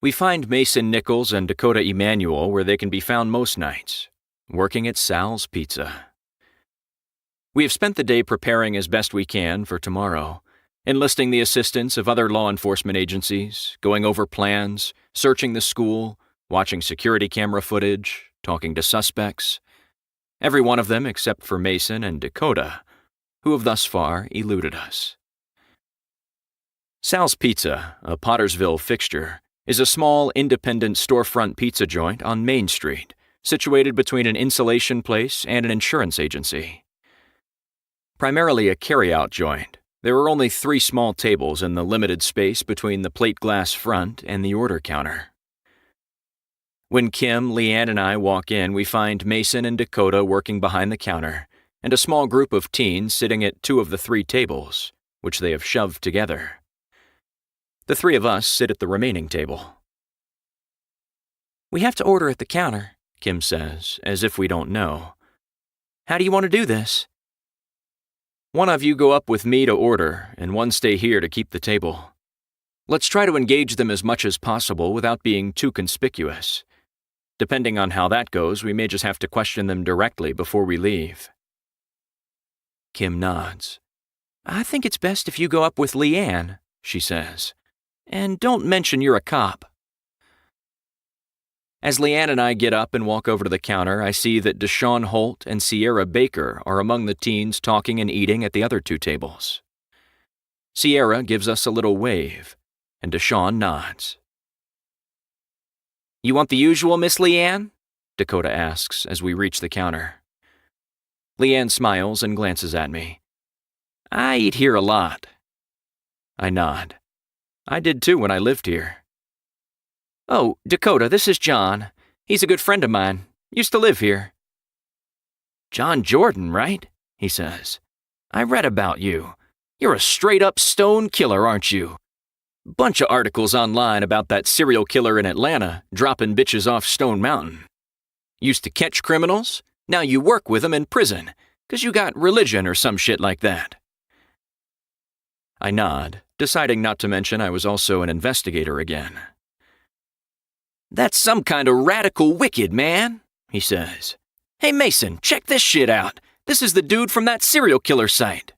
We find Mason Nichols and Dakota Emanuel where they can be found most nights, working at Sal's Pizza. We have spent the day preparing as best we can for tomorrow, enlisting the assistance of other law enforcement agencies, going over plans, searching the school, watching security camera footage, talking to suspects. Every one of them except for Mason and Dakota, who have thus far eluded us. Sal's Pizza, a Pottersville fixture, is a small independent storefront pizza joint on Main Street, situated between an insulation place and an insurance agency. Primarily a carry-out joint, there are only 3 small tables in the limited space between the plate glass front and the order counter. When Kim, Leanne, and I walk in, we find Mason and Dakota working behind the counter, and a small group of teens sitting at 2 of the 3 tables, which they have shoved together. The 3 of us sit at the remaining table. "We have to order at the counter," Kim says, as if we don't know. "How do you want to do this?" "One of you go up with me to order, and one stay here to keep the table. Let's try to engage them as much as possible without being too conspicuous. Depending on how that goes, we may just have to question them directly before we leave." Kim nods. "I think it's best if you go up with Leanne," she says. "And don't mention you're a cop." As Leanne and I get up and walk over to the counter, I see that Deshaun Holt and Sierra Baker are among the teens talking and eating at the other 2 tables. Sierra gives us a little wave, and Deshaun nods. "You want the usual, Miss Leanne?" Dakota asks as we reach the counter. Leanne smiles and glances at me. "I eat here a lot." I nod. "I did too when I lived here." "Oh, Dakota, this is John. He's a good friend of mine. Used to live here." "John Jordan, right?" he says. "I read about you. You're a straight-up stone killer, aren't you? Bunch of articles online about that serial killer in Atlanta dropping bitches off Stone Mountain. Used to catch criminals, now you work with them in prison, 'cause you got religion or some shit like that." I nod, deciding not to mention I was also an investigator again. "That's some kind of radical wicked, man," he says. "Hey, Mason, check this shit out. This is the dude from that serial killer site."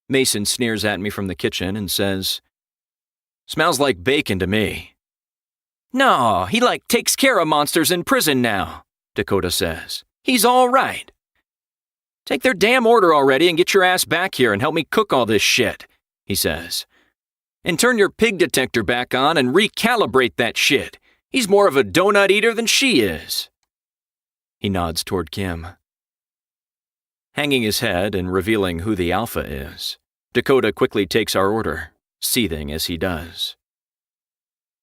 Mason sneers at me from the kitchen and says, "Smells like bacon to me." "No, he takes care of monsters in prison now," Dakota says. "He's all right." "Take their damn order already and get your ass back here and help me cook all this shit," he says. "And turn your pig detector back on and recalibrate that shit. He's more of a donut eater than she is." He nods toward Kim. Hanging his head and revealing who the alpha is, Dakota quickly takes our order, seething as he does.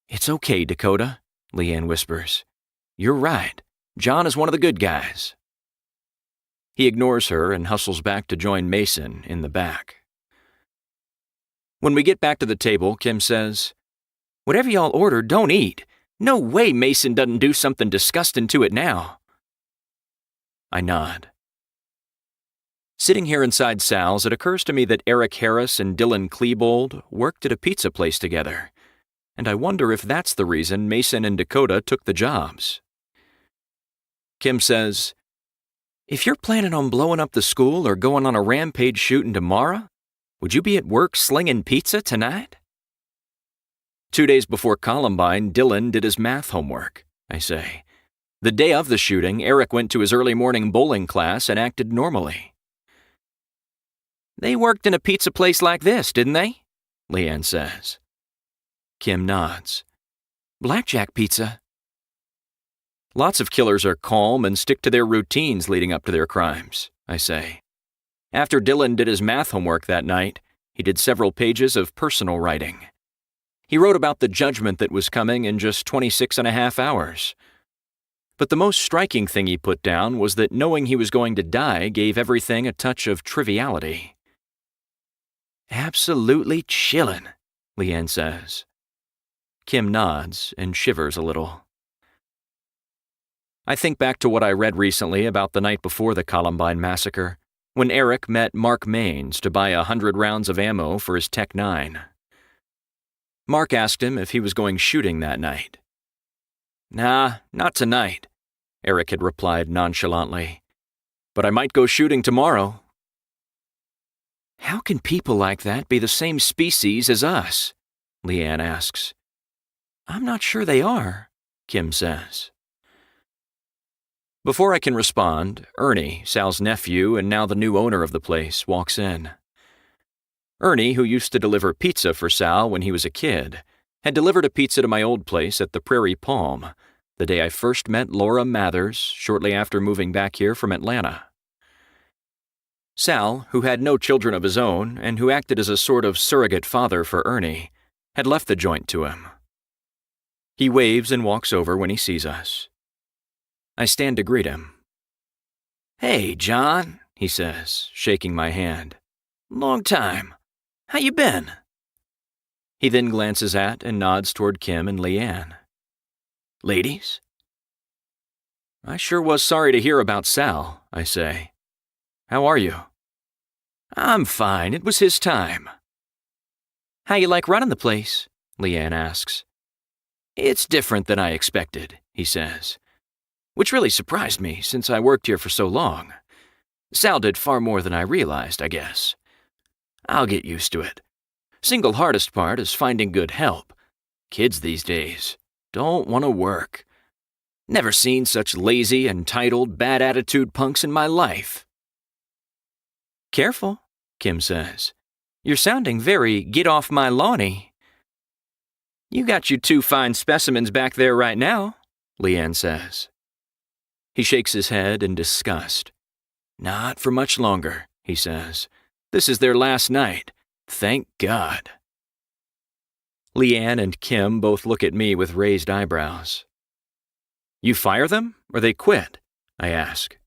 "It's okay, Dakota," Leanne whispers. "You're right. John is one of the good guys." He ignores her and hustles back to join Mason in the back. When we get back to the table, Kim says, "Whatever y'all ordered, don't eat. No way Mason doesn't do something disgusting to it now." I nod. Sitting here inside Sal's, it occurs to me that Eric Harris and Dylan Klebold worked at a pizza place together, and I wonder if that's the reason Mason and Dakota took the jobs. Kim says, "If you're planning on blowing up the school or going on a rampage shooting tomorrow, would you be at work slinging pizza tonight?" 2 days before Columbine, Dylan did his math homework, I say. The day of the shooting, Eric went to his early morning bowling class and acted normally. "They worked in a pizza place like this, didn't they?" Leanne says. Kim nods. "Blackjack pizza." Lots of killers are calm and stick to their routines leading up to their crimes, I say. After Dylan did his math homework that night, he did several pages of personal writing. He wrote about the judgment that was coming in just 26 and a half hours. But the most striking thing he put down was that knowing he was going to die gave everything a touch of triviality. "Absolutely chillin'," Leanne says. Kim nods and shivers a little. I think back to what I read recently about the night before the Columbine massacre, when Eric met Mark Maines to buy 100 rounds of ammo for his Tech 9. Mark asked him if he was going shooting that night. "Nah, not tonight," Eric had replied nonchalantly. "But I might go shooting tomorrow." "How can people like that be the same species as us?" Leanne asks. "I'm not sure they are," Kim says. Before I can respond, Ernie, Sal's nephew and now the new owner of the place, walks in. Ernie, who used to deliver pizza for Sal when he was a kid, had delivered a pizza to my old place at the Prairie Palm, the day I first met Laura Mathers shortly after moving back here from Atlanta. Sal, who had no children of his own and who acted as a sort of surrogate father for Ernie, had left the joint to him. He waves and walks over when he sees us. I stand to greet him. "Hey, John," he says, shaking my hand. "Long time. How you been?" He then glances at and nods toward Kim and Leanne. "Ladies?" "I sure was sorry to hear about Sal," I say. "How are you?" "I'm fine. It was his time." "How you like running the place?" Leanne asks. "It's different than I expected," he says. "Which really surprised me since I worked here for so long. Sal did far more than I realized, I guess. I'll get used to it. Single hardest part is finding good help. Kids these days don't want to work. Never seen such lazy, entitled, bad attitude punks in my life." "Careful," Kim says. "You're sounding very get-off-my-lawny." "You got you 2 fine specimens back there right now," Leanne says. He shakes his head in disgust. "Not for much longer," he says. "This is their last night. Thank God." Leanne and Kim both look at me with raised eyebrows. "You fire them, or they quit?" I ask.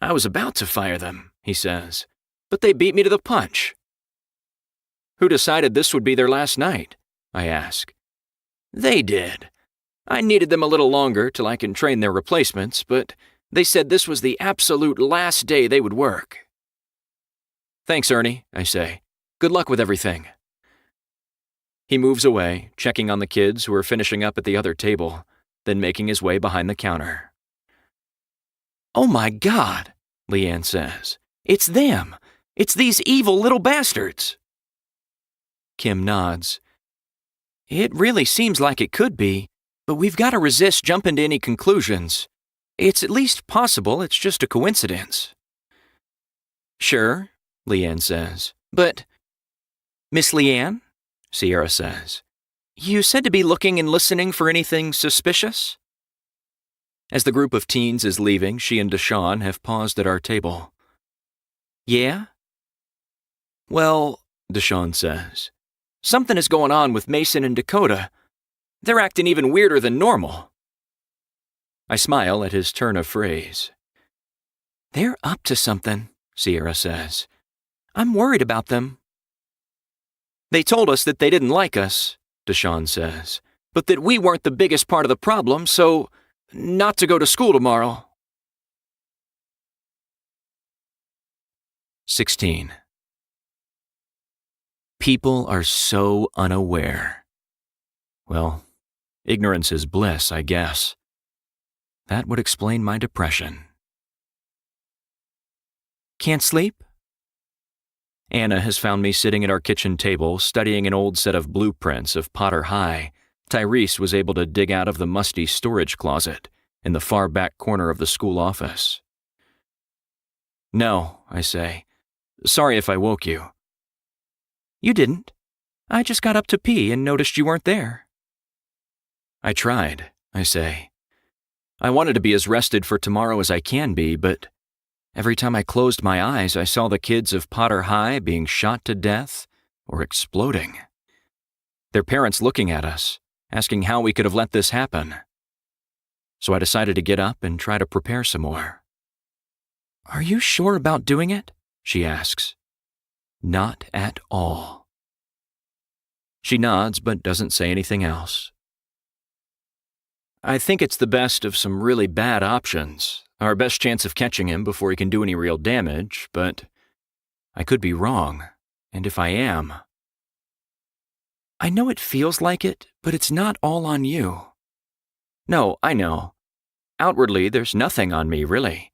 "I was about to fire them," he says, "but they beat me to the punch." "Who decided this would be their last night?" I ask. "They did. I needed them a little longer till I can train their replacements, but they said this was the absolute last day they would work." "Thanks, Ernie," I say. "Good luck with everything." He moves away, checking on the kids who are finishing up at the other table, then making his way behind the counter. "Oh my God," Leanne says. "It's them! It's these evil little bastards!" Kim nods. "It really seems like it could be, but we've got to resist jumping to any conclusions. It's at least possible it's just a coincidence." "Sure," Leanne says, "but—" "Miss Leanne," Sierra says, "you said to be looking and listening for anything suspicious?" As the group of teens is leaving, she and Deshawn have paused at our table. "Yeah?" "Well," Deshawn says, "something is going on with Mason and Dakota. They're acting even weirder than normal." I smile at his turn of phrase. "They're up to something," Sierra says. "I'm worried about them." "They told us that they didn't like us," Deshawn says, "but that we weren't the biggest part of the problem, so not to go to school tomorrow." 16. People are so unaware. Well, ignorance is bliss, I guess. That would explain my depression. Can't sleep? Anna has found me sitting at our kitchen table studying an old set of blueprints of Potter High Tyrese was able to dig out of the musty storage closet in the far back corner of the school office. "No," I say. "Sorry if I woke you." "You didn't. I just got up to pee and noticed you weren't there." "I tried," I say. "I wanted to be as rested for tomorrow as I can be, but every time I closed my eyes, I saw the kids of Potter High being shot to death or exploding. Their parents looking at us, asking how we could have let this happen. So I decided to get up and try to prepare some more." "Are you sure about doing it?" she asks. "Not at all." She nods but doesn't say anything else. "I think it's the best of some really bad options, our best chance of catching him before he can do any real damage, but I could be wrong, and if I am—" "I know it feels like it, but it's not all on you." "No, I know. Outwardly, there's nothing on me, really.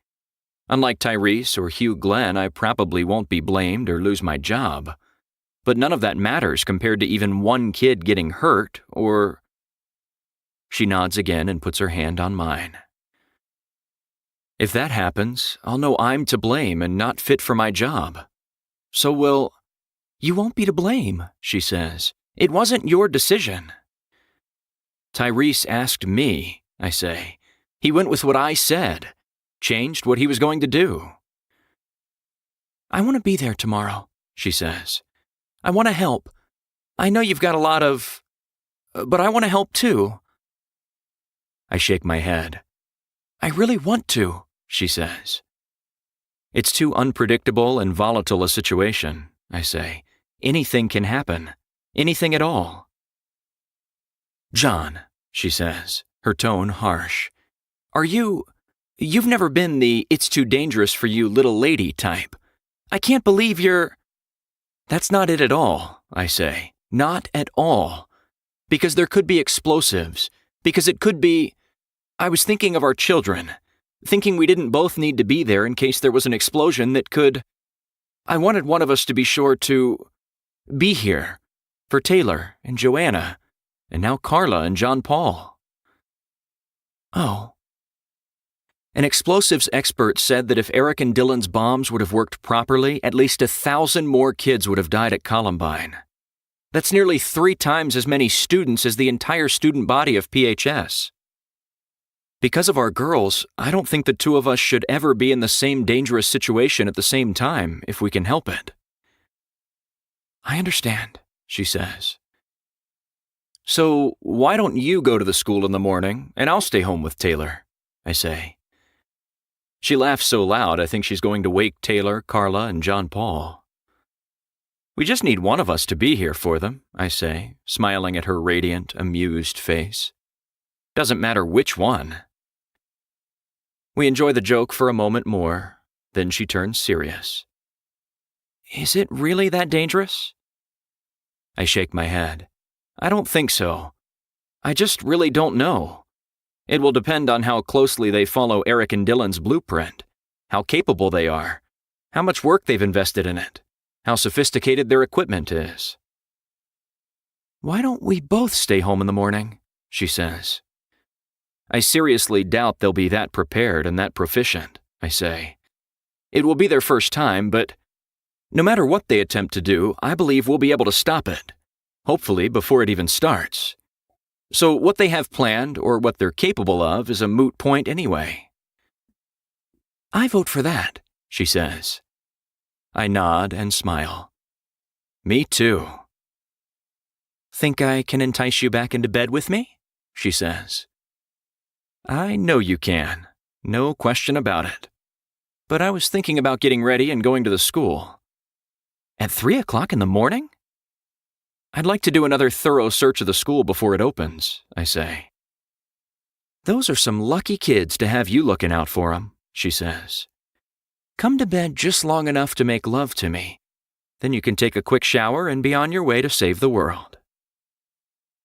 Unlike Tyrese or Hugh Glenn, I probably won't be blamed or lose my job. But none of that matters compared to even one kid getting hurt or—" She nods again and puts her hand on mine. "If that happens, I'll know I'm to blame and not fit for my job. So will—" "You won't be to blame," she says. "It wasn't your decision." "Tyrese asked me," I say. "He went with what I said, changed what he was going to do." "I want to be there tomorrow," she says. "I want to help. I know you've got a lot of... but I want to help too." I shake my head. "I really want to," she says. "It's too unpredictable and volatile a situation," I say. "Anything can happen. Anything at all." "John," she says, her tone harsh. You've never been the 'it's too dangerous for you little lady' type. I can't believe you're—" "That's not it at all," I say. "Not at all. Because there could be explosives. Because it could be— I was thinking of our children. Thinking we didn't both need to be there in case there was an explosion that could— I wanted one of us to be sure to be here. For Taylor and Joanna, and now Carla and John Paul." "Oh." "An explosives expert said that if Eric and Dylan's bombs would have worked properly, at least 1,000 more kids would have died at Columbine. That's nearly 3 times as many students as the entire student body of PHS. Because of our girls, I don't think the two of us should ever be in the same dangerous situation at the same time, if we can help it." "I understand," she says. "So why don't you go to the school in the morning, and I'll stay home with Taylor?" I say. She laughs so loud I think she's going to wake Taylor, Carla, and John Paul. "We just need one of us to be here for them," I say, smiling at her radiant, amused face. "Doesn't matter which one." We enjoy the joke for a moment more, then she turns serious. "Is it really that dangerous?" I shake my head. I don't think so. I just really don't know. It will depend on how closely they follow Eric and Dylan's blueprint, how capable they are, how much work they've invested in it, how sophisticated their equipment is. Why don't we both stay home in the morning? She says. I seriously doubt they'll be that prepared and that proficient, I say. It will be their first time, but no matter what they attempt to do, I believe we'll be able to stop it, hopefully before it even starts. So what they have planned or what they're capable of is a moot point anyway. I vote for that, she says. I nod and smile. Me too. Think I can entice you back into bed with me? She says. I know you can. No question about it. But I was thinking about getting ready and going to the school. At 3 o'clock in the morning? I'd like to do another thorough search of the school before it opens, I say. Those are some lucky kids to have you looking out for them, she says. Come to bed just long enough to make love to me. Then you can take a quick shower and be on your way to save the world.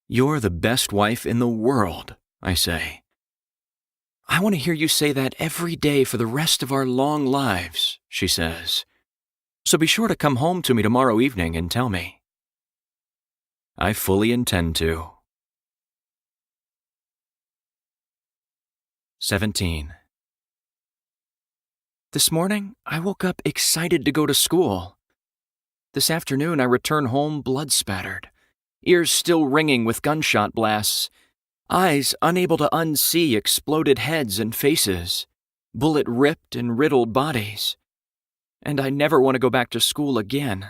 You're the best wife in the world, I say. I want to hear you say that every day for the rest of our long lives, she says. So be sure to come home to me tomorrow evening and tell me. I fully intend to. 17. This morning, I woke up excited to go to school. This afternoon, I return home blood-spattered, ears still ringing with gunshot blasts, eyes unable to unsee exploded heads and faces, bullet-ripped and riddled bodies. And I never want to go back to school again.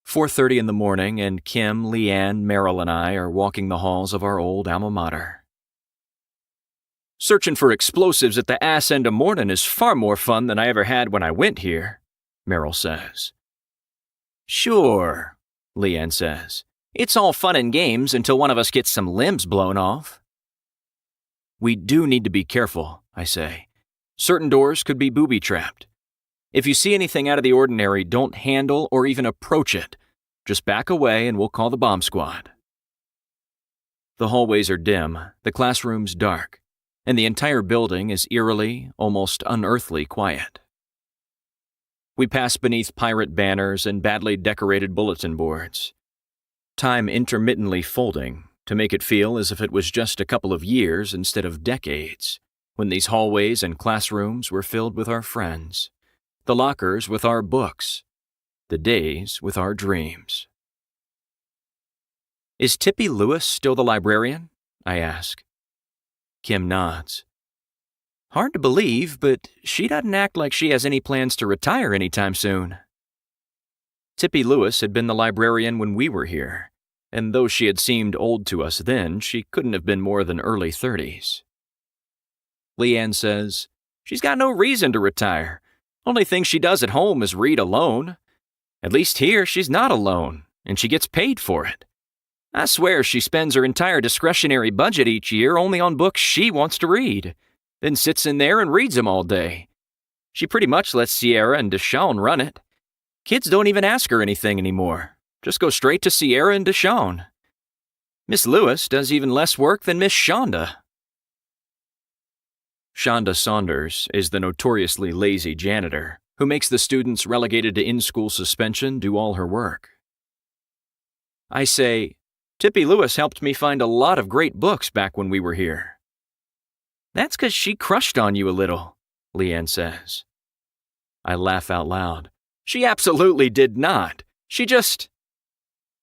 4:30 in the morning, and Kim, Leanne, Meryl, and I are walking the halls of our old alma mater. Searching for explosives at the ass end of morning is far more fun than I ever had when I went here, Meryl says. Sure, Leanne says. It's all fun and games until one of us gets some limbs blown off. We do need to be careful, I say. Certain doors could be booby-trapped. If you see anything out of the ordinary, don't handle or even approach it. Just back away and we'll call the bomb squad. The hallways are dim, the classrooms dark, and the entire building is eerily, almost unearthly quiet. We pass beneath pirate banners and badly decorated bulletin boards. Time intermittently folding to make it feel as if it was just a couple of years instead of decades, when these hallways and classrooms were filled with our friends, the lockers with our books, the days with our dreams. Is Tippy Lewis still the librarian? I ask. Kim nods. Hard to believe, but she doesn't act like she has any plans to retire anytime soon. Tippy Lewis had been the librarian when we were here, and though she had seemed old to us then, she couldn't have been more than early 30s. Leanne says, she's got no reason to retire. Only thing she does at home is read alone. At least here she's not alone, and she gets paid for it. I swear she spends her entire discretionary budget each year only on books she wants to read, then sits in there and reads them all day. She pretty much lets Sierra and Deshawn run it. Kids don't even ask her anything anymore. Just go straight to Sierra and Deshawn. Miss Lewis does even less work than Miss Shonda. Shonda Saunders is the notoriously lazy janitor who makes the students relegated to in-school suspension do all her work. I say, Tippy Lewis helped me find a lot of great books back when we were here. That's 'cause she crushed on you a little, Leanne says. I laugh out loud. She absolutely did not. She just...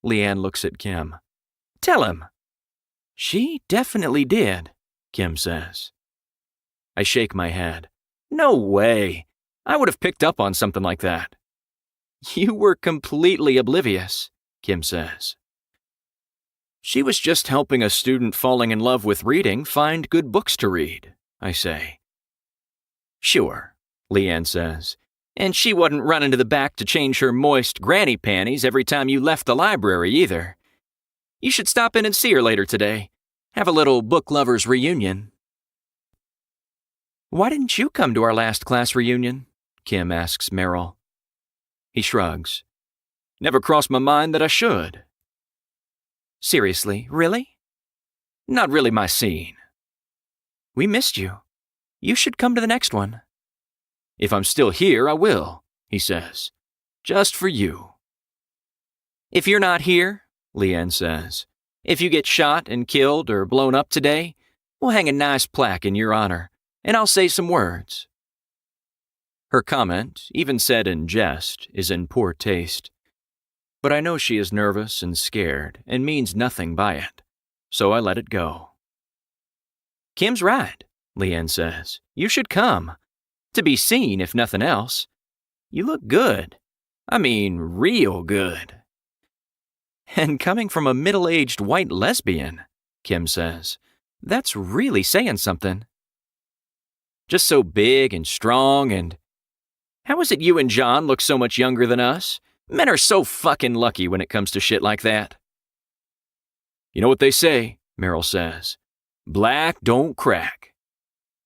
Leanne looks at Kim. Tell him. She definitely did, Kim says. I shake my head. No way. I would have picked up on something like that. You were completely oblivious, Kim says. She was just helping a student falling in love with reading find good books to read, I say. Sure, Leanne says. And she wasn't running to the back to change her moist granny panties every time you left the library either. You should stop in and see her later today. Have a little book lovers reunion. Why didn't you come to our last class reunion? Kim asks Meryl. He shrugs. Never crossed my mind that I should. Seriously, really? Not really my scene. We missed you. You should come to the next one. If I'm still here, I will, he says. Just for you. If you're not here, Leanne says, if you get shot and killed or blown up today, we'll hang a nice plaque in your honor, and I'll say some words. Her comment, even said in jest, is in poor taste. But I know she is nervous and scared and means nothing by it, so I let it go. Kim's right, Leanne says. You should come. To be seen, if nothing else. You look good. I mean, real good. And coming from a middle-aged white lesbian, Kim says, that's really saying something. Just so big and strong and... How is it you and John look so much younger than us? Men are so fucking lucky when it comes to shit like that. You know what they say, Meryl says. Black don't crack.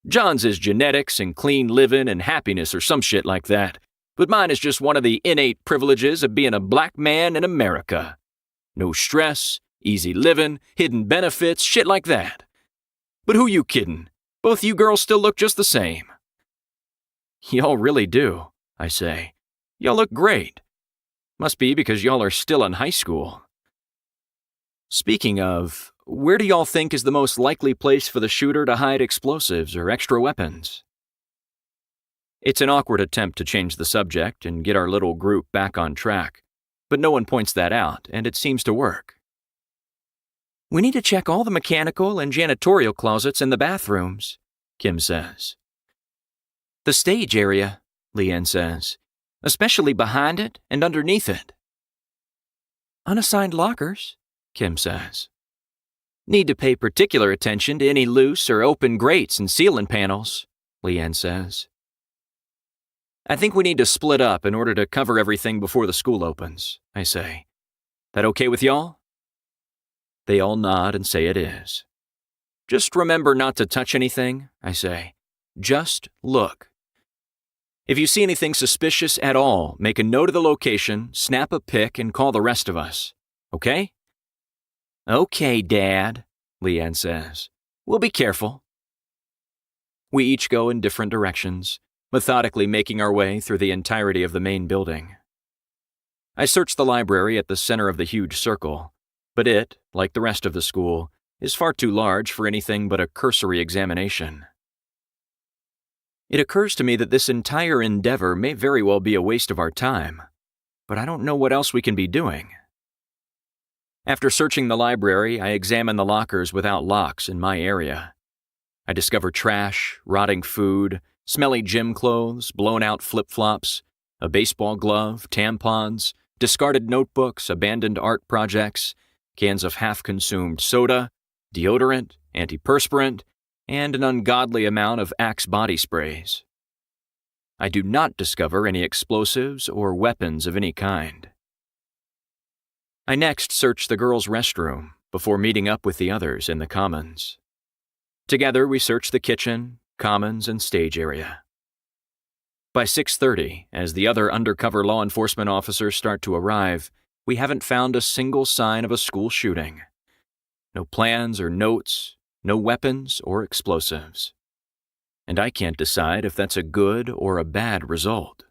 John's is genetics and clean living and happiness or some shit like that, but mine is just one of the innate privileges of being a black man in America. No stress, easy living, hidden benefits, shit like that. But who you kidding? Both you girls still look just the same. Y'all really do, I say. Y'all look great. Must be because y'all are still in high school. Speaking of, where do y'all think is the most likely place for the shooter to hide explosives or extra weapons? It's an awkward attempt to change the subject and get our little group back on track, but no one points that out, and it seems to work. We need to check all the mechanical and janitorial closets in the bathrooms, Kim says. The stage area, Leanne says, especially behind it and underneath it. Unassigned lockers, Kim says. Need to pay particular attention to any loose or open grates and ceiling panels, Leanne says. I think we need to split up in order to cover everything before the school opens, I say. That okay with y'all? They all nod and say it is. Just remember not to touch anything, I say. Just look. If you see anything suspicious at all, make a note of the location, snap a pic, and call the rest of us. Okay? Okay, Dad, Leanne says. We'll be careful. We each go in different directions, methodically making our way through the entirety of the main building. I search the library at the center of the huge circle, but it, like the rest of the school, is far too large for anything but a cursory examination. It occurs to me that this entire endeavor may very well be a waste of our time, but I don't know what else we can be doing. After searching the library, I examine the lockers without locks in my area. I discover trash, rotting food, smelly gym clothes, blown-out flip-flops, a baseball glove, tampons, discarded notebooks, abandoned art projects, cans of half-consumed soda, deodorant, antiperspirant, and an ungodly amount of Axe body sprays. I do not discover any explosives or weapons of any kind. I next search the girls' restroom before meeting up with the others in the commons. Together we search the kitchen, commons, and stage area. By 6:30, as the other undercover law enforcement officers start to arrive, we haven't found a single sign of a school shooting. No plans or notes, no weapons or explosives. And I can't decide if that's a good or a bad result.